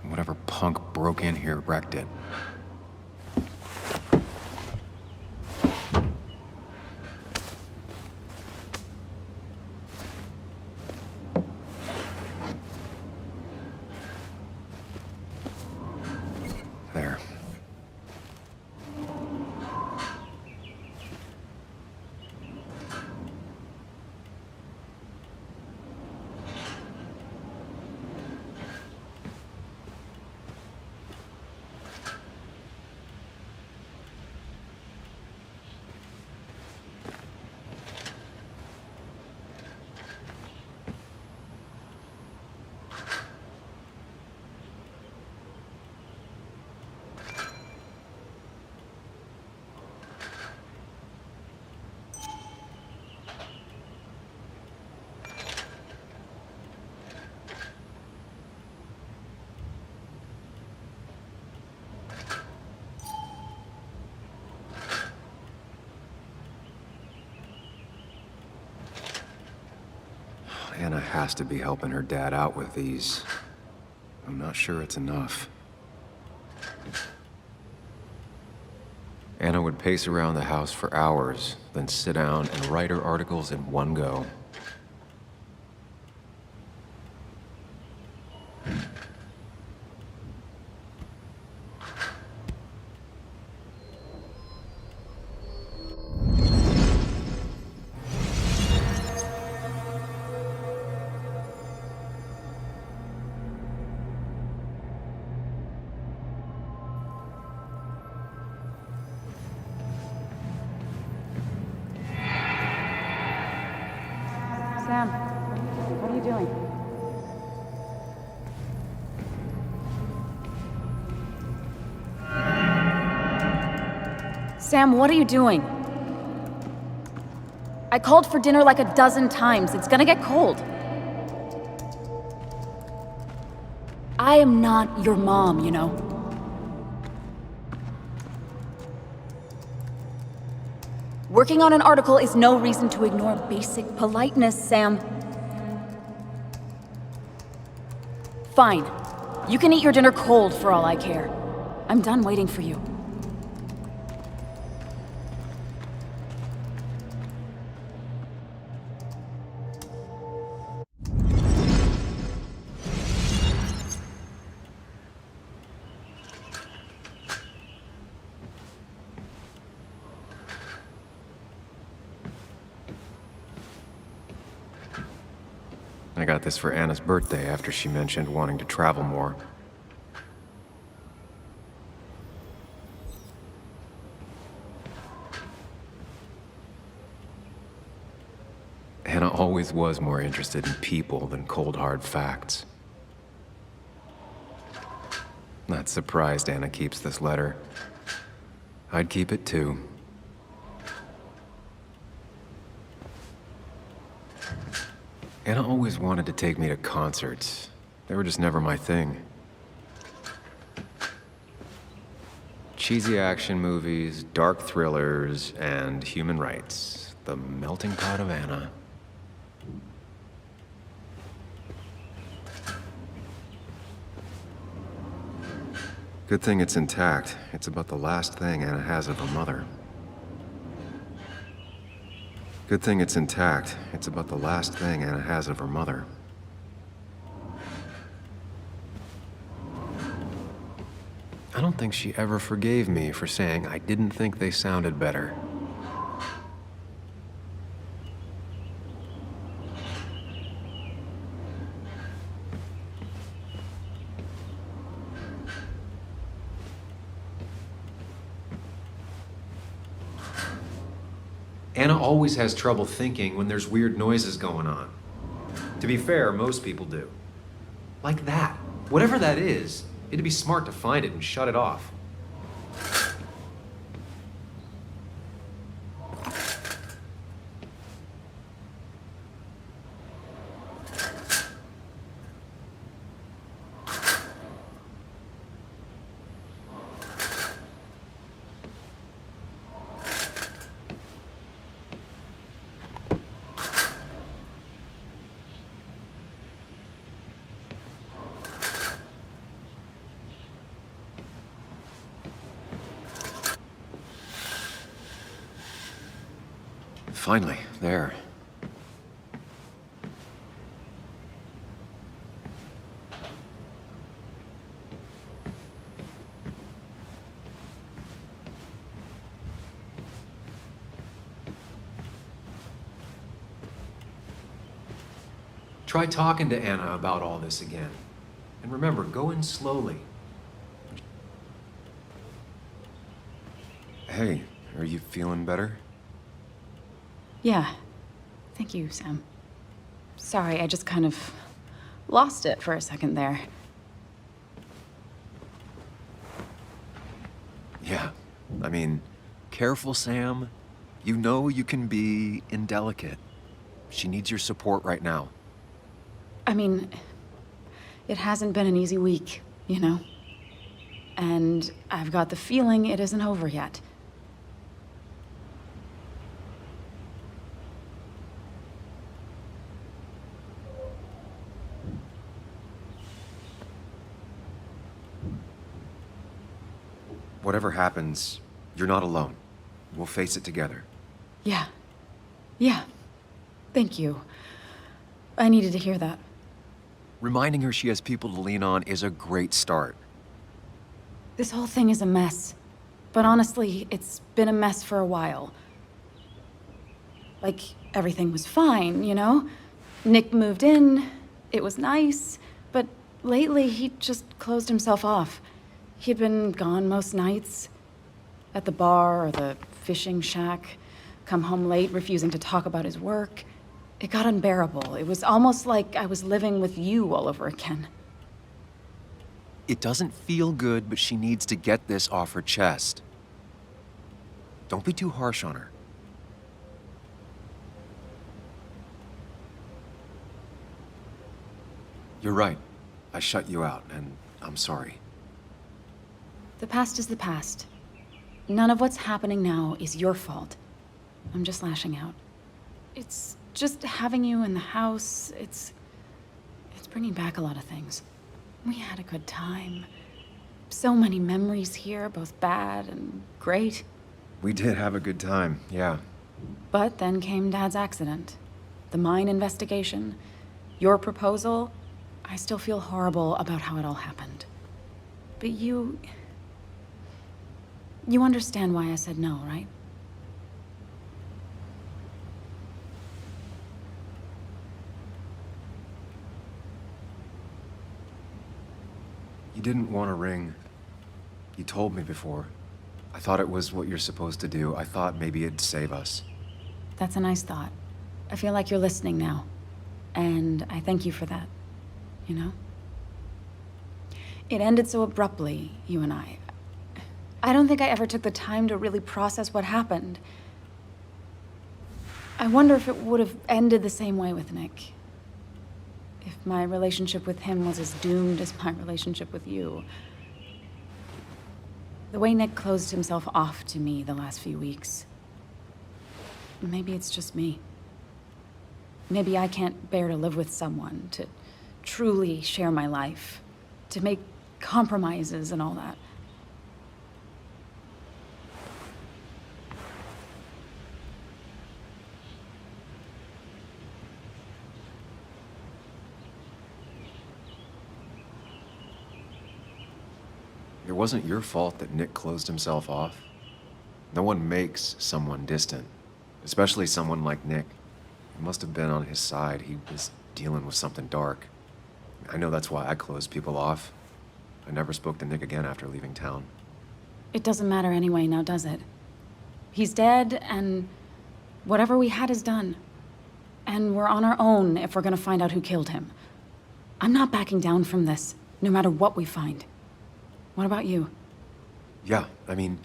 Whatever punk broke in here wrecked it. There. Anna has to be helping her dad out with these. I'm not sure it's enough. Anna would pace around the house for hours, then sit down and write her articles in one go. Sam, what are you doing? Sam, what are you doing? I called for dinner like a dozen times. It's gonna get cold. I am not your mom, you know. Working on an article is no reason to ignore basic politeness, Sam. Fine. You can eat your dinner cold for all I care. I'm done waiting for you. I got this for Anna's birthday after she mentioned wanting to travel more. Anna always was more interested in people than cold hard facts. Not surprised Anna keeps this letter. I'd keep it too. Anna always wanted to take me to concerts. They were just never my thing. Cheesy action movies, dark thrillers, and human rights. The melting pot of Anna. Good thing it's intact. It's about the last thing Anna has of her mother. Good thing it's intact. It's about the last thing Anna has of her mother. I don't think she ever forgave me for saying I didn't think they sounded better. Anna always has trouble thinking when there's weird noises going on. To be fair, most people do. Like that. Whatever that is, it'd be smart to find it and shut it off. Finally, there. Try talking to Anna about all this again. And remember, go in slowly. Hey, are you feeling better? Yeah. Thank you, Sam. Sorry, I just kind of lost it for a second there. Yeah. I mean, careful, Sam. You know you can be indelicate. She needs your support right now. I mean, it hasn't been an easy week, you know? And I've got the feeling it isn't over yet. Whatever happens, you're not alone. We'll face it together. Yeah. Yeah. Thank you. I needed to hear that. Reminding her she has people to lean on is a great start. This whole thing is a mess. But honestly, it's been a mess for a while. Like, everything was fine, you know? Nick moved in, it was nice, but lately he just closed himself off. He'd been gone most nights. At the bar or the fishing shack, come home late, refusing to talk about his work. It got unbearable. It was almost like I was living with you all over again. It doesn't feel good, but she needs to get this off her chest. Don't be too harsh on her. You're right. I shut you out, and I'm sorry. The past is the past. None of what's happening now is your fault. I'm just lashing out. It's just having you in the house, it's bringing back a lot of things. We had a good time. So many memories here, both bad and great. We did have a good time, yeah. But then came Dad's accident. The mine investigation. Your proposal. I still feel horrible about how it all happened. But you understand why I said no, right? You didn't want a ring. You told me before. I thought it was what you're supposed to do. I thought maybe it'd save us. That's a nice thought. I feel like you're listening now. And I thank you for that. You know? It ended so abruptly, you and I. I don't think I ever took the time to really process what happened. I wonder if it would have ended the same way with Nick. If my relationship with him was as doomed as my relationship with you. The way Nick closed himself off to me the last few weeks. Maybe it's just me. Maybe I can't bear to live with someone, to truly share my life, to make compromises and all that. It wasn't your fault that Nick closed himself off. No one makes someone distant, especially someone like Nick. It must have been on his side. He was dealing with something dark. I know that's why I closed people off. I never spoke to Nick again after leaving town. It doesn't matter anyway, now does it? He's dead, and whatever we had is done. And we're on our own if we're gonna find out who killed him. I'm not backing down from this, no matter what we find. What about you? Yeah, I mean...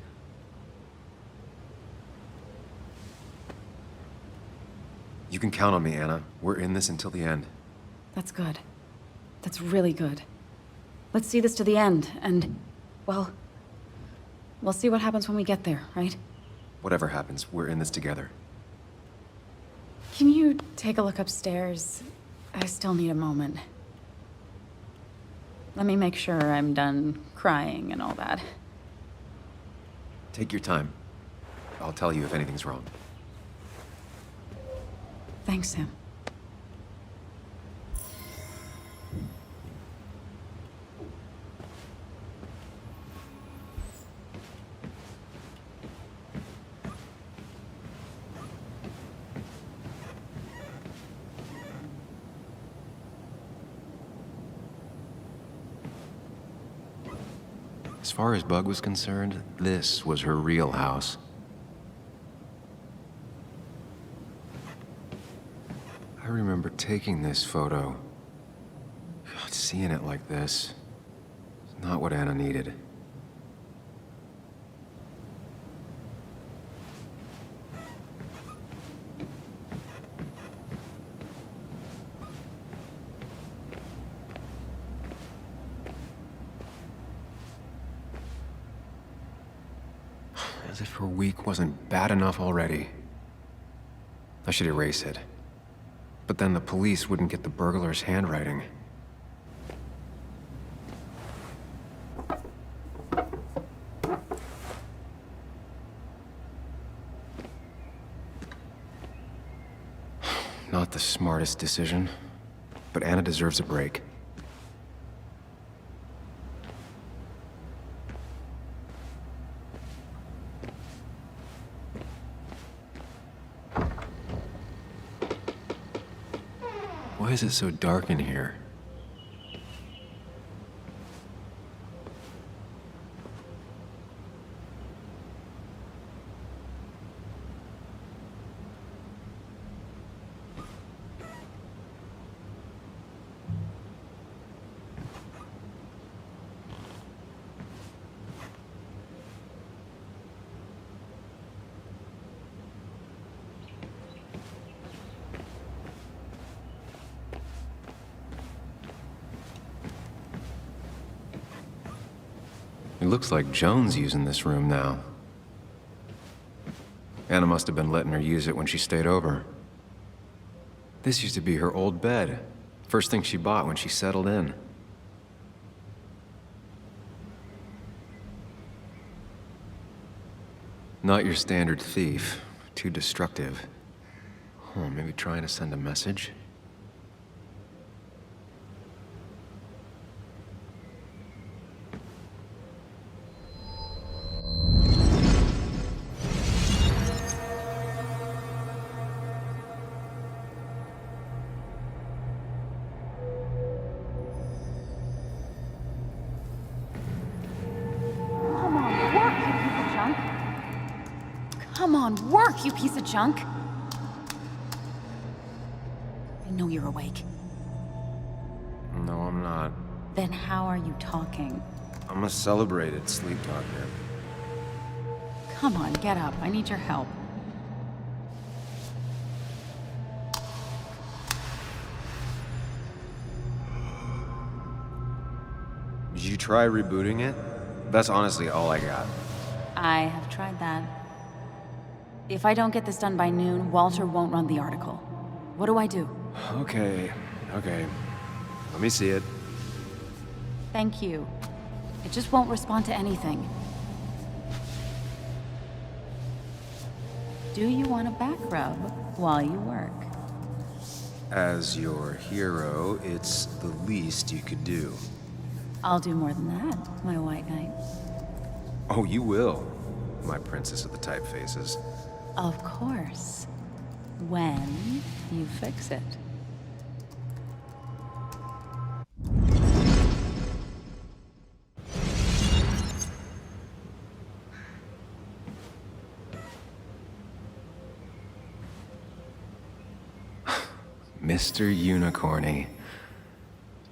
You can count on me, Anna. We're in this until the end. That's good. That's really good. Let's see this to the end, and, well, we'll see what happens when we get there, right? Whatever happens, we're in this together. Can you take a look upstairs? I still need a moment. Let me make sure I'm done crying and all that. Take your time. I'll tell you if anything's wrong. Thanks, Sam. As far as Bug was concerned, this was her real house. I remember taking this photo. God, seeing it like this, it's not what Anna needed. As if her week wasn't bad enough already. I should erase it. But then the police wouldn't get the burglar's handwriting. Not the smartest decision, but Anna deserves a break. Why is it so dark in here? It looks like Joan's using this room now. Anna must have been letting her use it when she stayed over. This used to be her old bed. First thing she bought when she settled in. Not your standard thief. Too destructive. Oh, maybe trying to send a message? Come on, work, you piece of junk! I know you're awake. No, I'm not. Then how are you talking? I'm a celebrated sleep talker. Come on, get up. I need your help. Did you try rebooting it? That's honestly all I got. I have tried that. If I don't get this done by noon, Walter won't run the article. What do I do? Okay. Let me see it. Thank you. It just won't respond to anything. Do you want a back rub while you work? As your hero, it's the least you could do. I'll do more than that, my white knight. Oh, you will, my princess of the typefaces. Of course. When you fix it. Mr. Unicorny.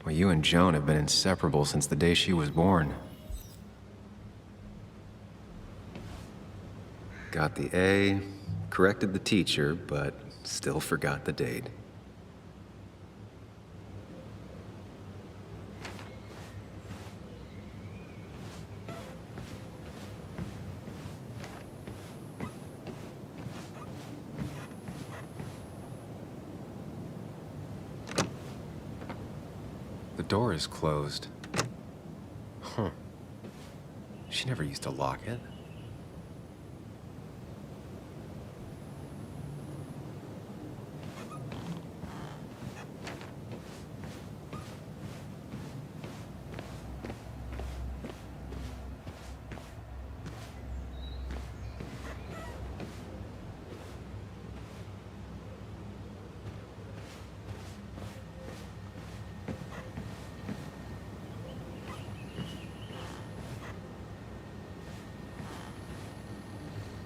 Well, you and Joan have been inseparable since the day she was born. Got the A, corrected the teacher, but still forgot the date. The door is closed. Huh. She never used to lock it.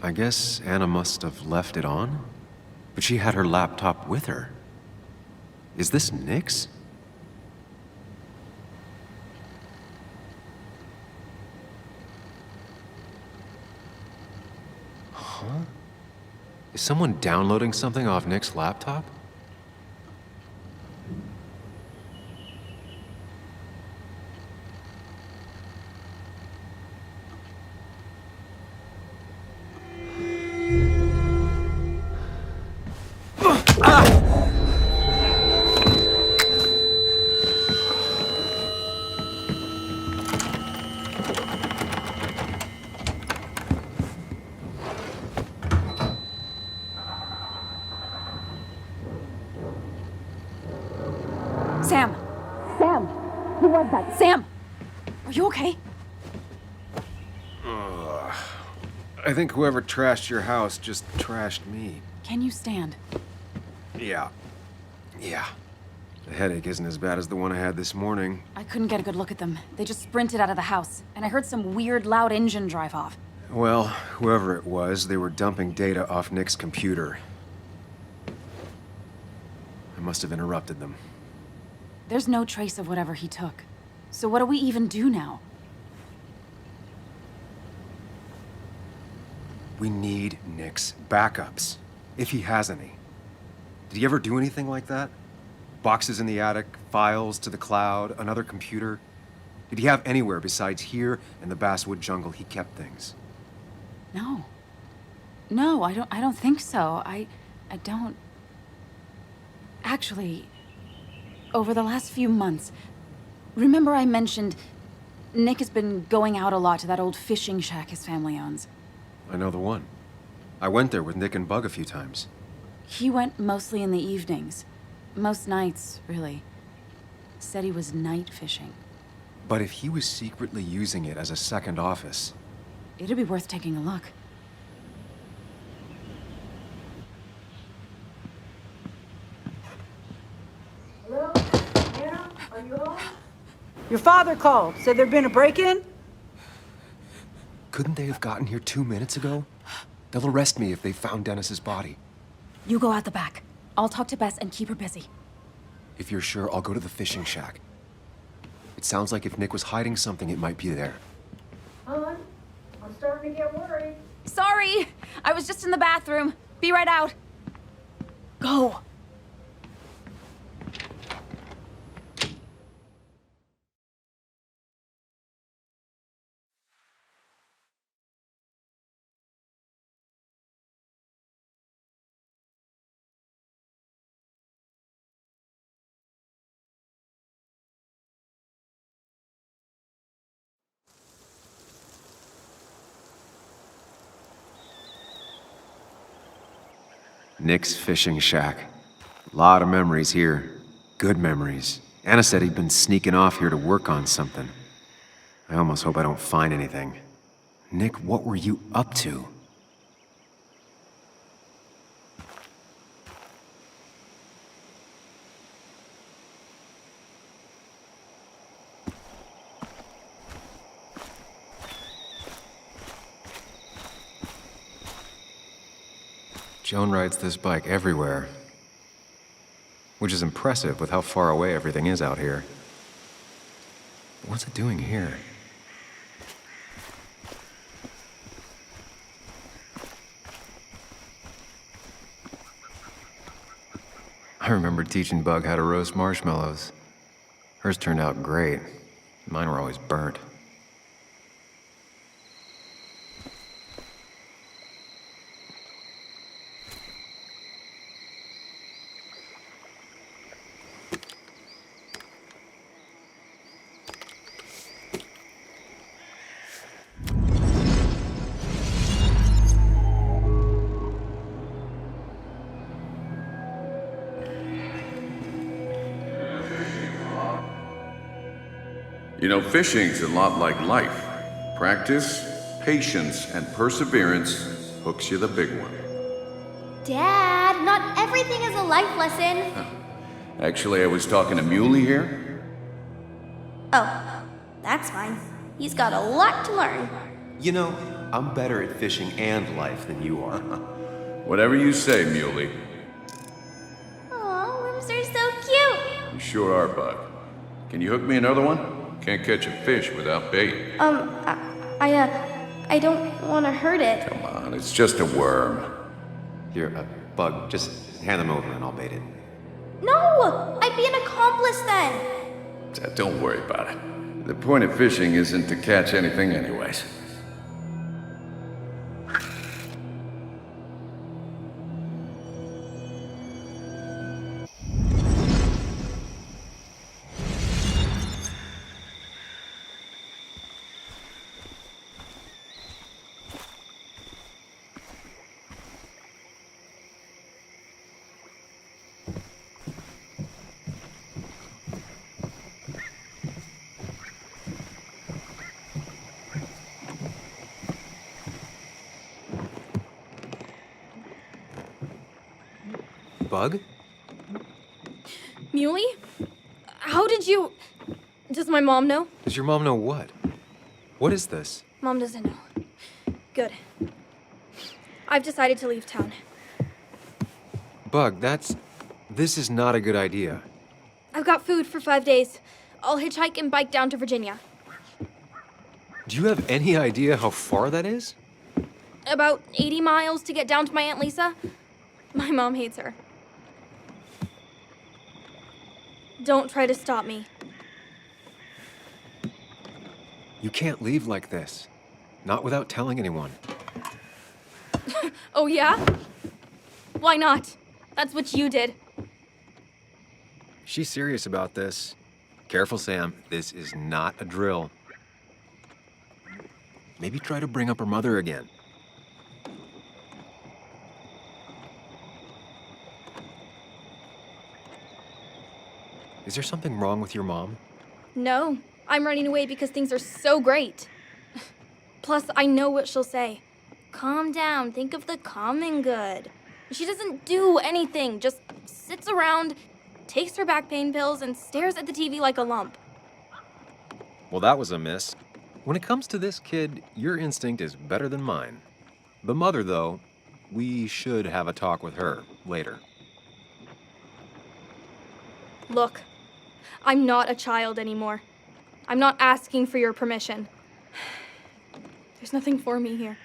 I guess Anna must have left it on? But she had her laptop with her. Is this Nick's? Huh? Is someone downloading something off Nick's laptop? Sam! Sam! Who was that? Sam! Are you okay? I think whoever trashed your house just trashed me. Can you stand? Yeah. The headache isn't as bad as the one I had this morning. I couldn't get a good look at them. They just sprinted out of the house, and I heard some weird, loud engine drive off. Well, whoever it was, they were dumping data off Nick's computer. I must have interrupted them. There's no trace of whatever he took. So what do we even do now? We need Nick's backups, if he has any. Did he ever do anything like that? Boxes in the attic, files to the cloud, another computer? Did he have anywhere besides here in the Basswood jungle he kept things? No. No, I don't think so. I don't... Actually, over the last few months, remember I mentioned Nick has been going out a lot to that old fishing shack his family owns? I know the one. I went there with Nick and Bug a few times. He went mostly in the evenings. Most nights, really. Said he was night fishing. But if he was secretly using it as a second office... It'd be worth taking a look. Hello? Anna? Are you home? Your father called. Said there'd been a break-in? Couldn't they have gotten here 2 minutes ago? They'll arrest me if they found Dennis's body. You go out the back. I'll talk to Bess and keep her busy. If you're sure, I'll go to the fishing shack. It sounds like if Nick was hiding something, it might be there. Hon, I'm starting to get worried. Sorry! I was just in the bathroom. Be right out. Go! Nick's fishing shack. Lot of memories here. Good memories. Anna said he'd been sneaking off here to work on something. I almost hope I don't find anything. Nick, what were you up to? Joan rides this bike everywhere, which is impressive with how far away everything is out here. What's it doing here? I remember teaching Bug how to roast marshmallows. Hers turned out great. Mine were always burnt. You know, fishing's a lot like life. Practice, patience, and perseverance hooks you the big one. Dad, not everything is a life lesson. Actually, I was talking to Muley here. Oh, that's fine. He's got a lot to learn. You know, I'm better at fishing and life than you are. Whatever you say, Muley. Aw, worms are so cute. You sure are, Bug. Can you hook me another one? Can't catch a fish without bait. I don't want to hurt it. Come on, it's just a worm. Here, Bug, just hand them over and I'll bait it. No! I'd be an accomplice then. Don't worry about it. The point of fishing isn't to catch anything anyways. Bug? Muley? How did you... Does my mom know? Does your mom know what? What is this? Mom doesn't know. Good. I've decided to leave town. Bug, this is not a good idea. I've got food for 5 days. I'll hitchhike and bike down to Virginia. Do you have any idea how far that is? About 80 miles to get down to my Aunt Lisa. My mom hates her. Don't try to stop me. You can't leave like this. Not without telling anyone. Oh, yeah? Why not? That's what you did. She's serious about this. Careful, Sam. This is not a drill. Maybe try to bring up her mother again. Is there something wrong with your mom? No, I'm running away because things are so great. Plus, I know what she'll say. Calm down, think of the common good. She doesn't do anything, just sits around, takes her back pain pills, and stares at the TV like a lump. Well, that was a miss. When it comes to this kid, your instinct is better than mine. The mother, though, we should have a talk with her later. Look, I'm not a child anymore. I'm not asking for your permission. There's nothing for me here.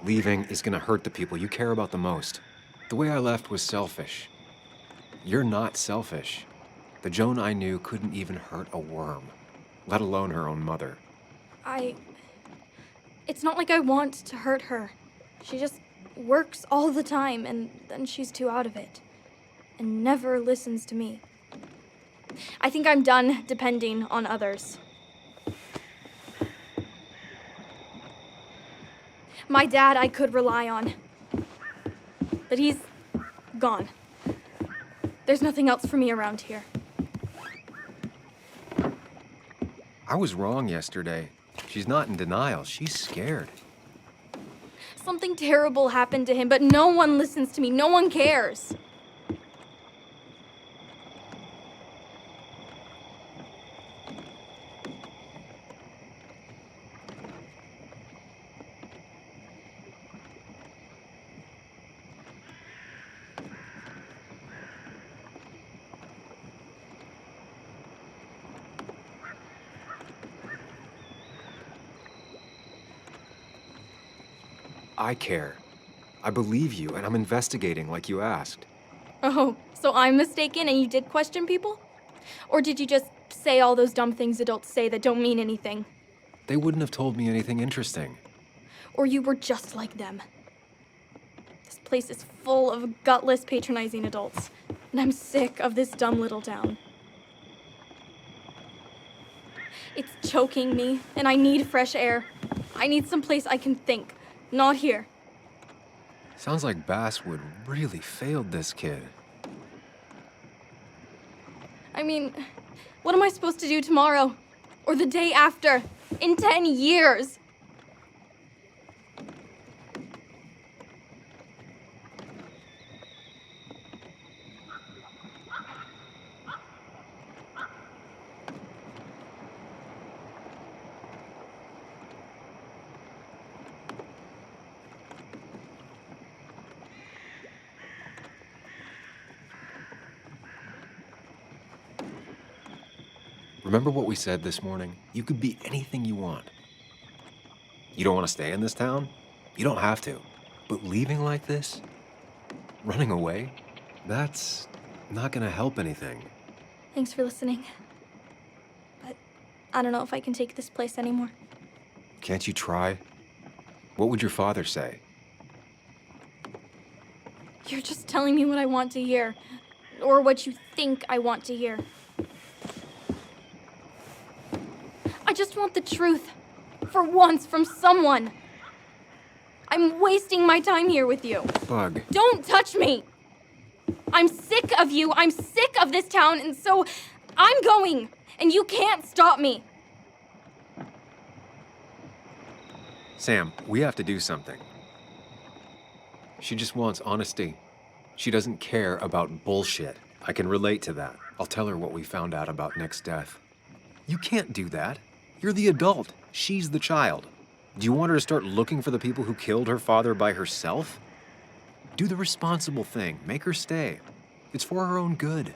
Leaving is gonna hurt the people you care about the most. The way I left was selfish. You're not selfish. The Joan I knew couldn't even hurt a worm, let alone her own mother. It's not like I want to hurt her. She just works all the time, and then she's too out of it. And never listens to me. I think I'm done depending on others. My dad I could rely on. But he's gone. There's nothing else for me around here. I was wrong yesterday. She's not in denial. She's scared. Something terrible happened to him, but no one listens to me. No one cares. I care. I believe you, and I'm investigating like you asked. Oh, so I'm mistaken and you did question people? Or did you just say all those dumb things adults say that don't mean anything? They wouldn't have told me anything interesting. Or you were just like them? This place is full of gutless, patronizing adults, and I'm sick of this dumb little town. It's choking me, and I need fresh air. I need someplace I can think, not here. Sounds like Basswood really failed this kid. I mean, what am I supposed to do tomorrow? Or the day after? In 10 years? remember what we said this morning? You could be anything you want. You don't want to stay in this town? You don't have to. But leaving like this? Running away? That's not gonna help anything. Thanks for listening. But I don't know if I can take this place anymore. Can't you try? What would your father say? You're just telling me what I want to hear. Or what you think I want to hear. I just want the truth. For once, from someone. I'm wasting my time here with you. Bug. Don't touch me! I'm sick of you. I'm sick of this town, and so I'm going. And you can't stop me. Sam, we have to do something. She just wants honesty. She doesn't care about bullshit. I can relate to that. I'll tell her what we found out about Nick's death. You can't do that. You're the adult. She's the child. Do you want her to start looking for the people who killed her father by herself? Do the responsible thing. Make her stay. It's for her own good.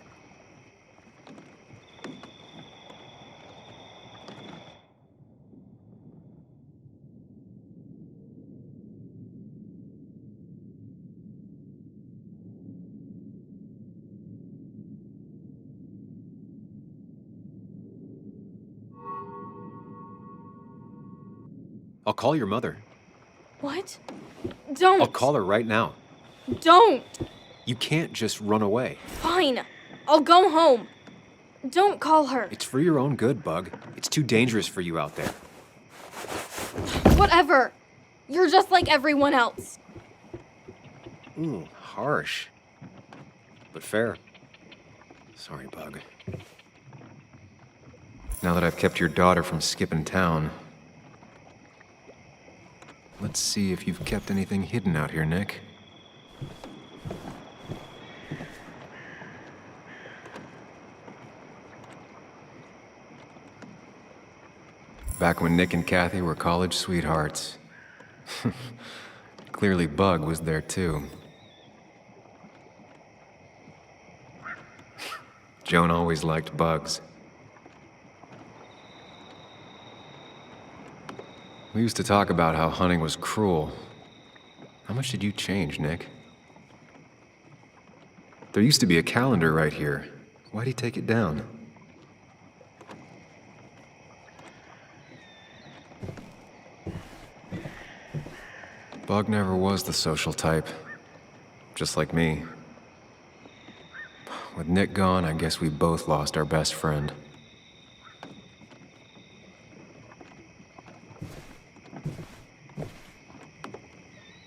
I'll call your mother. What? Don't. I'll call her right now. Don't. You can't just run away. Fine. I'll go home. Don't call her. It's for your own good, Bug. It's too dangerous for you out there. Whatever. You're just like everyone else. Ooh, harsh. But fair. Sorry, Bug. Now that I've kept your daughter from skipping town, let's see if you've kept anything hidden out here, Nick. Back when Nick and Kathy were college sweethearts. Clearly Bug was there too. Joan always liked bugs. We used to talk about how hunting was cruel. How much did you change, Nick? There used to be a calendar right here. Why'd he take it down? Bug never was the social type. Just like me. With Nick gone, I guess we both lost our best friend.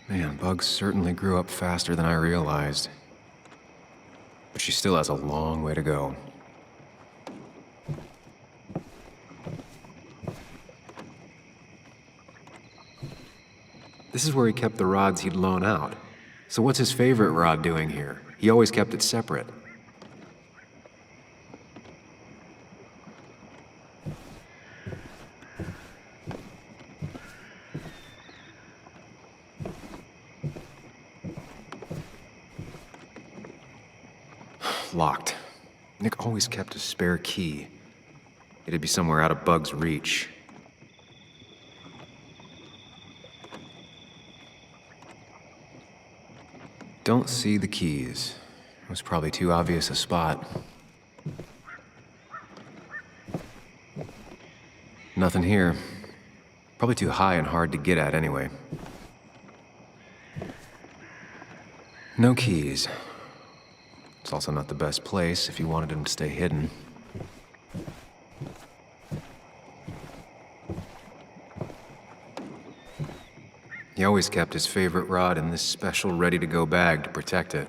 Man, Bug certainly grew up faster than I realized. But she still has a long way to go. This is where he kept the rods he'd loan out. So what's his favorite rod doing here? He always kept it separate. Locked. Nick always kept a spare key. It'd be somewhere out of Bug's reach. Don't see the keys. It was probably too obvious a spot. Nothing here. Probably too high and hard to get at anyway. No keys. It's also not the best place if you wanted him to stay hidden. He always kept his favorite rod in this special ready-to-go bag to protect it.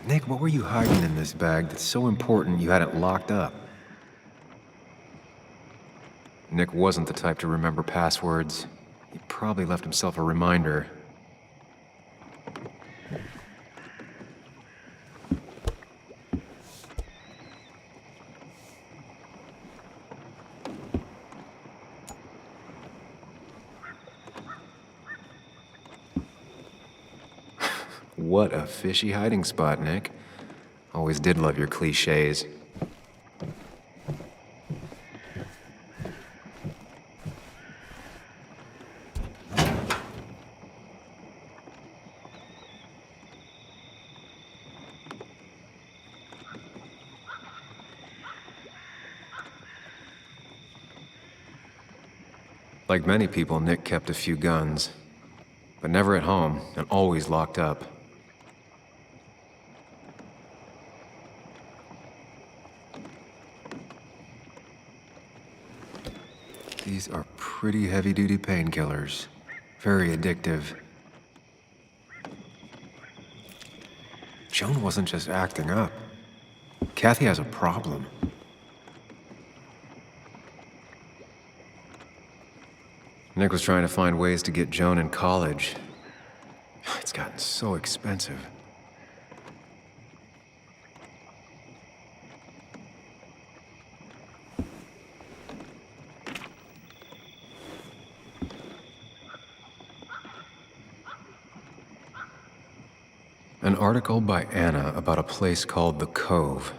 Nick, what were you hiding in this bag that's so important you had it locked up? Nick wasn't the type to remember passwords. He probably left himself a reminder. What a fishy hiding spot, Nick. Always did love your cliches. Like many people, Nick kept a few guns, but never at home and always locked up. These are pretty heavy-duty painkillers. Very addictive. Joan wasn't just acting up. Kathy has a problem. Nick was trying to find ways to get Joan in college. It's gotten so expensive. An article by Anna about a place called The Cove.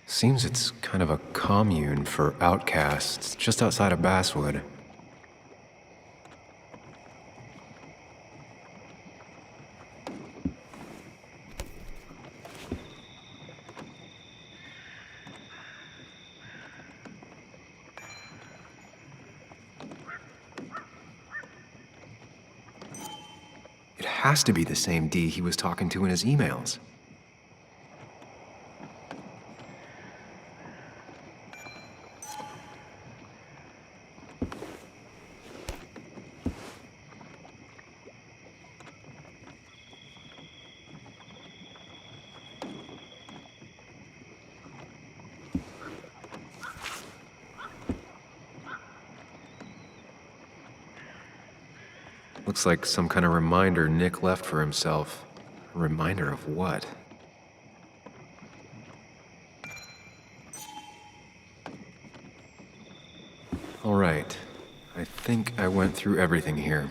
Seems it's kind of a commune for outcasts just outside of Basswood. It has to be the same D he was talking to in his emails. Looks like some kind of reminder Nick left for himself. A reminder of what? All right. I think I went through everything here.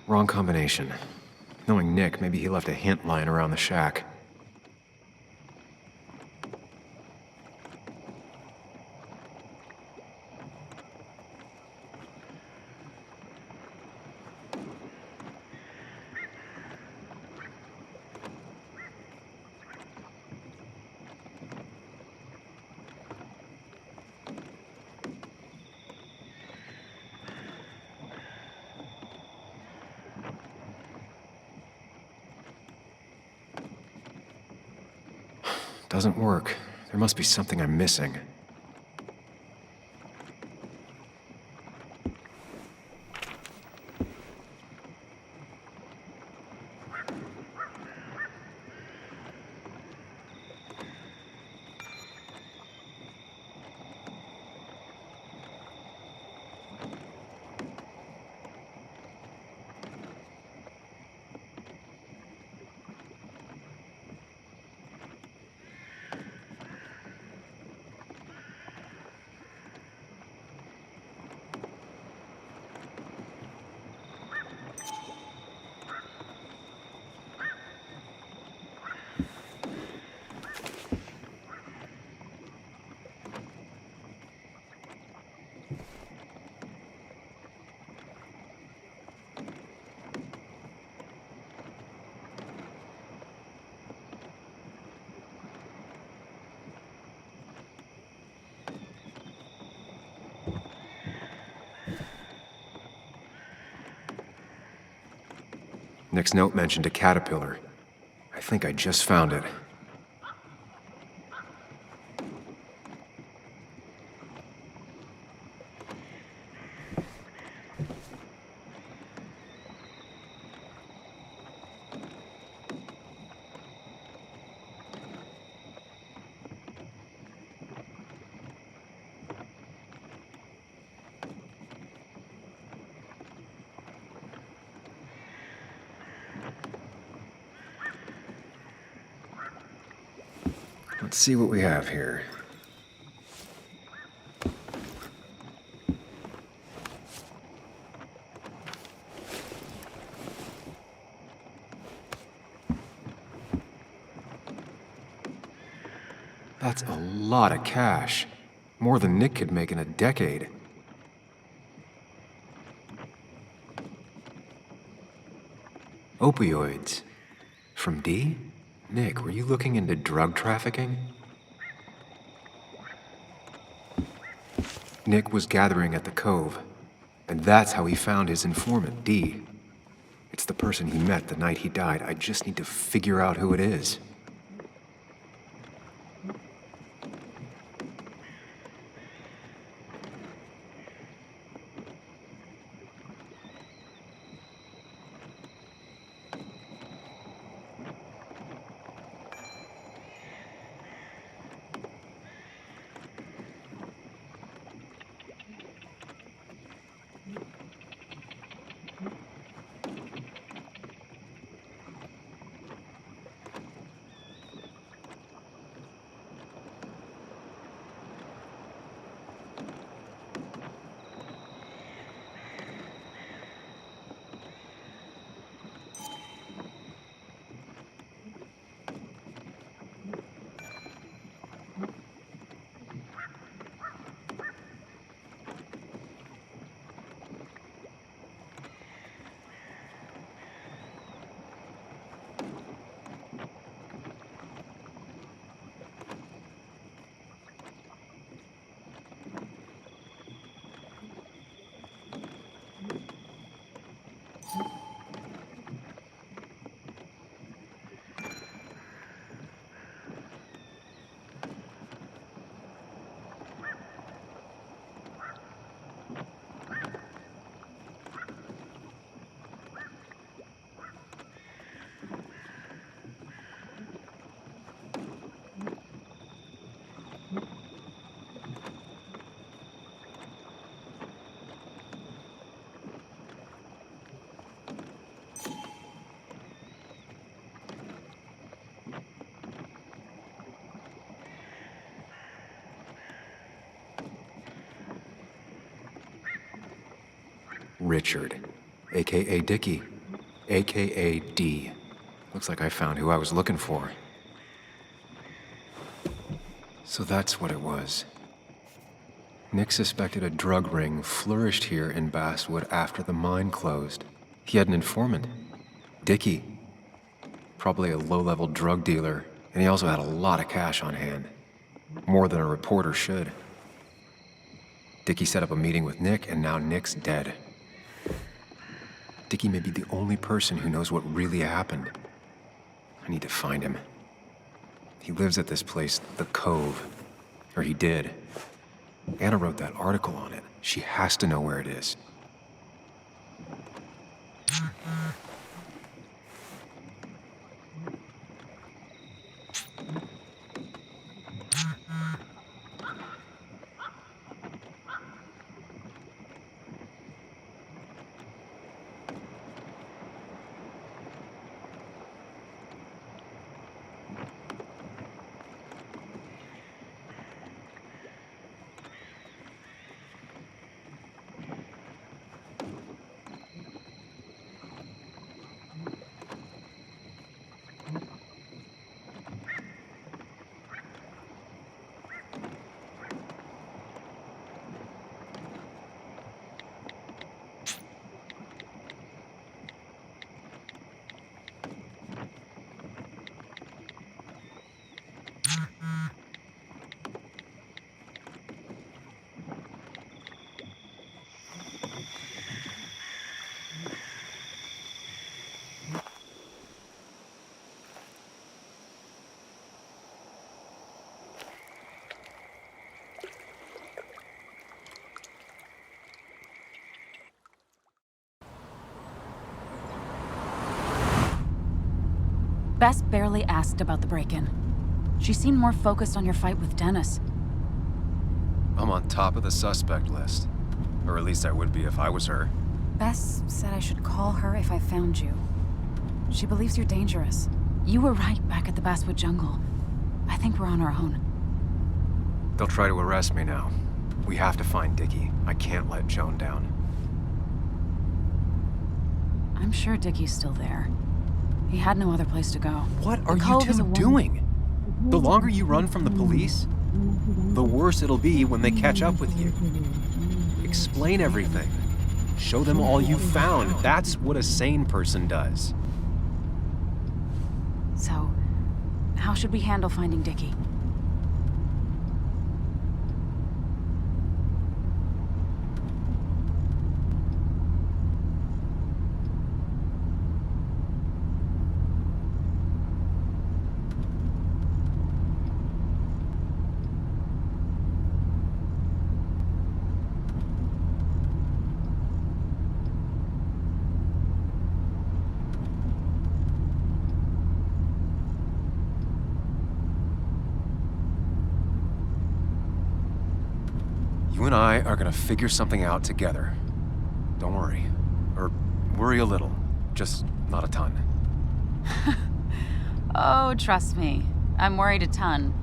Wrong combination. Knowing Nick, maybe he left a hint lying around the shack. Doesn't work. There must be something I'm missing. Nick's note mentioned a caterpillar. I think I just found it. Let's see what we have here. That's a lot of cash. More than Nick could make in a decade. Opioids. From D? Nick, were you looking into drug trafficking? Nick was gathering at the Cove, and that's how he found his informant, D. It's the person he met the night he died. I just need to figure out who it is. Richard, aka Dickie, aka D. Looks like I found who I was looking for. So that's what it was. Nick suspected a drug ring flourished here in Basswood after the mine closed. He had an informant, Dickie. Probably a low-level drug dealer, and he also had a lot of cash on hand. More than a reporter should. Dickie set up a meeting with Nick, and now Nick's dead. Dickie may be the only person who knows what really happened. I need to find him. He lives at this place, the Cove. Or he did. Anna wrote that article on it. She has to know where it is. Bess barely asked about the break-in. She seemed more focused on your fight with Dennis. I'm on top of the suspect list. Or at least I would be if I was her. Bess said I should call her if I found you. She believes you're dangerous. You were right back at the Basswood jungle. I think we're on our own. They'll try to arrest me now. We have to find Dickie. I can't let Joan down. I'm sure Dickie's still there. He had no other place to go. What are you two doing? The longer you run from the police, the worse it'll be when they catch up with you. Explain everything. Show them all you found. That's what a sane person does. So, how should we handle finding Dickie? You and I are gonna figure something out together. Don't worry. Or worry a little. Just not a ton. Oh, trust me. I'm worried a ton.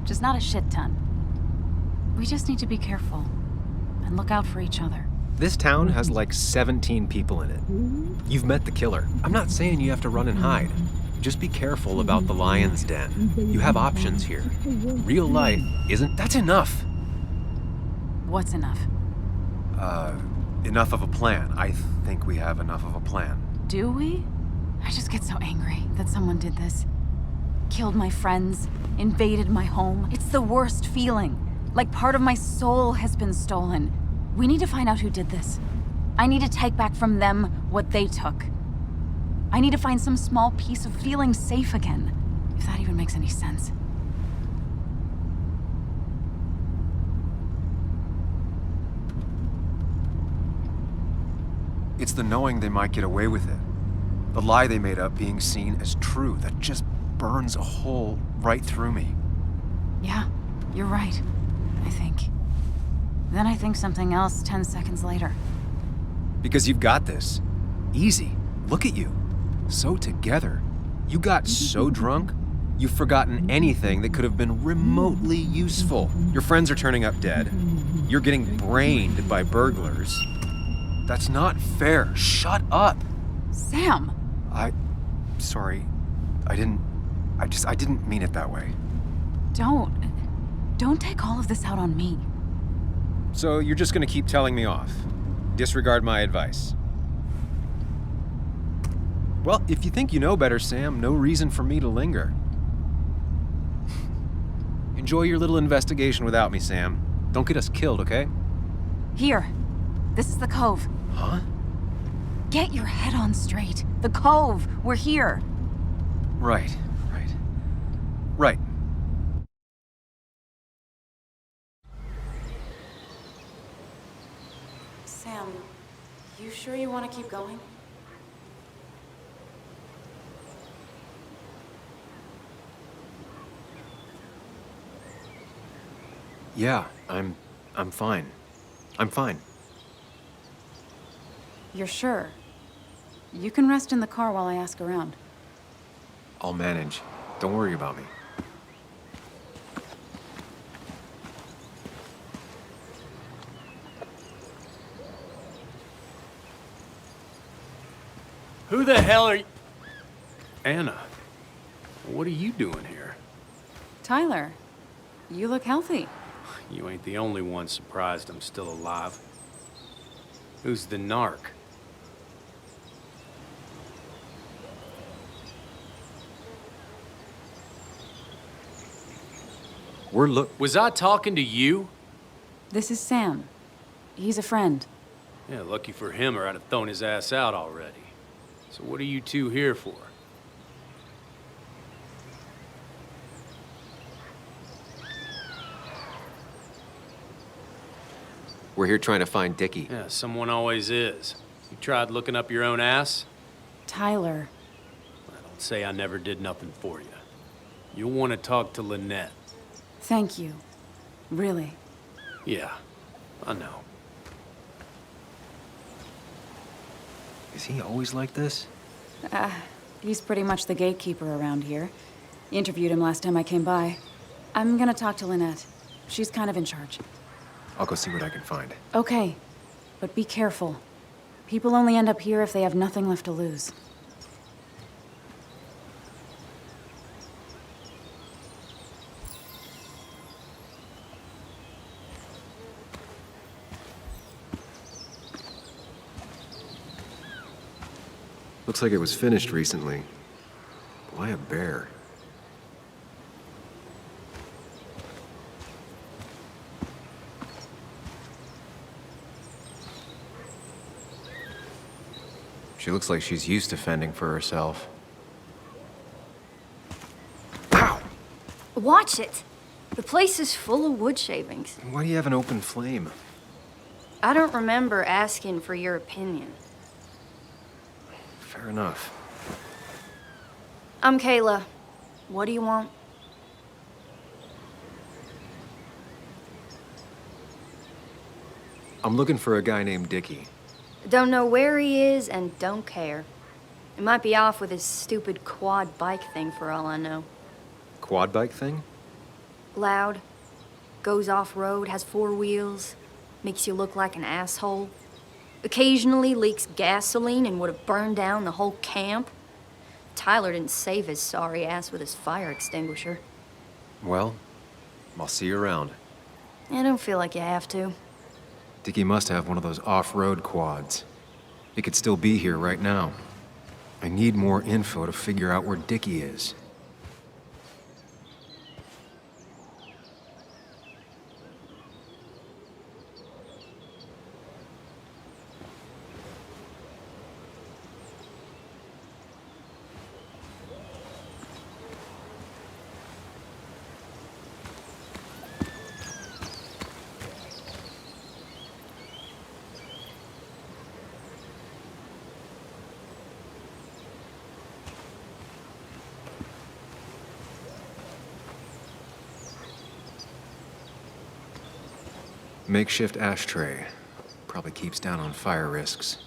Just not a shit ton. We just need to be careful and look out for each other. This town has like 17 people in it. You've met the killer. I'm not saying you have to run and hide. Just be careful about the lion's den. You have options here. Real life isn't... That's enough! What's enough? Enough of a plan. I think we have enough of a plan. Do we? I just get so angry that someone did this. Killed my friends, invaded my home. It's the worst feeling. Like part of my soul has been stolen. We need to find out who did this. I need to take back from them what they took. I need to find some small piece of feeling safe again, if that even makes any sense. It's the knowing they might get away with it. The lie they made up being seen as true that just burns a hole right through me. Yeah, you're right, I think. Then I think something else 10 seconds later. Because you've got this. Easy. Look at you. So together. You got so drunk, you've forgotten anything that could have been remotely useful. Your friends are turning up dead. You're getting brained by burglars. That's not fair. Shut up. Sam! Sorry. I didn't mean it that way. Don't take all of this out on me. So you're just gonna keep telling me off? Disregard my advice? Well, if you think you know better, Sam, no reason for me to linger. Enjoy your little investigation without me, Sam. Don't get us killed, okay? Here. This is the Cove. Huh? Get your head on straight. The Cove. We're here. Right. Sam, you sure you want to keep going? Yeah, I'm fine. I'm fine. You're sure? You can rest in the car while I ask around. I'll manage. Don't worry about me. Who the hell are you? Anna, what are you doing here? Tyler, you look healthy. You ain't the only one surprised I'm still alive. Who's the narc? Was I talking to you? This is Sam. He's a friend. Yeah, lucky for him or I'd have thrown his ass out already. So what are you two here for? We're here trying to find Dickie. Yeah, someone always is. You tried looking up your own ass? Tyler. Don't say I never did nothing for you. You'll want to talk to Lynette. Thank you. Really. Yeah, I know. Is he always like this? He's pretty much the gatekeeper around here. Interviewed him last time I came by. I'm gonna talk to Lynette. She's kind of in charge. I'll go see what I can find. Okay, but be careful. People only end up here if they have nothing left to lose. Looks like it was finished recently. Why a bear? She looks like she's used to fending for herself. Watch it. The place is full of wood shavings. Why do you have an open flame? I don't remember asking for your opinion. Fair enough. I'm Kayla. What do you want? I'm looking for a guy named Dickie. Don't know where he is and don't care. He might be off with his stupid quad bike thing for all I know. Quad bike thing? Loud, goes off-road, has 4 wheels, makes you look like an asshole. Occasionally leaks gasoline and would have burned down the whole camp. Tyler didn't save his sorry ass with his fire extinguisher. Well, I'll see you around. I don't feel like you have to. Dickie must have one of those off-road quads. He could still be here right now. I need more info to figure out where Dickie is. Makeshift ashtray. Probably keeps down on fire risks.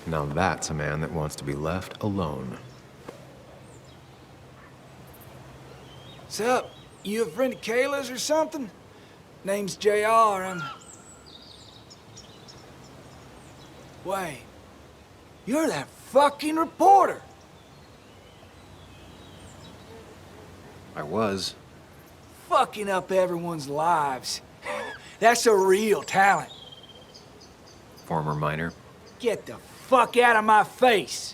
Now that's a man that wants to be left alone. What's up? You a friend of Kayla's or something? Name's JR, Wait. You're that fucking reporter! I was. Fucking up everyone's lives. That's a real talent. Former miner. Get the fuck out of my face!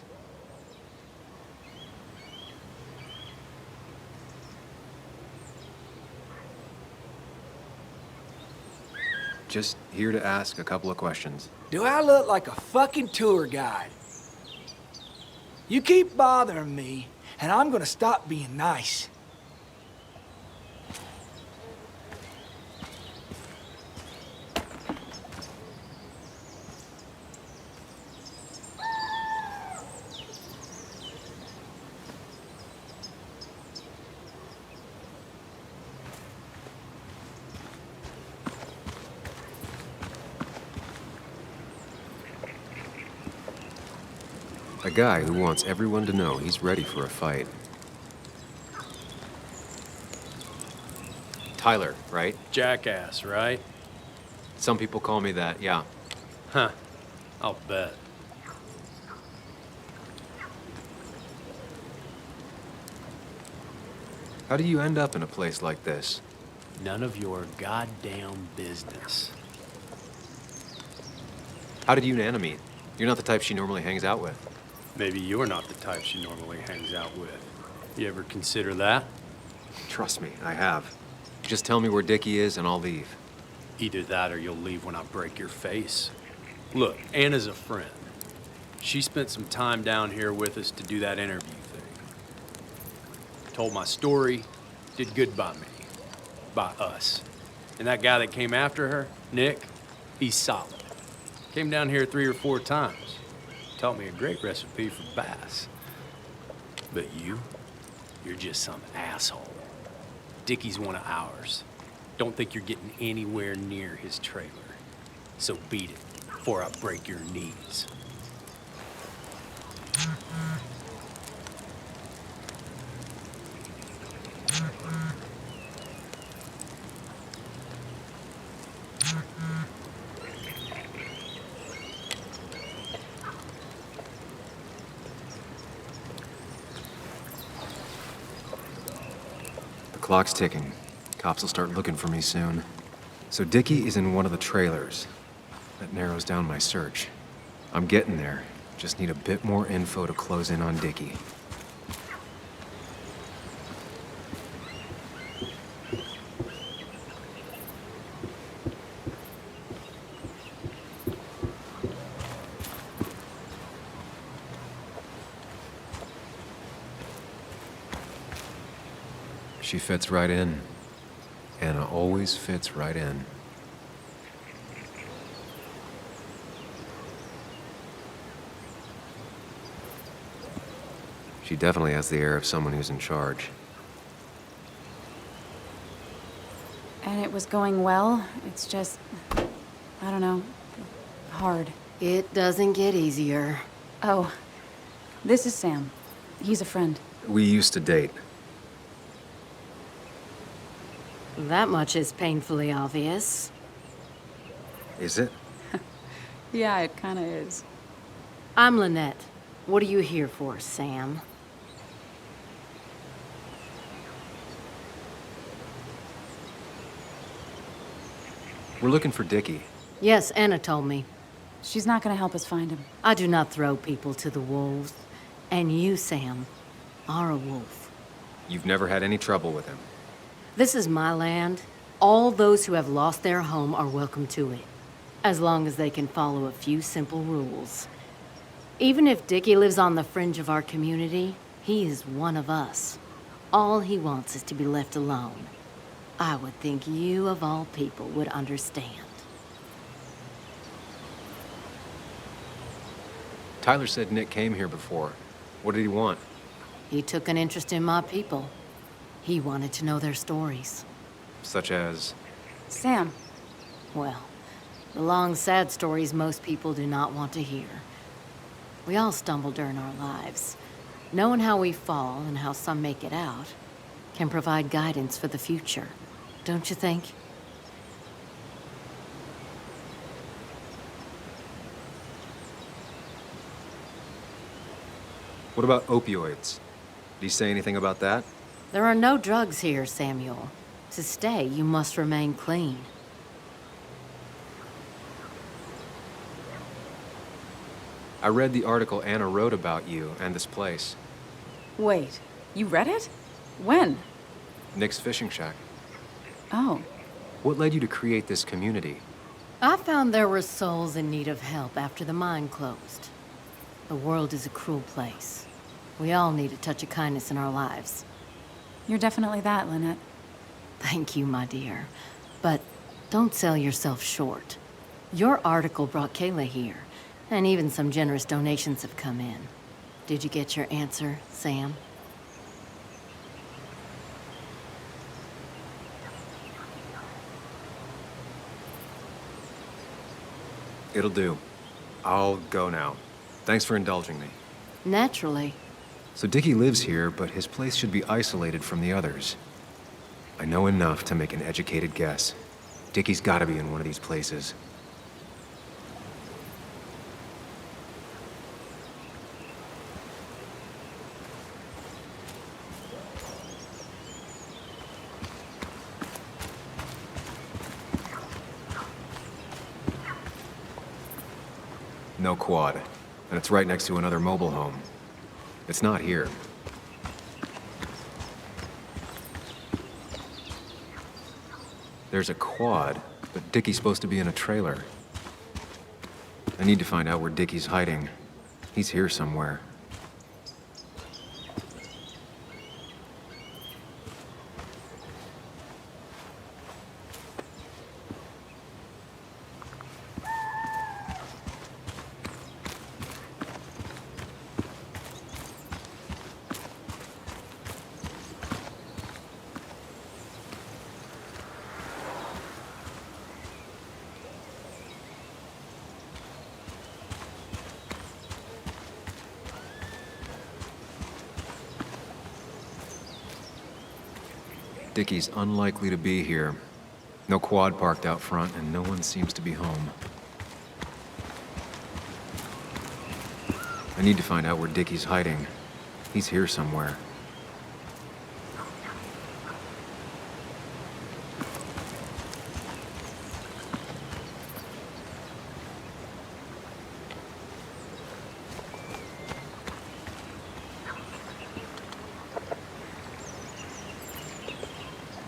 Just here to ask a couple of questions. Do I look like a fucking tour guide? You keep bothering me, and I'm gonna stop being nice. A guy who wants everyone to know he's ready for a fight. Tyler, right? Jackass, right? Some people call me that, yeah. Huh. I'll bet. How do you end up in a place like this? None of your goddamn business. How did you and Anna meet? You're not the type she normally hangs out with. Maybe you're not the type she normally hangs out with. You ever consider that? Trust me, I have. Just tell me where Dickie is and I'll leave. Either that or you'll leave when I break your face. Look, Anna's a friend. She spent some time down here with us to do that interview thing. Told my story, did good by me. By us. And that guy that came after her, Nick, he's solid. Came down here 3 or 4 times. Taught me a great recipe for bass. But you're just some asshole. Dickie's one of ours. Don't think you're getting anywhere near his trailer. So beat it before I break your knees. The clock's ticking. Cops will start looking for me soon. So Dickie is in one of the trailers. That narrows down my search. I'm getting there. Just need a bit more info to close in on Dickie. She fits right in. Anna always fits right in. She definitely has the air of someone who's in charge. And it was going well. It's just, I don't know, hard. It doesn't get easier. Oh, this is Sam. He's a friend. We used to date. That much is painfully obvious. Is it? Yeah, it kind of is. I'm Lynette. What are you here for, Sam? We're looking for Dickie. Yes, Anna told me. She's not going to help us find him. I do not throw people to the wolves. And you, Sam, are a wolf. You've never had any trouble with him. This is my land. All those who have lost their home are welcome to it, as long as they can follow a few simple rules. Even if Dickie lives on the fringe of our community, he is one of us. All he wants is to be left alone. I would think you, of all people, would understand. Tyler said Nick came here before. What did he want? He took an interest in my people. He wanted to know their stories. Such as? Sam. Well, the long, sad stories most people do not want to hear. We all stumble during our lives. Knowing how we fall and how some make it out can provide guidance for the future, don't you think? What about opioids? Did he say anything about that? There are no drugs here, Samuel. To stay, you must remain clean. I read the article Anna wrote about you and this place. Wait, you read it? When? Nick's fishing shack. Oh. What led you to create this community? I found there were souls in need of help after the mine closed. The world is a cruel place. We all need a touch of kindness in our lives. You're definitely that, Lynette. Thank you, my dear. But don't sell yourself short. Your article brought Kayla here, and even some generous donations have come in. Did you get your answer, Sam? It'll do. I'll go now. Thanks for indulging me. Naturally. So Dickie lives here, but his place should be isolated from the others. I know enough to make an educated guess. Dickie's gotta be in one of these places. No quad, and it's right next to another mobile home. It's not here. There's a quad, but Dickie's supposed to be in a trailer. I need to find out where Dickie's hiding. He's here somewhere. Dickie's unlikely to be here. No quad parked out front, and no one seems to be home. I need to find out where Dickie's hiding. He's here somewhere.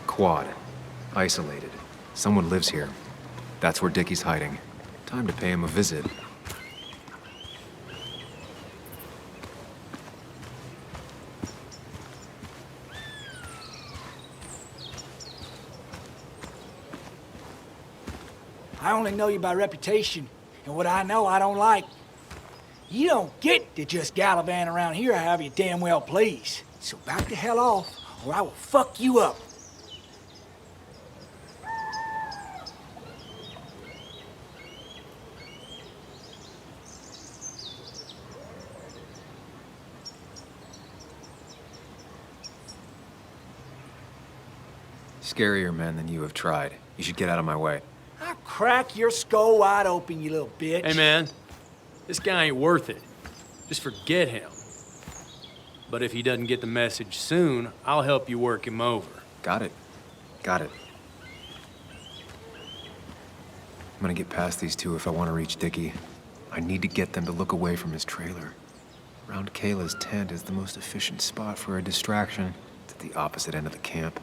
Quad. Isolated. Someone lives here. That's where Dickie's hiding. Time to pay him a visit. I only know you by reputation, and what I know I don't like. You don't get to just gallivant around here however you damn well please. So back the hell off, or I will fuck you up. Scarier men than you have tried. You should get out of my way. I'll crack your skull wide open, you little bitch. Hey, man. This guy ain't worth it. Just forget him. But if he doesn't get the message soon, I'll help you work him over. Got it. Got it. I'm gonna get past these two if I want to reach Dickie. I need to get them to look away from his trailer. Around Kayla's tent is the most efficient spot for a distraction. It's at the opposite end of the camp.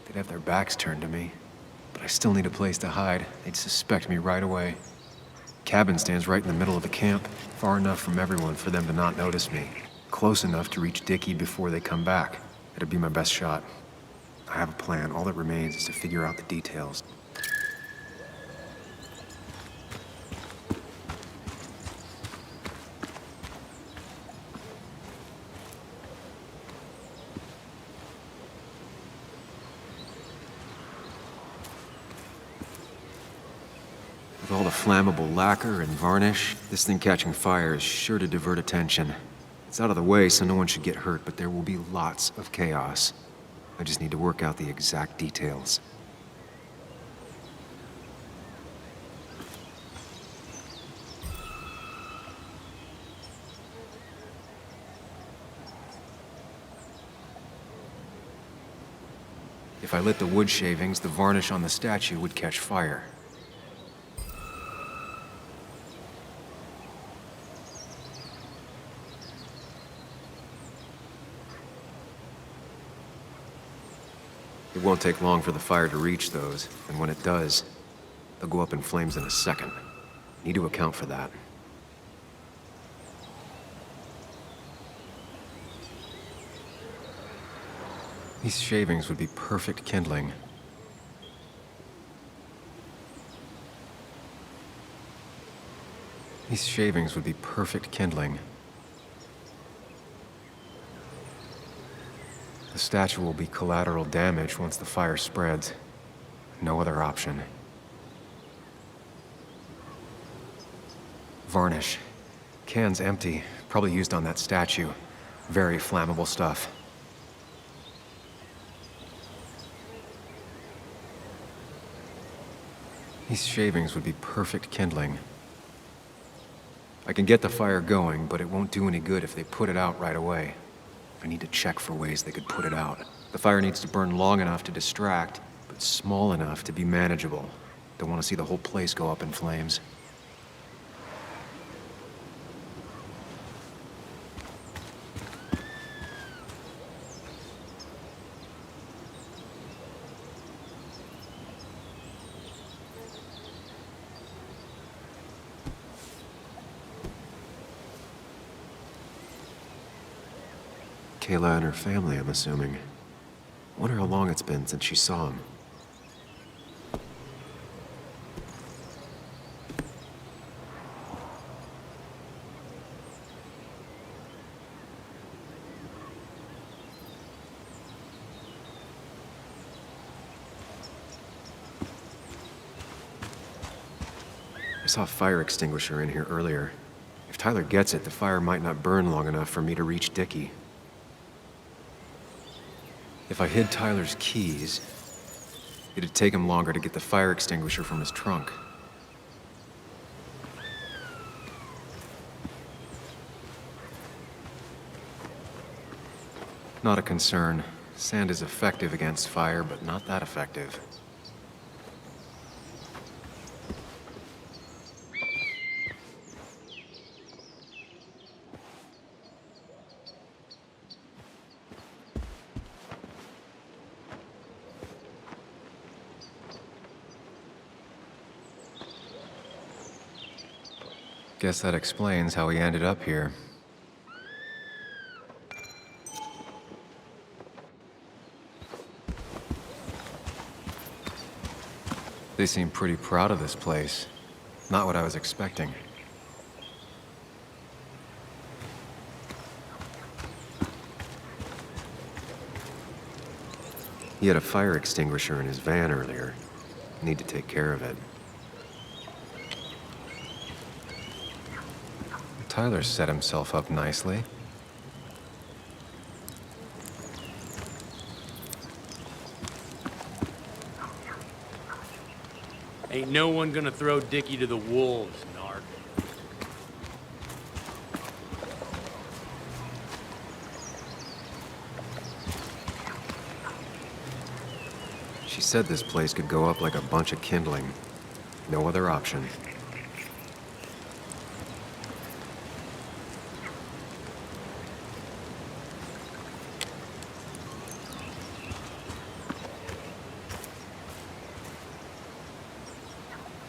They'd have their backs turned to me. But I still need a place to hide. They'd suspect me right away. Cabin stands right in the middle of the camp, far enough from everyone for them to not notice me. Close enough to reach Dickie before they come back. It'd be my best shot. I have a plan. All that remains is to figure out the details. With all the flammable lacquer and varnish, this thing catching fire is sure to divert attention. It's out of the way, so no one should get hurt, but there will be lots of chaos. I just need to work out the exact details. If I lit the wood shavings, the varnish on the statue would catch fire. It won't take long for the fire to reach those, and when it does, they'll go up in flames in a second. Need to account for that. These shavings would be perfect kindling. These shavings would be perfect kindling. The statue will be collateral damage once the fire spreads. No other option. Varnish. Can's empty. Probably used on that statue. Very flammable stuff. These shavings would be perfect kindling. I can get the fire going, but it won't do any good if they put it out right away. I need to check for ways they could put it out. The fire needs to burn long enough to distract, but small enough to be manageable. Don't want to see the whole place go up in flames. Kayla and her family, I'm assuming. Wonder how long it's been since she saw him. I saw a fire extinguisher in here earlier. If Tyler gets it, the fire might not burn long enough for me to reach Dickie. If I hid Tyler's keys, it'd take him longer to get the fire extinguisher from his trunk. Not a concern. Sand is effective against fire, but not that effective. Guess that explains how he ended up here. They seem pretty proud of this place. Not what I was expecting. He had a fire extinguisher in his van earlier. Need to take care of it. Tyler set himself up nicely. Ain't no one gonna throw Dickie to the wolves, Narc. She said this place could go up like a bunch of kindling. No other option.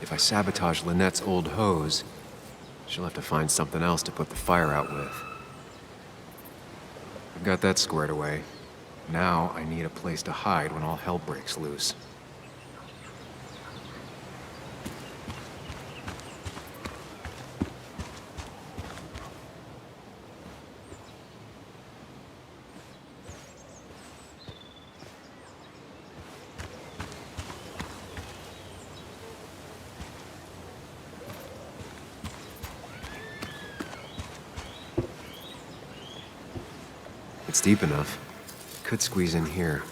If I sabotage Lynette's old hose, she'll have to find something else to put the fire out with. I've got that squared away. Now I need a place to hide when all hell breaks loose. It's deep enough. Could squeeze in here.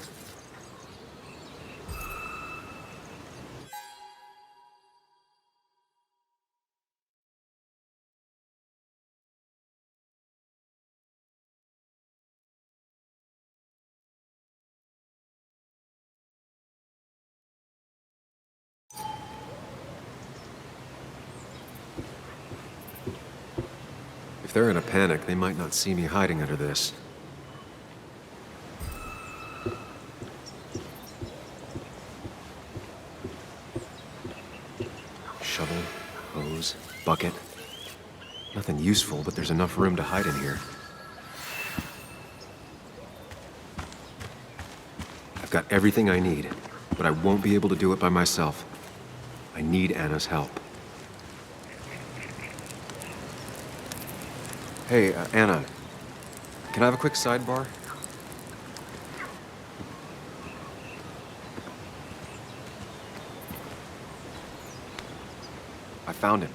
If they're in a panic, they might not see me hiding under this. Shovel, hose, bucket. Nothing useful, but there's enough room to hide in here. I've got everything I need, but I won't be able to do it by myself. I need Anna's help. Hey, Anna. Can I have a quick sidebar? I found him.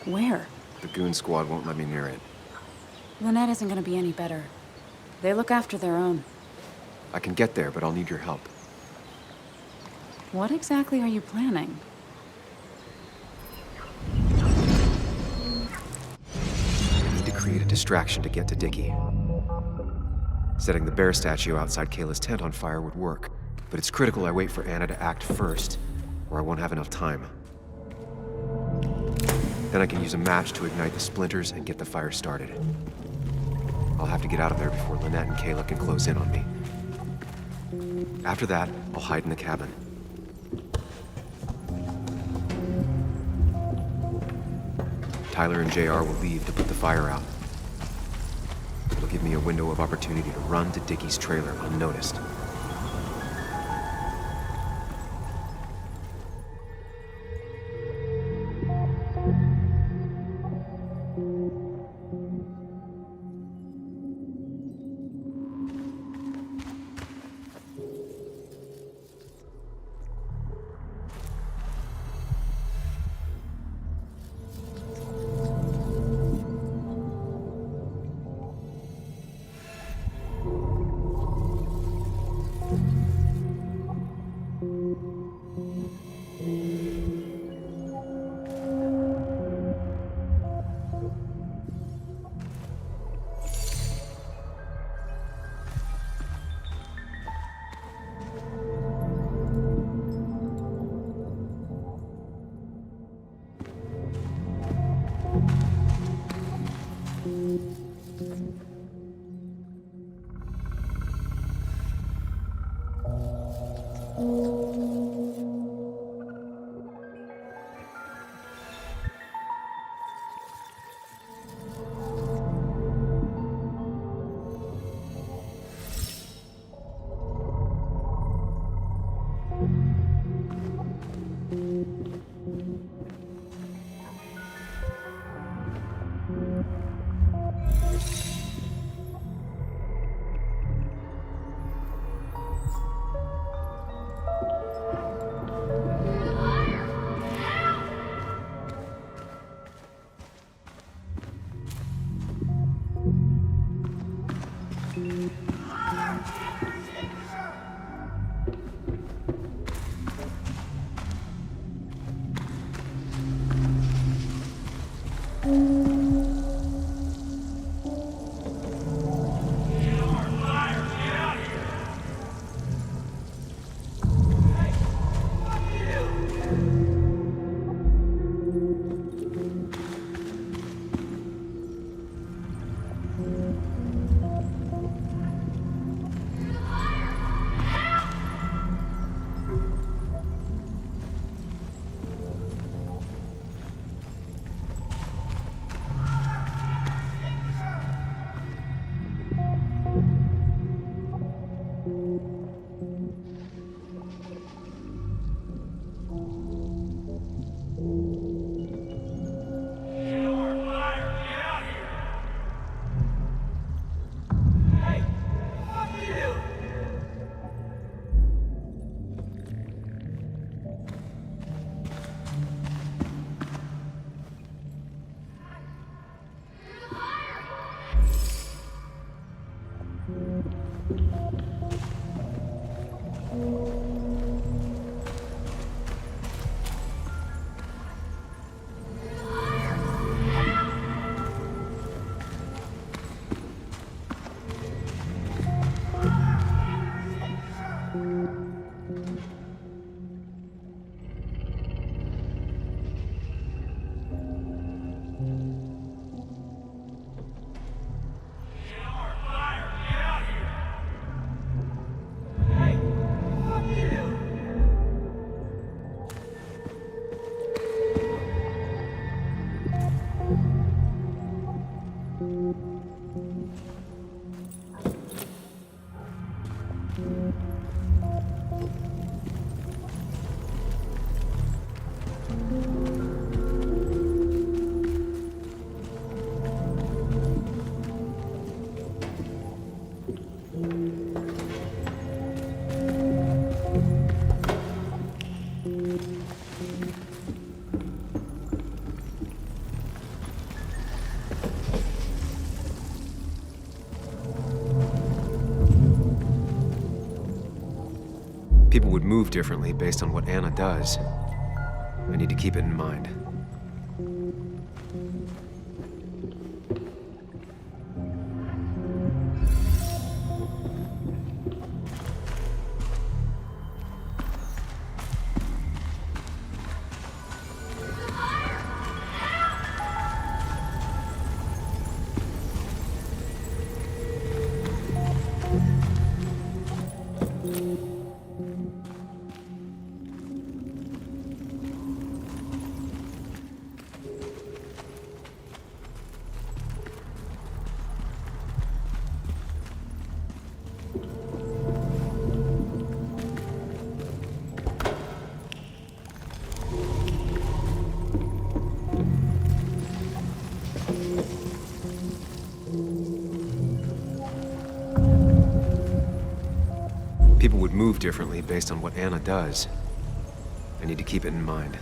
Where? The goon squad won't let me near it. Lynette isn't gonna be any better. They look after their own. I can get there, but I'll need your help. What exactly are you planning? I need to create a distraction to get to Dickie. Setting the bear statue outside Kayla's tent on fire would work, but it's critical I wait for Anna to act first, or I won't have enough time. Then I can use a match to ignite the splinters and get the fire started. I'll have to get out of there before Lynette and Kayla can close in on me. After that, I'll hide in the cabin. Tyler and JR will leave to put the fire out. It'll give me a window of opportunity to run to Dickie's trailer unnoticed. People would move differently based on what Anna does. I need to keep it in mind. People would move differently based on what Anna does. I need to keep it in mind.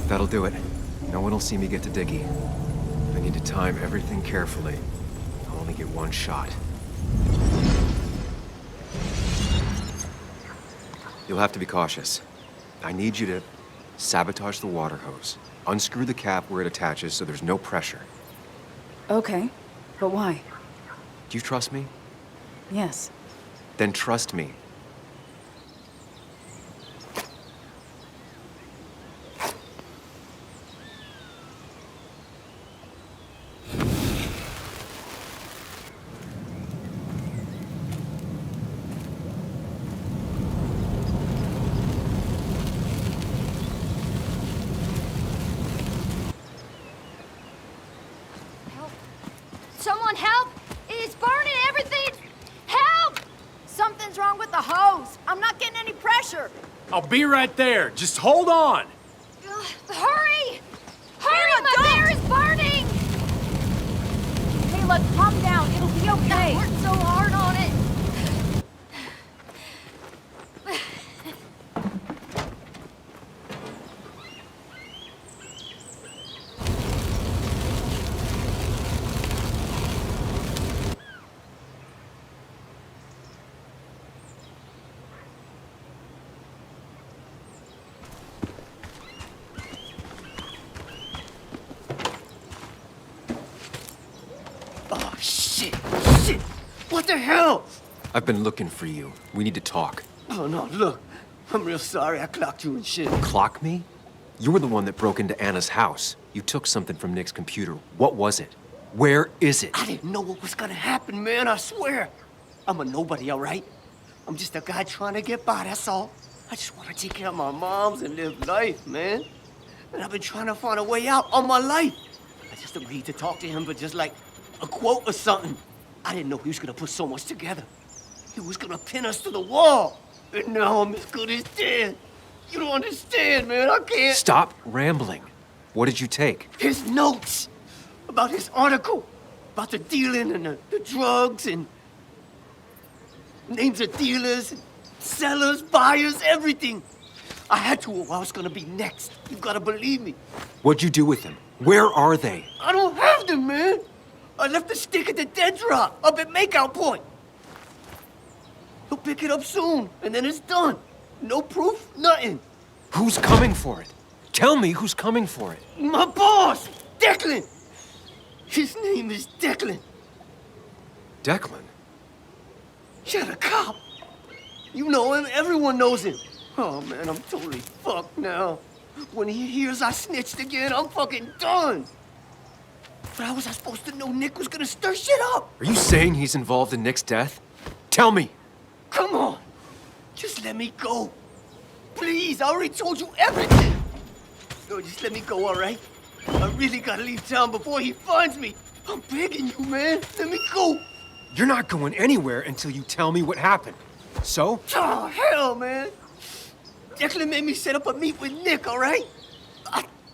That'll do it. No one will see me get to Diggy. I need to time everything carefully. I'll only get one shot. You'll have to be cautious. I need you to sabotage the water hose. Unscrew the cap where it attaches so there's no pressure. Okay, but why? Do you trust me? Yes. Then trust me. Someone help! It's burning everything! Help! Something's wrong with the hose. I'm not getting any pressure. I'll be right there. Just hold on. Hurry! Hurry! My bear is burning! Kayla, calm down. It'll be okay. I worked so hard on it. Oh, shit! Shit! What the hell? I've been looking for you. We need to talk. Oh, no, look. I'm real sorry I clocked you and shit. Clock me? You were the one that broke into Anna's house. You took something from Nick's computer. What was it? Where is it? I didn't know what was gonna happen, man, I swear. I'm a nobody, all right? I'm just a guy trying to get by, that's all. I just want to take care of my moms and live life, man. And I've been trying to find a way out all my life. I just agreed to talk to him for just like a quote or something. I didn't know he was gonna put so much together. He was gonna pin us to the wall. And now I'm as good as dead. You don't understand, man, I can't. Stop rambling. What did you take? His notes about his article, about the dealing and the drugs and names of dealers, and sellers, buyers, everything. I had to or I was gonna be next. You gotta believe me. What'd you do with them? Where are they? I don't have them, man. I left the stick at the dead drop up at Makeout Point. He'll pick it up soon, and then it's done. No proof, nothing. Who's coming for it? Tell me who's coming for it. My boss, Declan. His name is Declan. Declan? Yeah, the cop. You know him, everyone knows him. Oh, man, I'm totally fucked now. When he hears I snitched again, I'm fucking done. But how was I supposed to know Nick was gonna stir shit up? Are you saying he's involved in Nick's death? Tell me. Come on. Just let me go. Please, I already told you everything. No, just let me go, all right? I really gotta leave town before he finds me. I'm begging you, man. Let me go. You're not going anywhere until you tell me what happened. So? Oh, hell, man. Declan made me set up a meet with Nick, all right?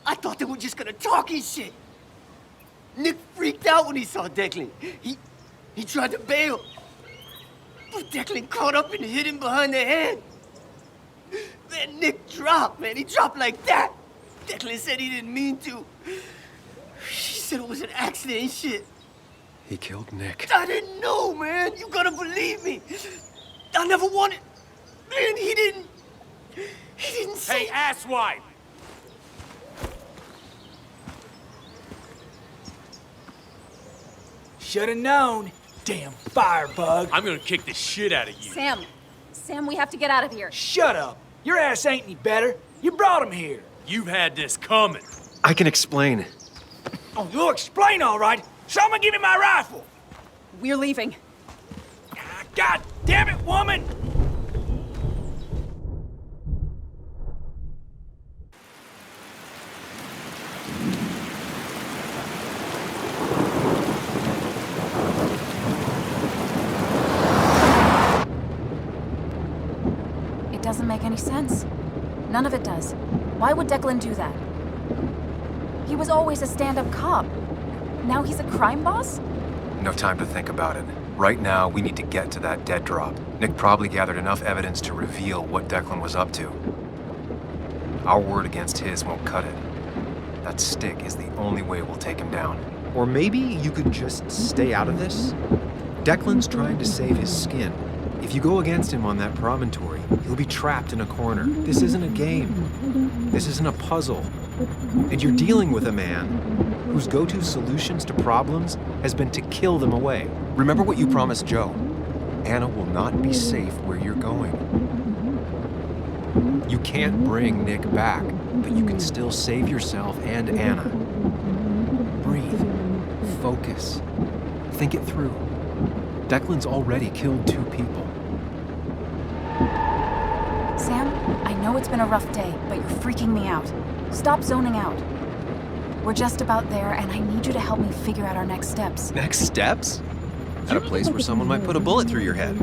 I thought they were just gonna talk and shit. Nick freaked out when he saw Declan. He tried to bail. But Declan caught up and hit him behind the head. Then Nick dropped, man. He dropped like that. Declan said he didn't mean to. She said it was an accident and shit. He killed Nick. I didn't know, man. You gotta believe me. I never wanted... Man, he didn't say... Hey, asswipe! Should've known. Damn firebug. I'm gonna kick the shit out of you. Sam, we have to get out of here. Shut up. Your ass ain't any better. You brought him here. You've had this coming. I can explain. Oh, you'll explain all right. Someone give me my rifle. We're leaving. God damn it, woman! It doesn't make any sense. None of it does. Why would Declan do that? He was always a stand-up cop. Now he's a crime boss? No time to think about it. Right now, we need to get to that dead drop. Nick probably gathered enough evidence to reveal what Declan was up to. Our word against his won't cut it. That stick is the only way we'll take him down. Or maybe you could just stay out of this? Declan's trying to save his skin. If you go against him on that promontory, he'll be trapped in a corner. This isn't a game. This isn't a puzzle. And you're dealing with a man whose go-to solutions to problems has been to kill them away. Remember what you promised Joe. Anna will not be safe where you're going. You can't bring Nick back, but you can still save yourself and Anna. Breathe. Focus. Think it through. Declan's already killed 2 people. Sam, I know it's been a rough day, but you're freaking me out. Stop zoning out. We're just about there, and I need you to help me figure out our next steps. Next steps? At a place where someone might put a bullet through your head.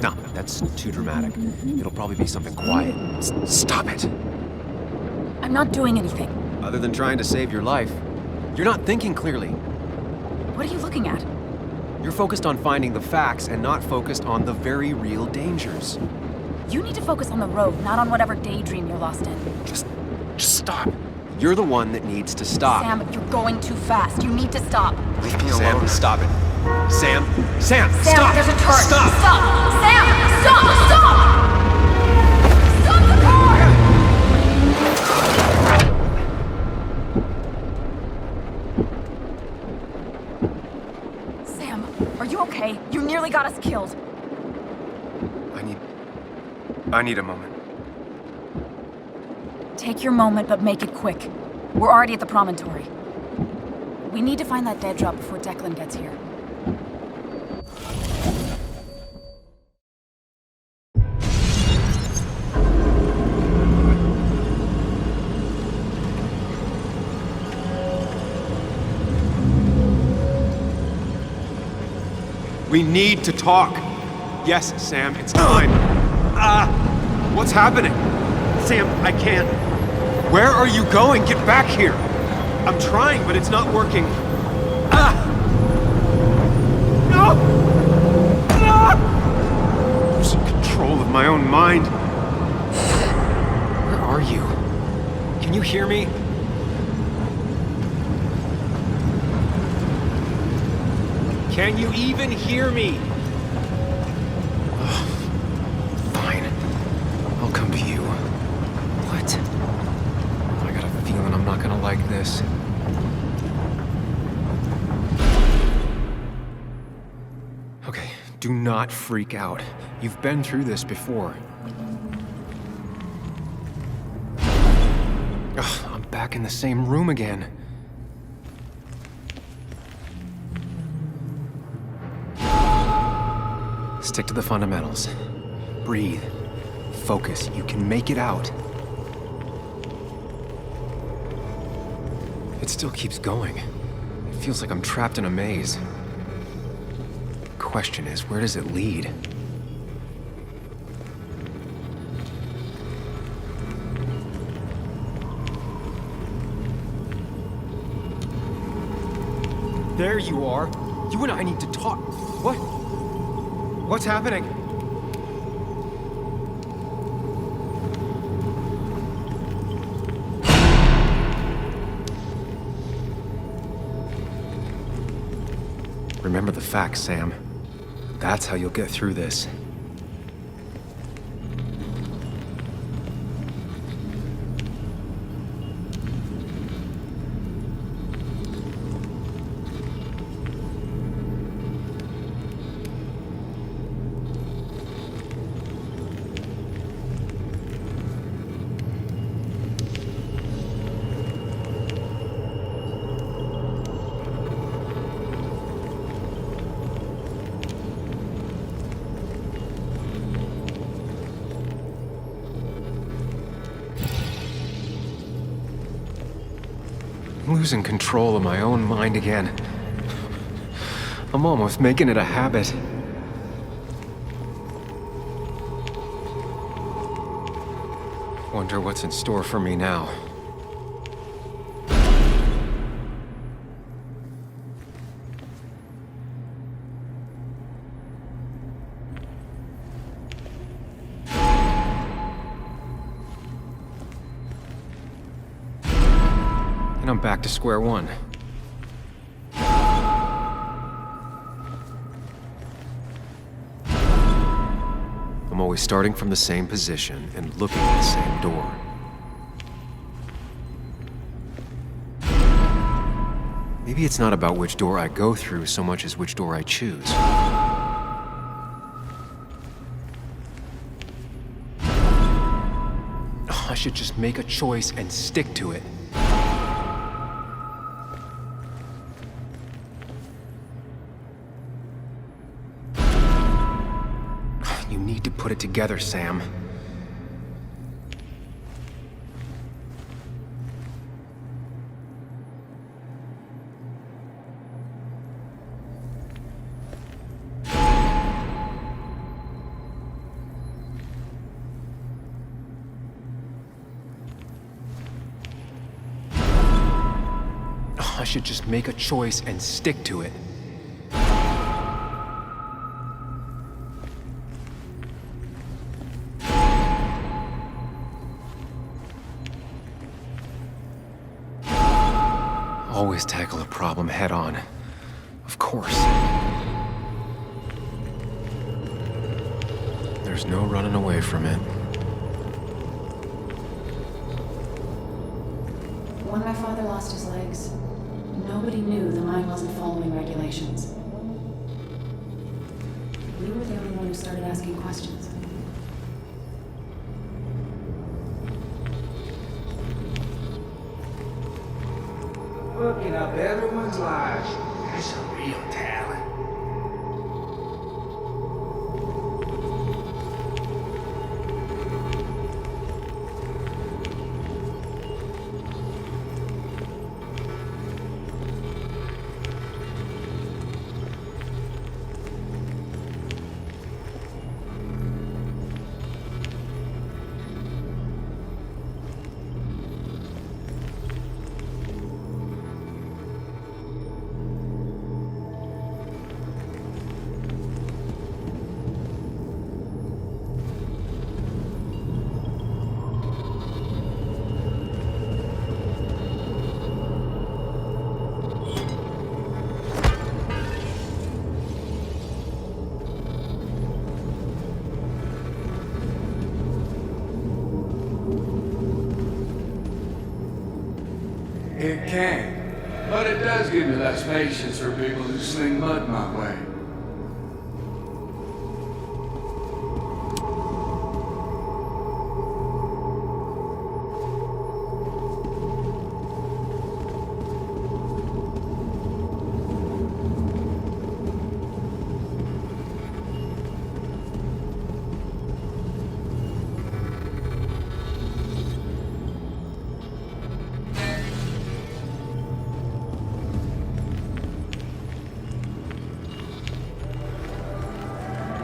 No, that's too dramatic. It'll probably be something quiet. Stop it! I'm not doing anything. Other than trying to save your life, you're not thinking clearly. What are you looking at? You're focused on finding the facts and not focused on the very real dangers. You need to focus on the road, not on whatever daydream you're lost in. Just stop. You're the one that needs to stop. Sam, you're going too fast. You need to stop. Leave me alone. Sam, stop it. Sam, Sam, stop! There's a turret. Stop! Stop! Sam, stop! Stop! Stop the car! Sam, are you okay? You nearly got us killed. I need a moment. Take your moment, but make it quick. We're already at the promontory. We need to find that dead drop before Declan gets here. We need to talk. Yes, Sam, it's time. What's happening? Sam, I can't. Where are you going? Get back here. I'm trying, but it's not working. No! I'm losing control of my own mind. Where are you? Can you hear me? Can you even hear me? Fine. I'll come to you. What? I got a feeling I'm not gonna like this. Okay, do not freak out. You've been through this before. Ugh, I'm back in the same room again. Stick to the fundamentals. Breathe. Focus. You can make it out. It still keeps going. It feels like I'm trapped in a maze. Question is, where does it lead? There you are. You and I need to talk. What? What's happening? Remember the facts, Sam. That's how you'll get through this. I'm losing control of my own mind again. I'm almost making it a habit. Wonder what's in store for me now. And I'm back to square one. I'm always starting from the same position and looking at the same door. Maybe it's not about which door I go through so much as which door I choose. should just make a choice and stick to it. You need to put it together, Sam. I should just make a choice and stick to it. Always tackle a problem head on. Of course. There's no running away from it. When my father lost his legs, nobody knew the mine wasn't following regulations. We were the only one who started asking questions. Looking up everyone's lives. That's a real talent. It can, but it does give me less patience for people who sling mud my way.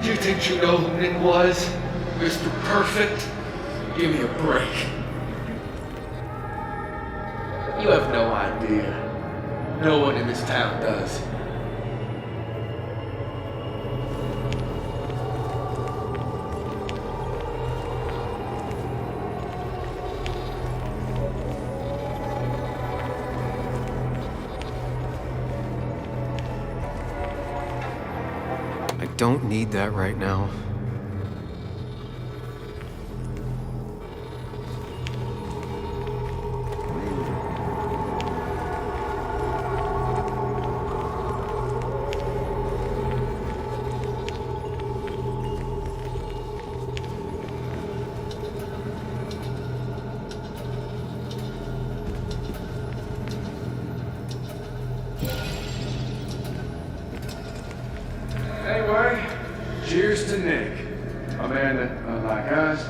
You think you know who Nick was? Mr. Perfect? Give me a break. You have no idea. No one in this town does. I don't need that right now. Anyway, cheers to Nick. A man that, unlike us,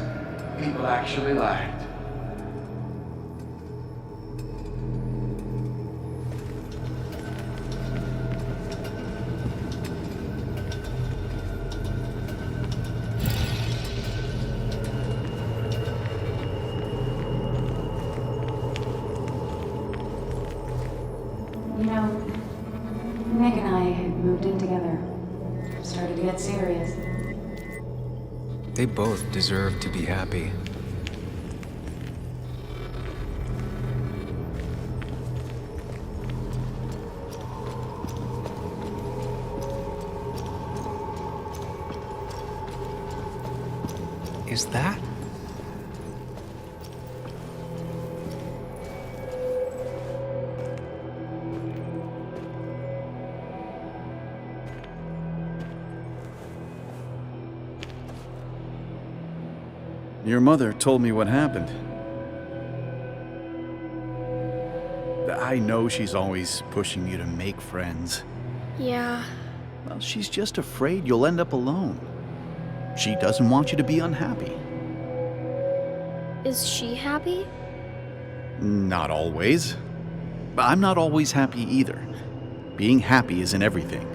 people actually liked. You know, Nick and I had moved in together. Started to get serious. They both deserve to be happy. Is that? Your mother told me what happened. I know she's always pushing you to make friends. Yeah. Well, she's just afraid you'll end up alone. She doesn't want you to be unhappy. Is she happy? Not always. I'm not always happy either. Being happy isn't everything.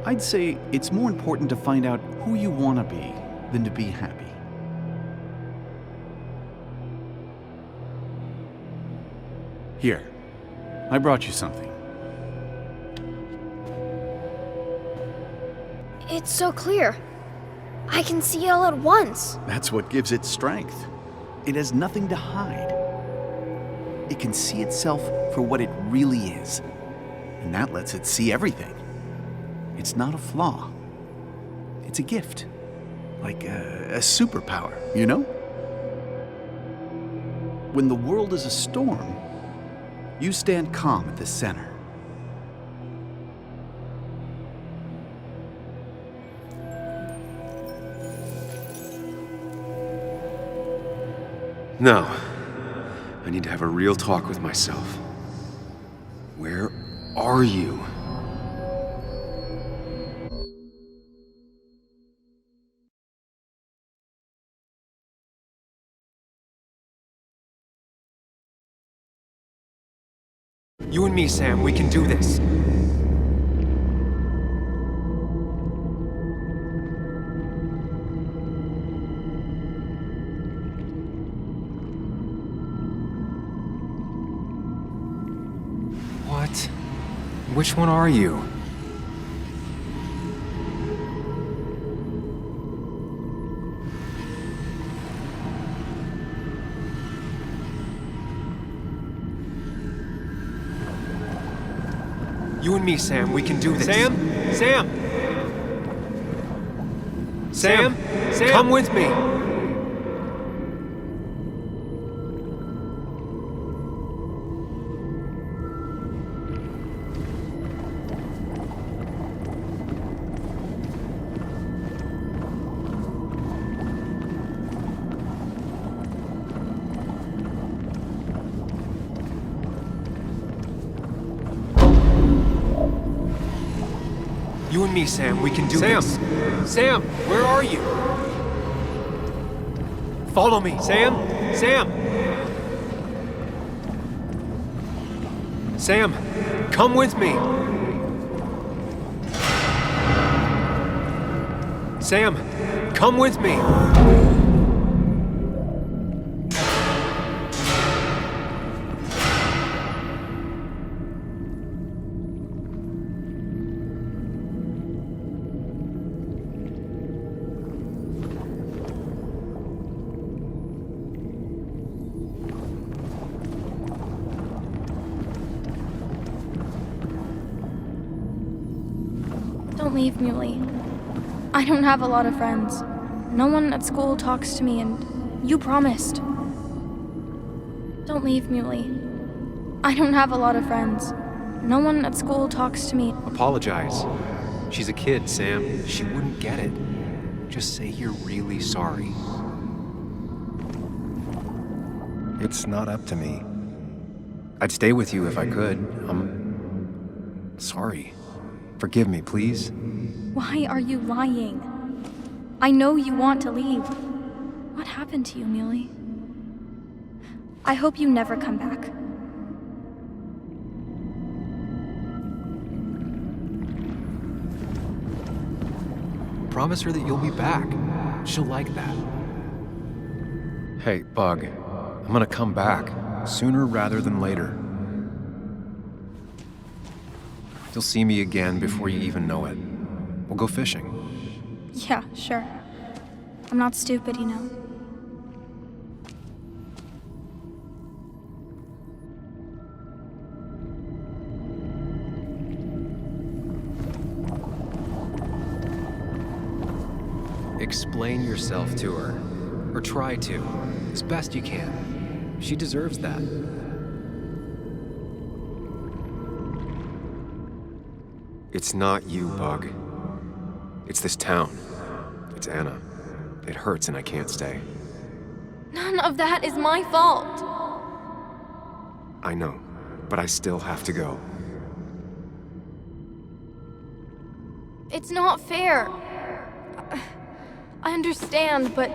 I'd say it's more important to find out who you want to be than to be happy. Here, I brought you something. It's so clear. I can see it all at once. That's what gives it strength. It has nothing to hide. It can see itself for what it really is, and that lets it see everything. It's not a flaw. It's a gift. Like a superpower, you know? When the world is a storm, you stand calm at the center. No. I need to have a real talk with myself. Where are you? You and me, Sam, we can do this. What? Which one are you? You and me, Sam, we can do this. Sam? Sam! Sam! Sam! Come with me! You and me, Sam, we can do this. Sam, where are you? Follow me, Sam! Sam! Sam, come with me! Sam, come with me! Don't leave, Muley. I don't have a lot of friends. No one at school talks to me, and you promised. Don't leave, Muley. I don't have a lot of friends. No one at school talks to me. Apologize. She's a kid, Sam. She wouldn't get it. Just say you're really sorry. It's not up to me. I'd stay with you if I could. I'm sorry. Forgive me, please. Why are you lying? I know you want to leave. What happened to you, Muley? I hope you never come back. Promise her that you'll be back. She'll like that. Hey, Bug. I'm gonna come back. Sooner rather than later. You'll see me again before you even know it. We'll go fishing. Yeah, sure. I'm not stupid, you know. Explain yourself to her. Or try to. As best you can. She deserves that. It's not you, Bug. It's this town. It's Anna. It hurts and I can't stay. None of that is my fault. I know, but I still have to go. It's not fair. I understand, but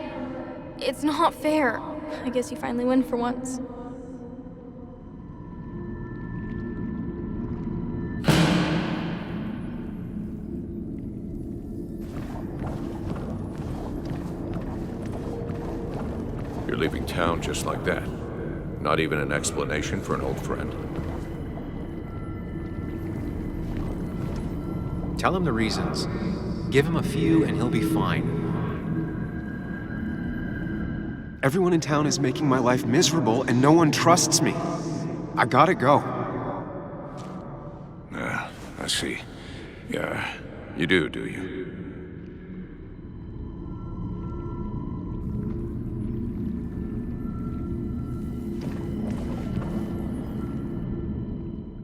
it's not fair. I guess you finally win for once. You're leaving town just like that. Not even an explanation for an old friend. Tell him the reasons. Give him a few and he'll be fine. Everyone in town is making my life miserable and no one trusts me. I gotta go. I see. Yeah, you do you?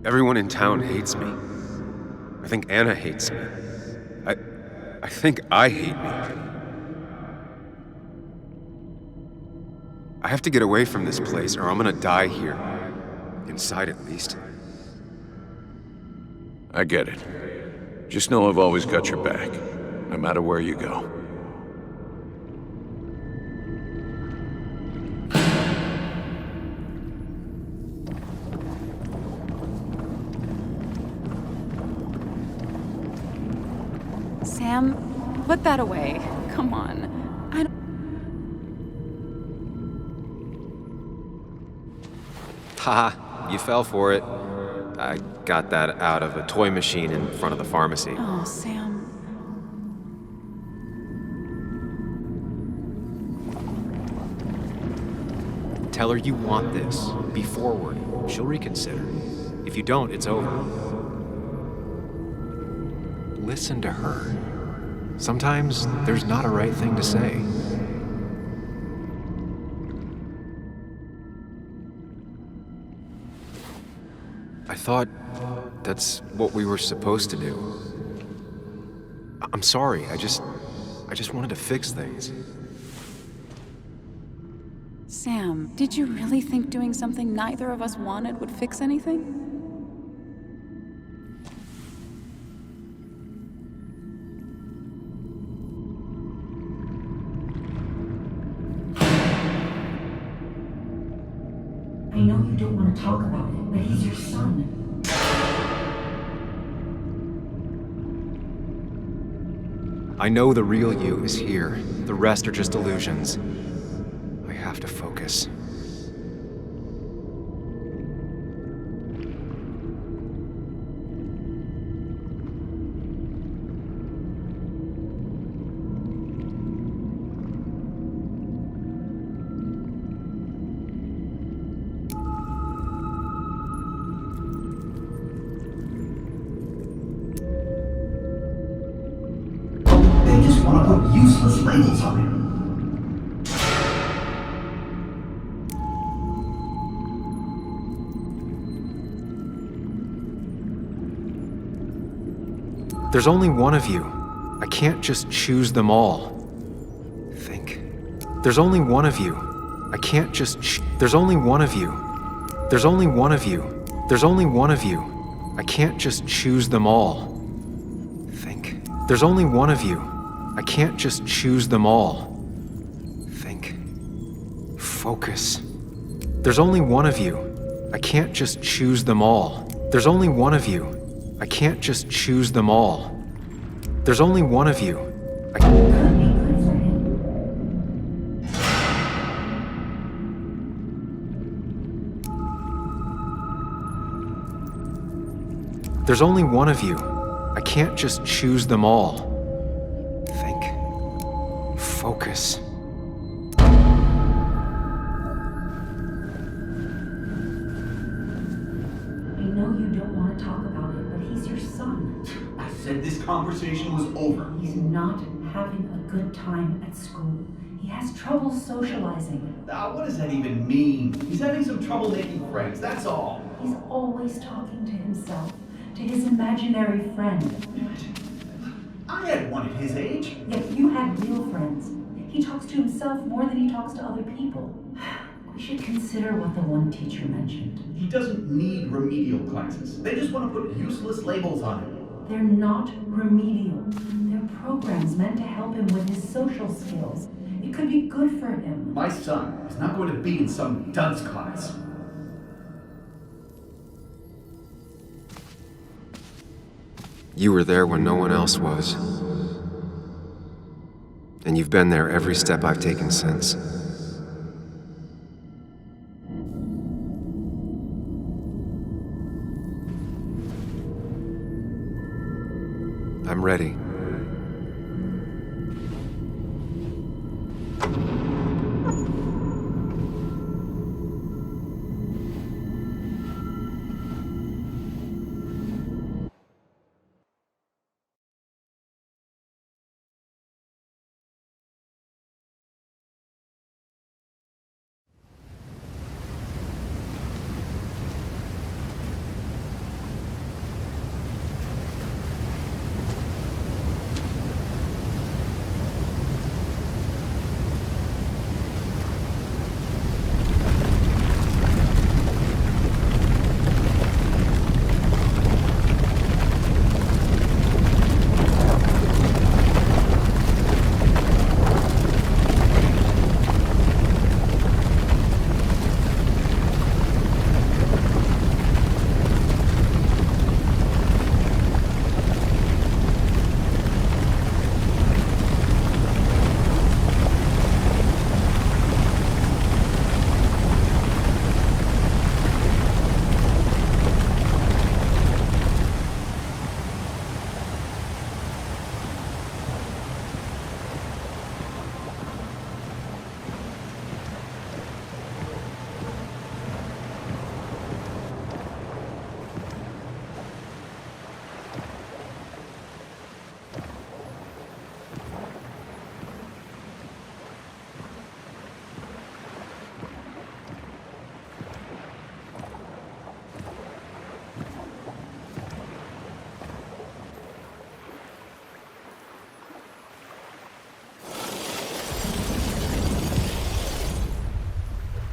Everyone in town hates me. I think Anna hates me. I think I hate me. I have to get away from this place or I'm gonna die here. Inside at least. I get it. Just know I've always got your back, no matter where you go. Sam, put that away. Come on. I don't... Haha, you fell for it. I got that out of a toy machine in front of the pharmacy. Oh, Sam. Tell her you want this. Be forward. She'll reconsider. If you don't, it's over. Listen to her. Sometimes there's not a right thing to say. I thought that's what we were supposed to do. I'm sorry, I just wanted to fix things. Sam, did you really think doing something neither of us wanted would fix anything? I know you don't want to talk about it, but he's your son. I know the real you is here. The rest are just illusions. I have to focus. They just want to put useless labels on him. There's only one of you. I can't just choose them all. Think. There's only one of you. I can't just There's only one of you. There's only one of you. There's only one of you. I can't just choose them all. Think. There's only one of you. I can't just choose them all. Think. Focus. There's only one of you. I can't just choose them all. There's only one of you. I can't just choose them all. There's only one of you. There's only one of you. I can't just choose them all. Think. Focus. I know you don't want to talk about it, but he's your son. I said this conversation was over. He's not having a good time at school. He has trouble socializing. What does that even mean? He's having some trouble making friends, that's all. He's always talking to himself, to his imaginary friend. I had one at his age. Yet you had real friends. He talks to himself more than he talks to other people. We should consider what the one teacher mentioned. He doesn't need remedial classes. They just want to put useless labels on him. They're not remedial. They're programs meant to help him with his social skills. It could be good for him. My son is not going to be in some dunce class. You were there when no one else was. And you've been there every step I've taken since. I'm ready.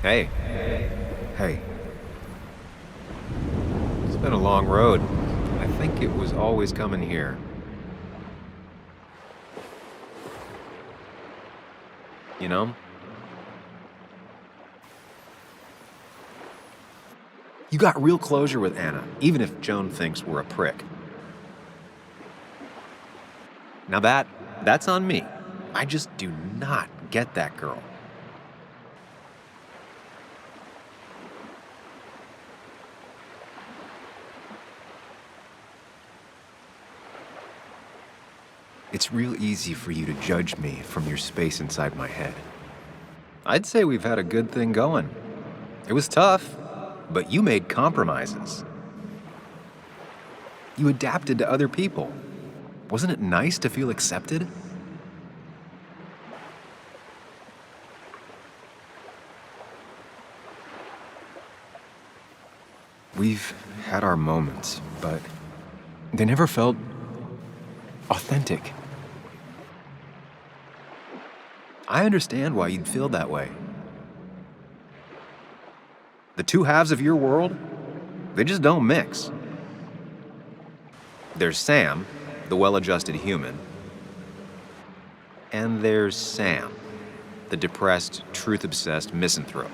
Hey. Hey. It's been a long road. I think it was always coming here. You know? You got real closure with Anna, even if Joan thinks we're a prick. Now that's on me. I just do not get that girl. It's real easy for you to judge me from your space inside my head. I'd say we've had a good thing going. It was tough, but you made compromises. You adapted to other people. Wasn't it nice to feel accepted? We've had our moments, but they never felt authentic. I understand why you'd feel that way. The two halves of your world, they just don't mix. There's Sam, the well-adjusted human, and there's Sam, the depressed, truth-obsessed misanthrope,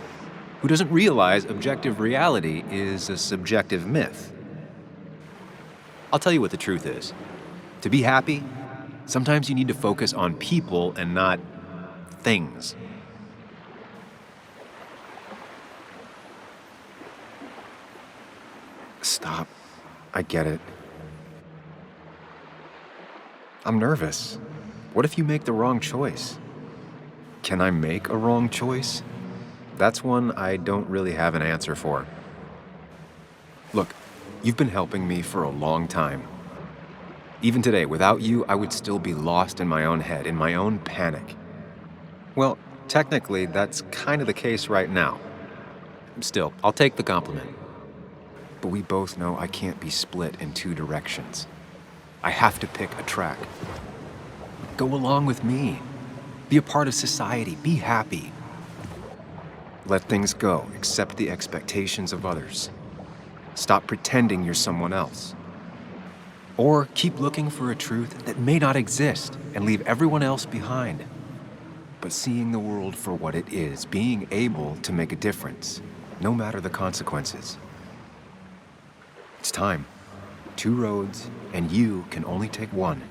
who doesn't realize objective reality is a subjective myth. I'll tell you what the truth is. To be happy, sometimes you need to focus on people and not things. Stop. I get it. I'm nervous. What if you make the wrong choice? Can I make a wrong choice? That's one I don't really have an answer for. Look, you've been helping me for a long time. Even today, without you, I would still be lost in my own head, in my own panic. Well, technically, that's kind of the case right now. Still, I'll take the compliment. But we both know I can't be split in two directions. I have to pick a track. Go along with me. Be a part of society. Be happy. Let things go. Accept the expectations of others. Stop pretending you're someone else. Or keep looking for a truth that may not exist and leave everyone else behind. But seeing the world for what it is, being able to make a difference, no matter the consequences. It's time. 2 roads, and you can only take one.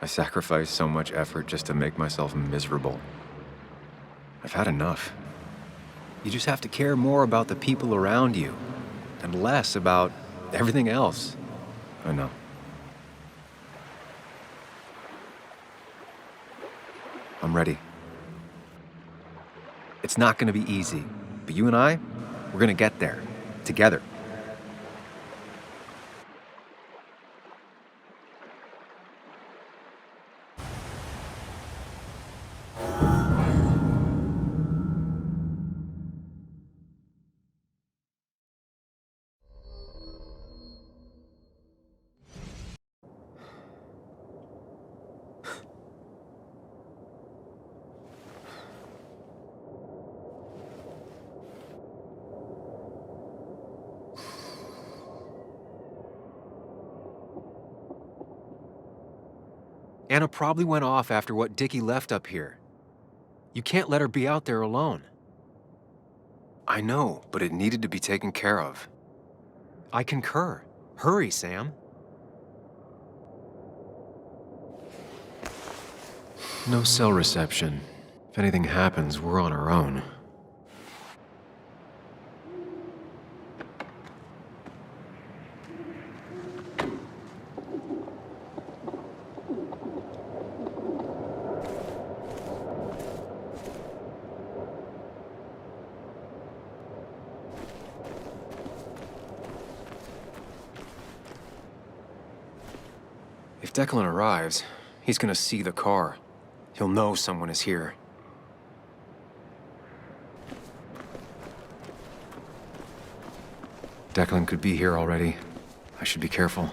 I sacrificed so much effort just to make myself miserable. I've had enough. You just have to care more about the people around you and less about everything else. I know. I'm ready. It's not gonna be easy, but you and I, we're gonna get there, together. Anna probably went off after what Dickie left up here. You can't let her be out there alone. I know, but it needed to be taken care of. I concur. Hurry, Sam. No cell reception. If anything happens, we're on our own. If Declan arrives, he's gonna see the car. He'll know someone is here. Declan could be here already. I should be careful.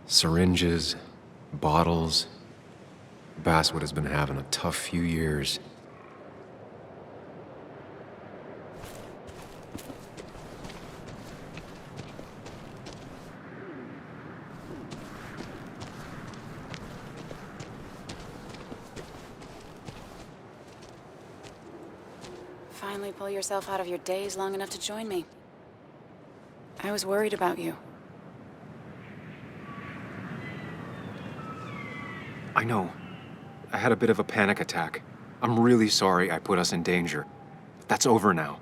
Syringes, bottles. Basswood has been having a tough few years. Finally pull yourself out of your daze long enough to join me. I was worried about you. I know. I had a bit of a panic attack. I'm really sorry I put us in danger. That's over now.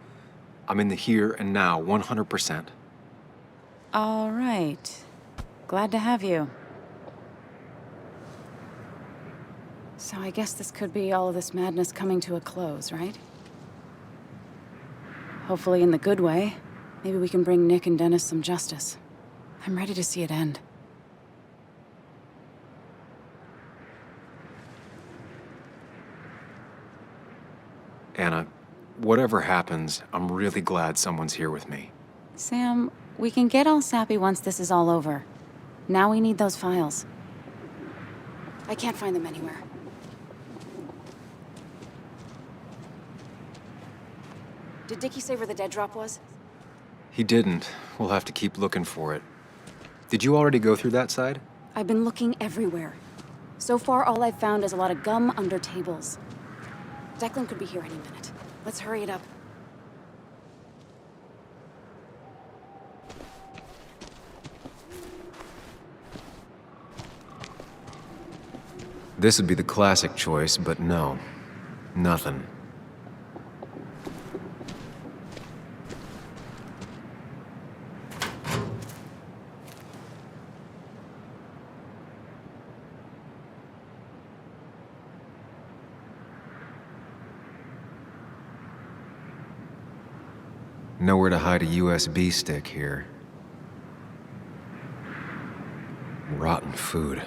I'm in the here and now, 100%. All right. Glad to have you. So I guess this could be all of this madness coming to a close, right? Hopefully in the good way. Maybe we can bring Nick and Dennis some justice. I'm ready to see it end. Anna, whatever happens, I'm really glad someone's here with me. Sam, we can get all sappy once this is all over. Now we need those files. I can't find them anywhere. Did Dickie say where the dead drop was? He didn't. We'll have to keep looking for it. Did you already go through that side? I've been looking everywhere. So far, all I've found is a lot of gum under tables. Declan could be here any minute. Let's hurry it up. This would be the classic choice, but no. Nothing. Nowhere to hide a USB stick here. Rotten food.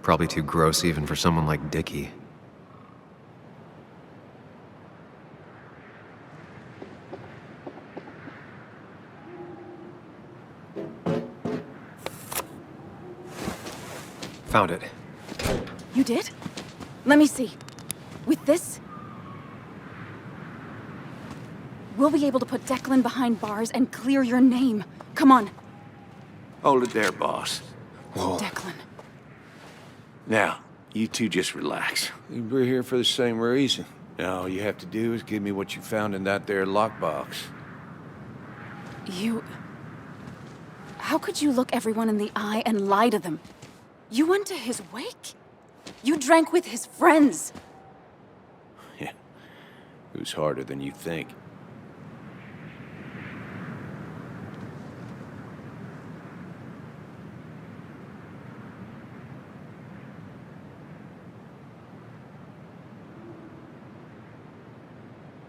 Probably too gross even for someone like Dickie. Found it. You did? Let me see. With this, we'll be able to put Declan behind bars and clear your name. Come on. Hold it there, boss. Whoa. Declan. Now, you two just relax. We're here for the same reason. Now, all you have to do is give me what you found in that there lockbox. You... How could you look everyone in the eye and lie to them? You went to his wake? You drank with his friends. Yeah. It was harder than you think.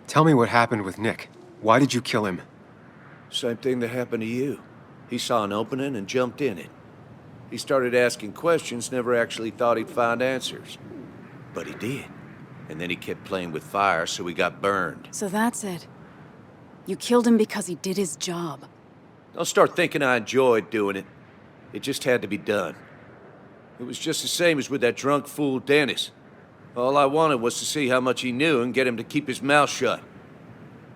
Tell me what happened with Nick. Why did you kill him? Same thing that happened to you. He saw an opening and jumped in it. He started asking questions, never actually thought he'd find answers. But he did. And then he kept playing with fire, so he got burned. So that's it. You killed him because he did his job. Don't start thinking I enjoyed doing it. It just had to be done. It was just the same as with that drunk fool Dennis. All I wanted was to see how much he knew and get him to keep his mouth shut.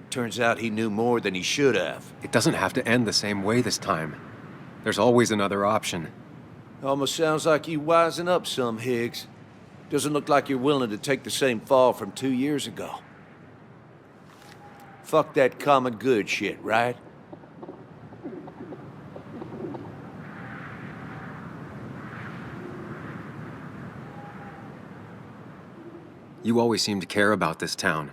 Turns out he knew more than he should have. It doesn't have to end the same way this time. There's always another option. Almost sounds like you wising up some, Higgs. Doesn't look like you're willing to take the same fall from 2 years ago. Fuck that common good shit, right? You always seem to care about this town.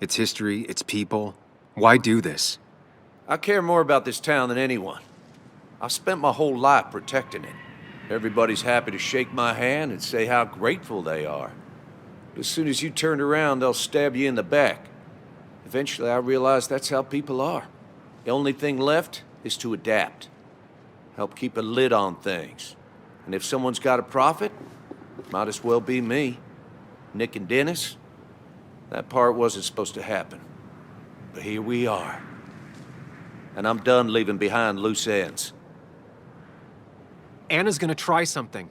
Its history, its people. Why do this? I care more about this town than anyone. I've spent my whole life protecting it. Everybody's happy to shake my hand and say how grateful they are. But as soon as you turn around, they'll stab you in the back. Eventually, I realized that's how people are. The only thing left is to adapt. Help keep a lid on things. And if someone's got a profit, might as well be me. Nick and Dennis, that part wasn't supposed to happen. But here we are. And I'm done leaving behind loose ends. Anna's gonna try something.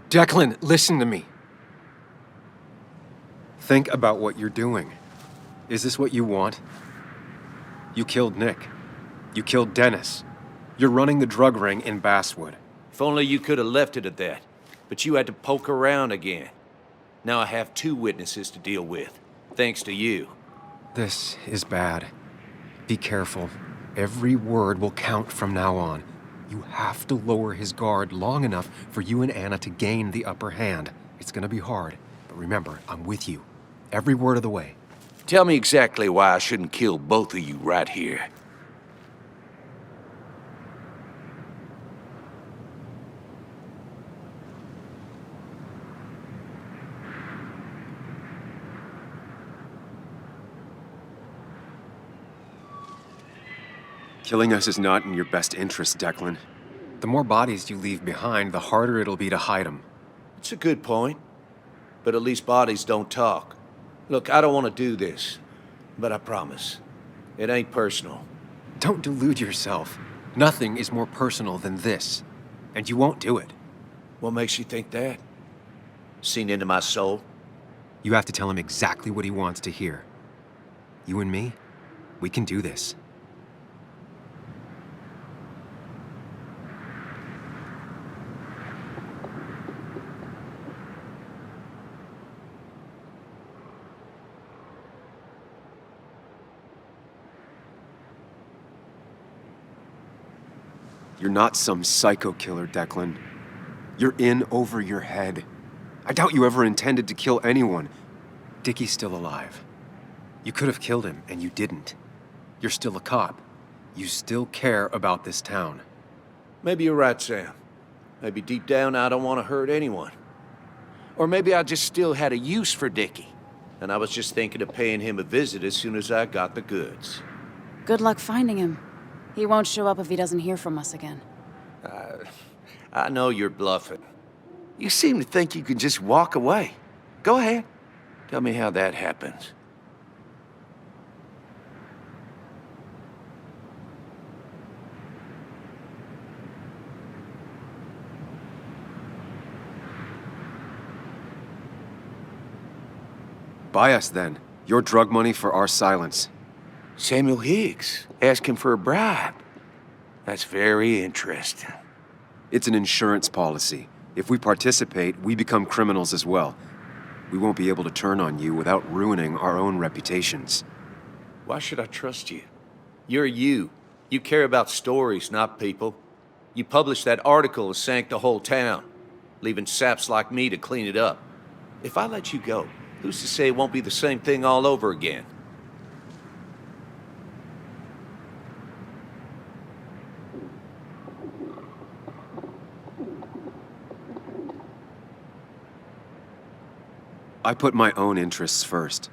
Declan, listen to me. Think about what you're doing. Is this what you want? You killed Nick. You killed Dennis. You're running the drug ring in Basswood. If only you could have left it at that. But you had to poke around again. Now I have 2 witnesses to deal with, thanks to you. This is bad. Be careful. Every word will count from now on. You have to lower his guard long enough for you and Anna to gain the upper hand. It's gonna be hard, but remember, I'm with you. Every word of the way. Tell me exactly why I shouldn't kill both of you right here. Killing us is not in your best interest, Declan. The more bodies you leave behind, the harder it'll be to hide them. It's a good point. But at least bodies don't talk. Look, I don't want to do this. But I promise. It ain't personal. Don't delude yourself. Nothing is more personal than this. And you won't do it. What makes you think that? Seen into my soul? You have to tell him exactly what he wants to hear. You and me, we can do this. You're not some psycho killer, Declan. You're in over your head. I doubt you ever intended to kill anyone. Dickie's still alive. You could have killed him, and you didn't. You're still a cop. You still care about this town. Maybe you're right, Sam. Maybe deep down I don't want to hurt anyone. Or maybe I just still had a use for Dickie, and I was just thinking of paying him a visit as soon as I got the goods. Good luck finding him. He won't show up if he doesn't hear from us again. I know you're bluffing. You seem to think you can just walk away. Go ahead. Tell me how that happens. Buy us, then. Your drug money for our silence. Samuel Higgs asking for a bribe. That's very interesting. It's an insurance policy. If we participate, we become criminals as well. We won't be able to turn on you without ruining our own reputations. Why should I trust you? You're you. You care about stories, not people. You published that article that sank the whole town, leaving saps like me to clean it up. If I let you go, who's to say it won't be the same thing all over again? I put my own interests first.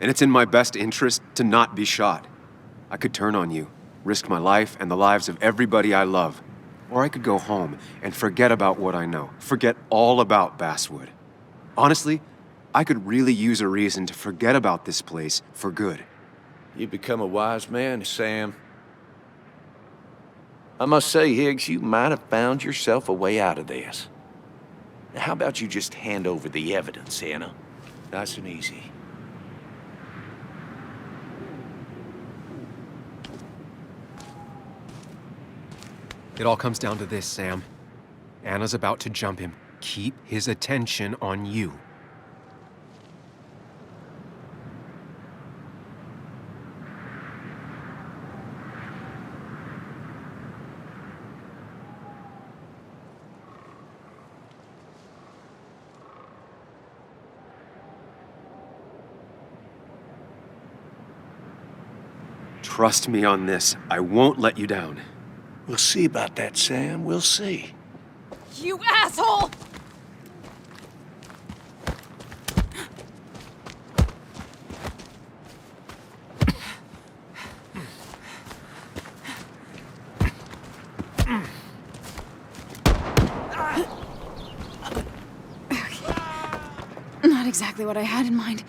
And it's in my best interest to not be shot. I could turn on you, risk my life and the lives of everybody I love. Or I could go home and forget about what I know, forget all about Basswood. Honestly, I could really use a reason to forget about this place for good. You've become a wise man, Sam. I must say, Higgs, you might have found yourself a way out of this. Now, how about you just hand over the evidence, Anna? Nice and easy. It all comes down to this, Sam. Anna's about to jump him. Keep his attention on you. Trust me on this. I won't let you down. We'll see about that, Sam. We'll see. You asshole! Not exactly what I had in mind.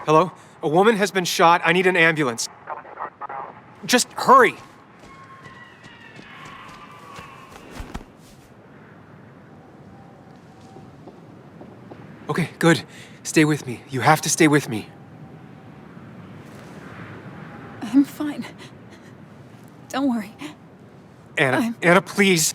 Hello? A woman has been shot. I need an ambulance. Just hurry! Okay, good. Stay with me. You have to stay with me. I'm fine. Don't worry. Anna, Anna, please.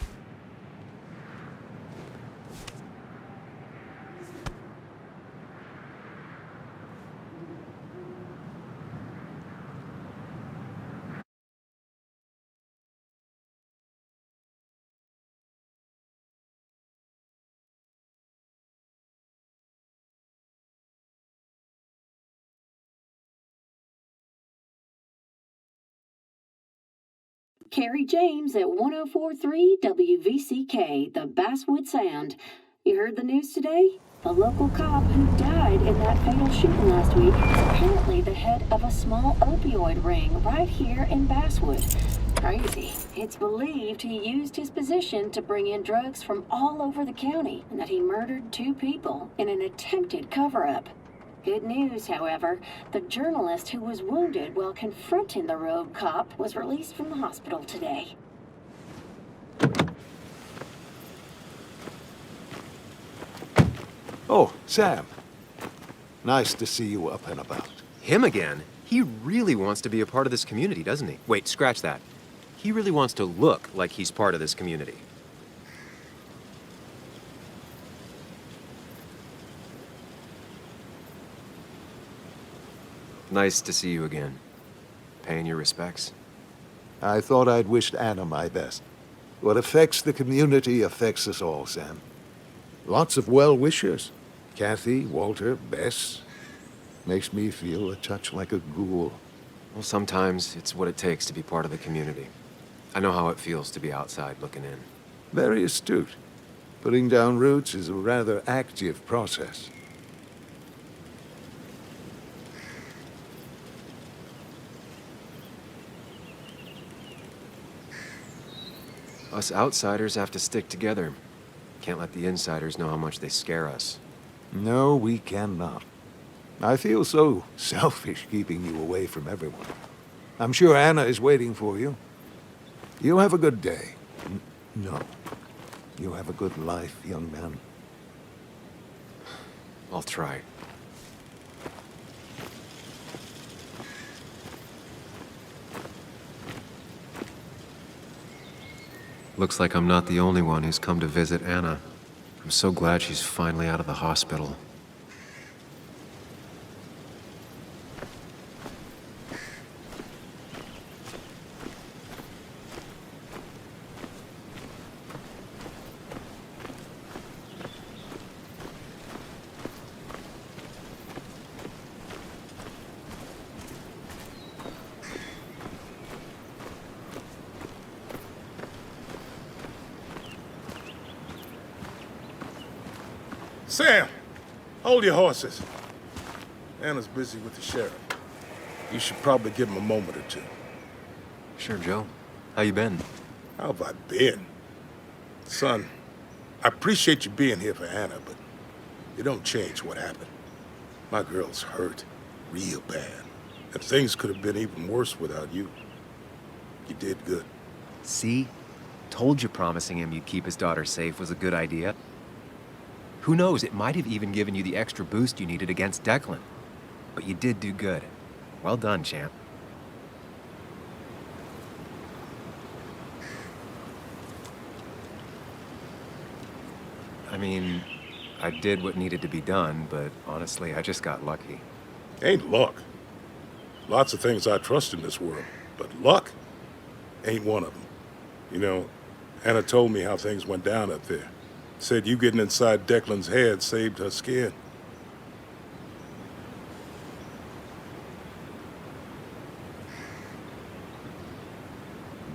Carrie James at 1043 WVCK, the Basswood Sound. You heard the news today? The local cop who died in that fatal shooting last week is apparently the head of a small opioid ring right here in Basswood. Crazy. It's believed he used his position to bring in drugs from all over the county and that he murdered 2 people in an attempted cover-up. Good news, however, the journalist who was wounded while confronting the rogue cop was released from the hospital today. Oh, Sam. Nice to see you up and about. Him again? He really wants to be a part of this community, doesn't he? Wait, scratch that. He really wants to look like he's part of this community. Nice to see you again. paying your respects? I thought I'd wished Anna my best. What affects the community affects us all, Sam. Lots of well-wishers. Kathy, Walter, Bess. Makes me feel a touch like a ghoul. Well, sometimes it's what it takes to be part of the community. I know how it feels to be outside looking in. Very astute. Putting down roots is a rather active process. Us outsiders have to stick together. Can't let the insiders know how much they scare us. No, we cannot. I feel so selfish keeping you away from everyone. I'm sure Anna is waiting for you. You have a good day. No. You have a good life, young man. I'll try. Looks like I'm not the only one who's come to visit Anna. I'm so glad she's finally out of the hospital. Sam, hold your horses. Anna's busy with the sheriff. You should probably give him a moment or two. Sure, Joe. How you been? How have I been? Son, I appreciate you being here for Anna, but you don't change what happened. My girl's hurt, real bad. And things could have been even worse without you. You did good. See? Told you promising him you'd keep his daughter safe was a good idea. Who knows, it might have even given you the extra boost you needed against Declan. But you did do good. Well done, champ. I mean, I did what needed to be done, but honestly, I just got lucky. Ain't luck. Lots of things I trust in this world, but luck ain't one of them. You know, Anna told me how things went down up there. Said you getting inside Declan's head saved her skin.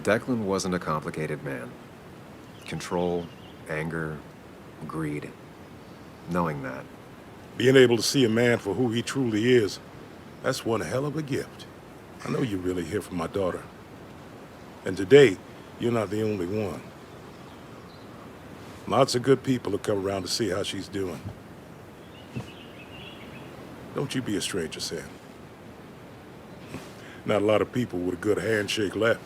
Declan wasn't a complicated man. Control, anger, greed. Knowing that. Being able to see a man for who he truly is, that's one hell of a gift. I know you really hear from my daughter. And today, you're not the only one. Lots of good people have come around to see how she's doing. Don't you be a stranger, Sam. Not a lot of people with a good handshake left.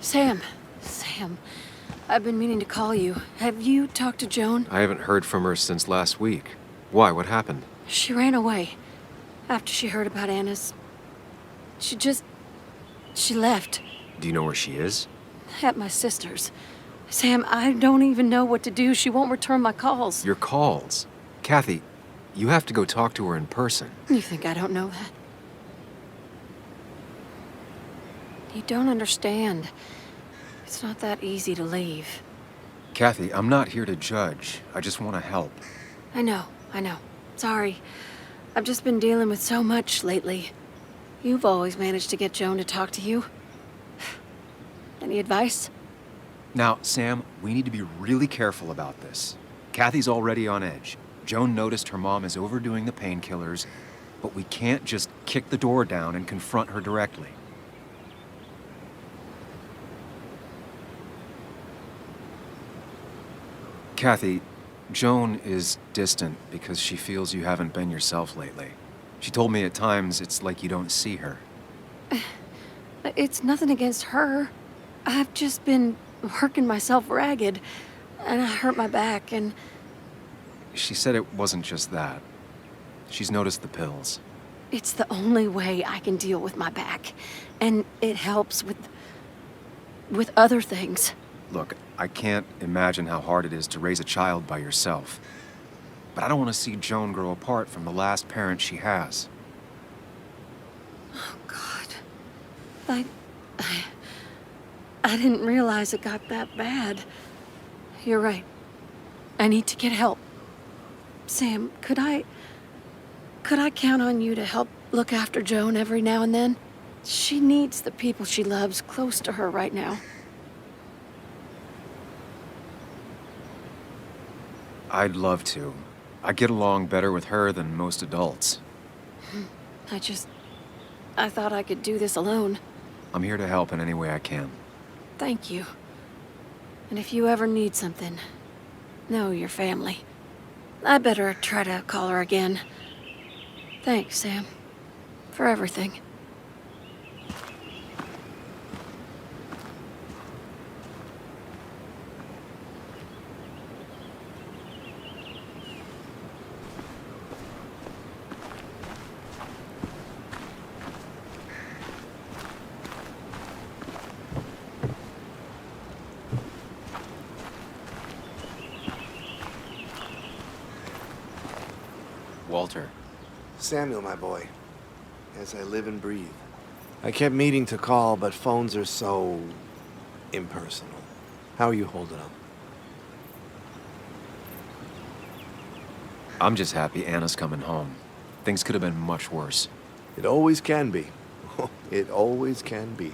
Sam, I've been meaning to call you. Have you talked to Joan? I haven't heard from her since last week. Why? What happened? She ran away. After she heard about Anna's... She left. Do you know where she is? At my sister's. Sam, I don't even know what to do. She won't return my calls. Your calls? Kathy, you have to go talk to her in person. You think I don't know that? You don't understand. It's not that easy to leave. Kathy, I'm not here to judge. I just want to help. I know. Sorry. I've just been dealing with so much lately. You've always managed to get Joan to talk to you. Any advice? Now, Sam, we need to be really careful about this. Kathy's already on edge. Joan noticed her mom is overdoing the painkillers, but we can't just kick the door down and confront her directly. Kathy, Joan is distant because she feels you haven't been yourself lately. She told me at times it's like you don't see her. It's nothing against her. I've just been working myself ragged, and I hurt my back, and... She said it wasn't just that. She's noticed the pills. It's the only way I can deal with my back. And it helps with other things. Look, I can't imagine how hard it is to raise a child by yourself. But I don't want to see Joan grow apart from the last parent she has. Oh, God. I didn't realize it got that bad. You're right. I need to get help. Sam, could I count on you to help look after Joan every now and then? She needs the people she loves close to her right now. I'd love to. I get along better with her than most adults. I thought I could do this alone. I'm here to help in any way I can. Thank you. And if you ever need something, know your family. I better try to call her again. Thanks, Sam, for everything. Walter. Samuel, my boy. As I live and breathe. I kept meaning to call, but phones are so impersonal. How are you holding up? I'm just happy Anna's coming home. Things could have been much worse. It always can be. It always can be.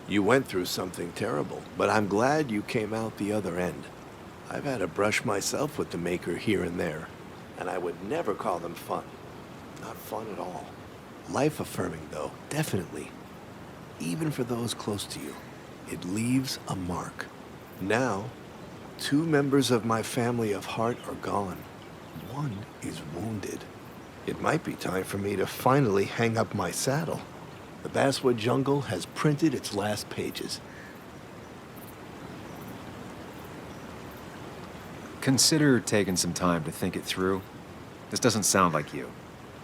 You went through something terrible, but I'm glad you came out the other end. I've had a brush myself with the Maker here and there, and I would never call them fun. Not fun at all. Life-affirming, though, definitely. Even for those close to you, it leaves a mark. Now, 2 members of my family of heart are gone. One is wounded. It might be time for me to finally hang up my saddle. The Basswood jungle has printed its last pages. Consider taking some time to think it through. This doesn't sound like you.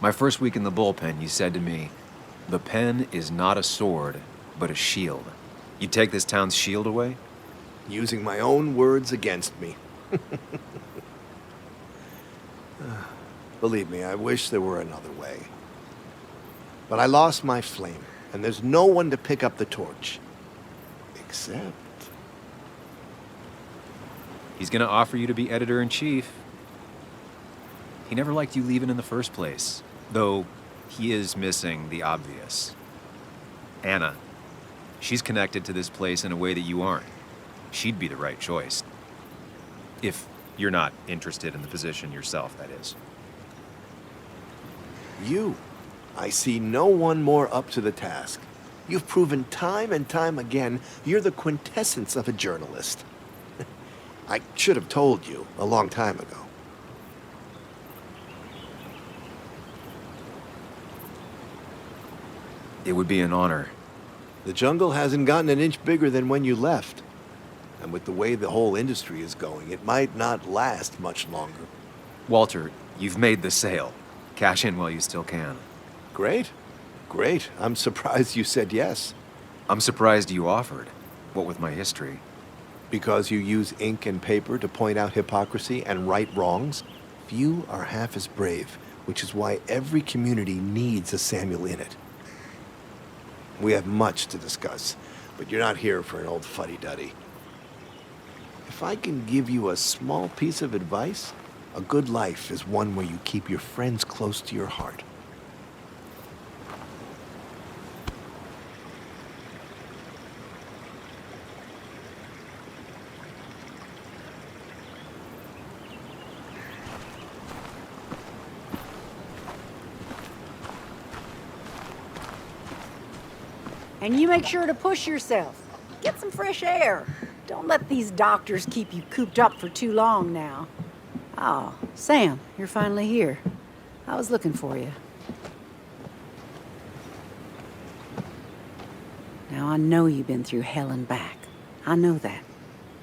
My first week in the bullpen, you said to me, "The pen is not a sword, but a shield." You take this town's shield away? Using my own words against me. Believe me, I wish there were another way. But I lost my flame, and there's no one to pick up the torch. Except... He's gonna offer you to be editor-in-chief. He never liked you leaving in the first place, though he is missing the obvious. Anna. She's connected to this place in a way that you aren't. She'd be the right choice. If you're not interested in the position yourself, that is. You. I see no one more up to the task. You've proven time and time again you're the quintessence of a journalist. I should have told you a long time ago. It would be an honor. The jungle hasn't gotten an inch bigger than when you left. And with the way the whole industry is going, it might not last much longer. Walter, you've made the sale. Cash in while you still can. Great. Great. I'm surprised you said yes. I'm surprised you offered. What with my history? Because you use ink and paper to point out hypocrisy and right wrongs? Few are half as brave, which is why every community needs a Samuel in it. We have much to discuss, but you're not here for an old fuddy-duddy. If I can give you a small piece of advice, a good life is one where you keep your friends close to your heart. And you make sure to push yourself. Get some fresh air. Don't let these doctors keep you cooped up for too long now. Oh, Sam, you're finally here. I was looking for you. Now, I know you've been through hell and back. I know that.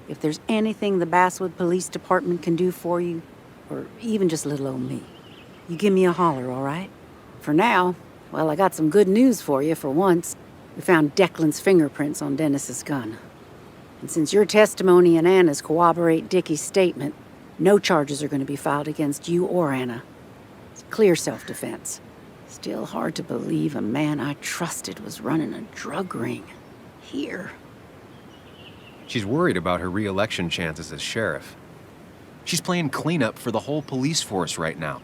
If there's anything the Basswood Police Department can do for you, or even just little old me, you give me a holler, all right? For now, well, I got some good news for you for once. We found Declan's fingerprints on Dennis's gun. And since your testimony and Anna's corroborate Dickie's statement, no charges are going to be filed against you or Anna. It's clear self-defense. Still hard to believe a man I trusted was running a drug ring. Here. She's worried about her re-election chances as sheriff. She's playing cleanup for the whole police force right now.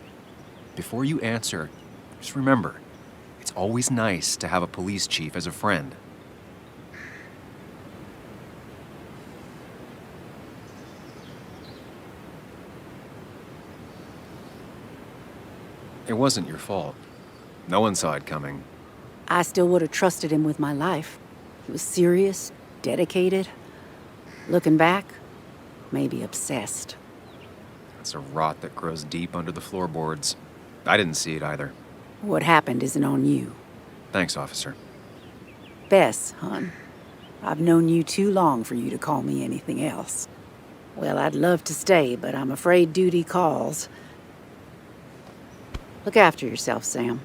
Before you answer, just remember, it's always nice to have a police chief as a friend. It wasn't your fault. No one saw it coming. I still would have trusted him with my life. He was serious, dedicated. Looking back, maybe obsessed. It's a rot that grows deep under the floorboards. I didn't see it either. What happened isn't on you. Thanks, officer. Bess, hon. I've known you too long for you to call me anything else. Well, I'd love to stay, but I'm afraid duty calls. Look after yourself, Sam.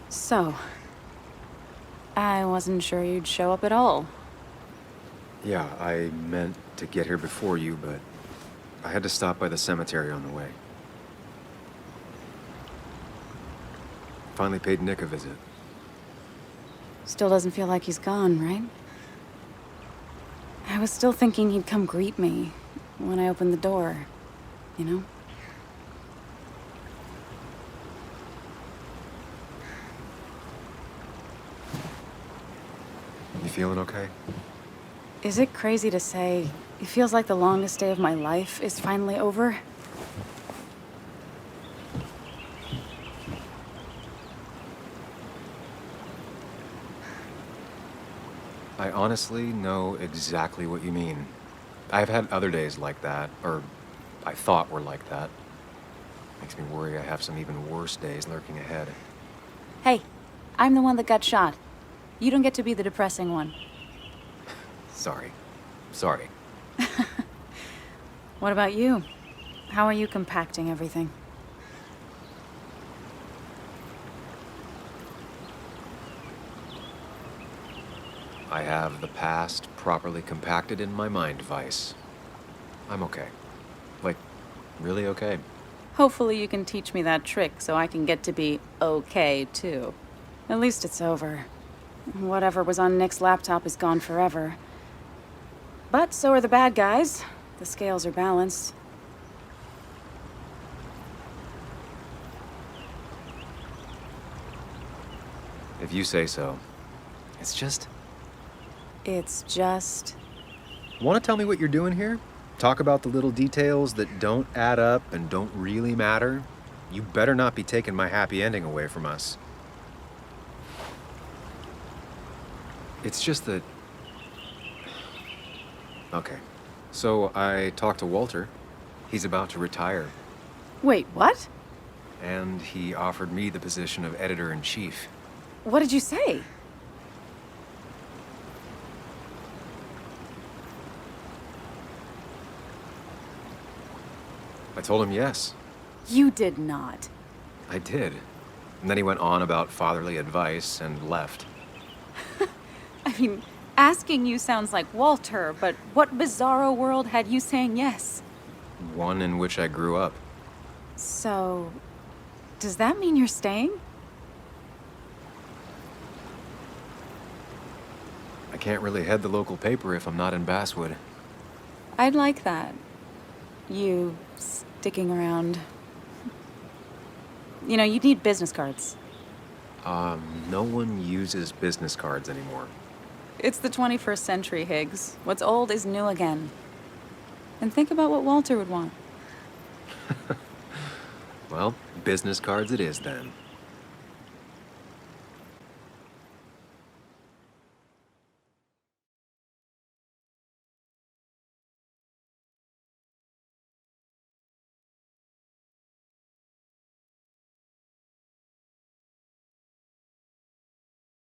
So, I wasn't sure you'd show up at all. Yeah, I meant to get here before you, but I had to stop by the cemetery on the way. Finally paid Nick a visit. Still doesn't feel like he's gone, right? I was still thinking he'd come greet me when I opened the door, you know? You feeling okay? Is it crazy to say it feels like the longest day of my life is finally over? I honestly know exactly what you mean. I've had other days like that, or I thought were like that. Makes me worry I have some even worse days lurking ahead. Hey, I'm the one that got shot. You don't get to be the depressing one. Sorry. Sorry. What about you? How are you compacting everything? I have the past properly compacted in my mind vice. I'm okay. Like, really okay. Hopefully you can teach me that trick so I can get to be okay, too. At least it's over. Whatever was on Nick's laptop is gone forever. But so are the bad guys. The scales are balanced. If you say so. It's just... Want to tell me what you're doing here? Talk about the little details that don't add up and don't really matter? You better not be taking my happy ending away from us. It's just that... Okay. So I talked to Walter. He's about to retire. Wait, what? And he offered me the position of editor-in-chief. What did you say? I told him yes. You did not. I did. And then he went on about fatherly advice and left. I mean, asking you sounds like Walter, but what bizarro world had you saying yes? One in which I grew up. So, does that mean you're staying? I can't really head the local paper if I'm not in Basswood. I'd like that. You sticking around. You know, you need business cards. No one uses business cards anymore. It's the 21st century, Higgs. What's old is new again. And think about what Walter would want. Well, business cards it is then.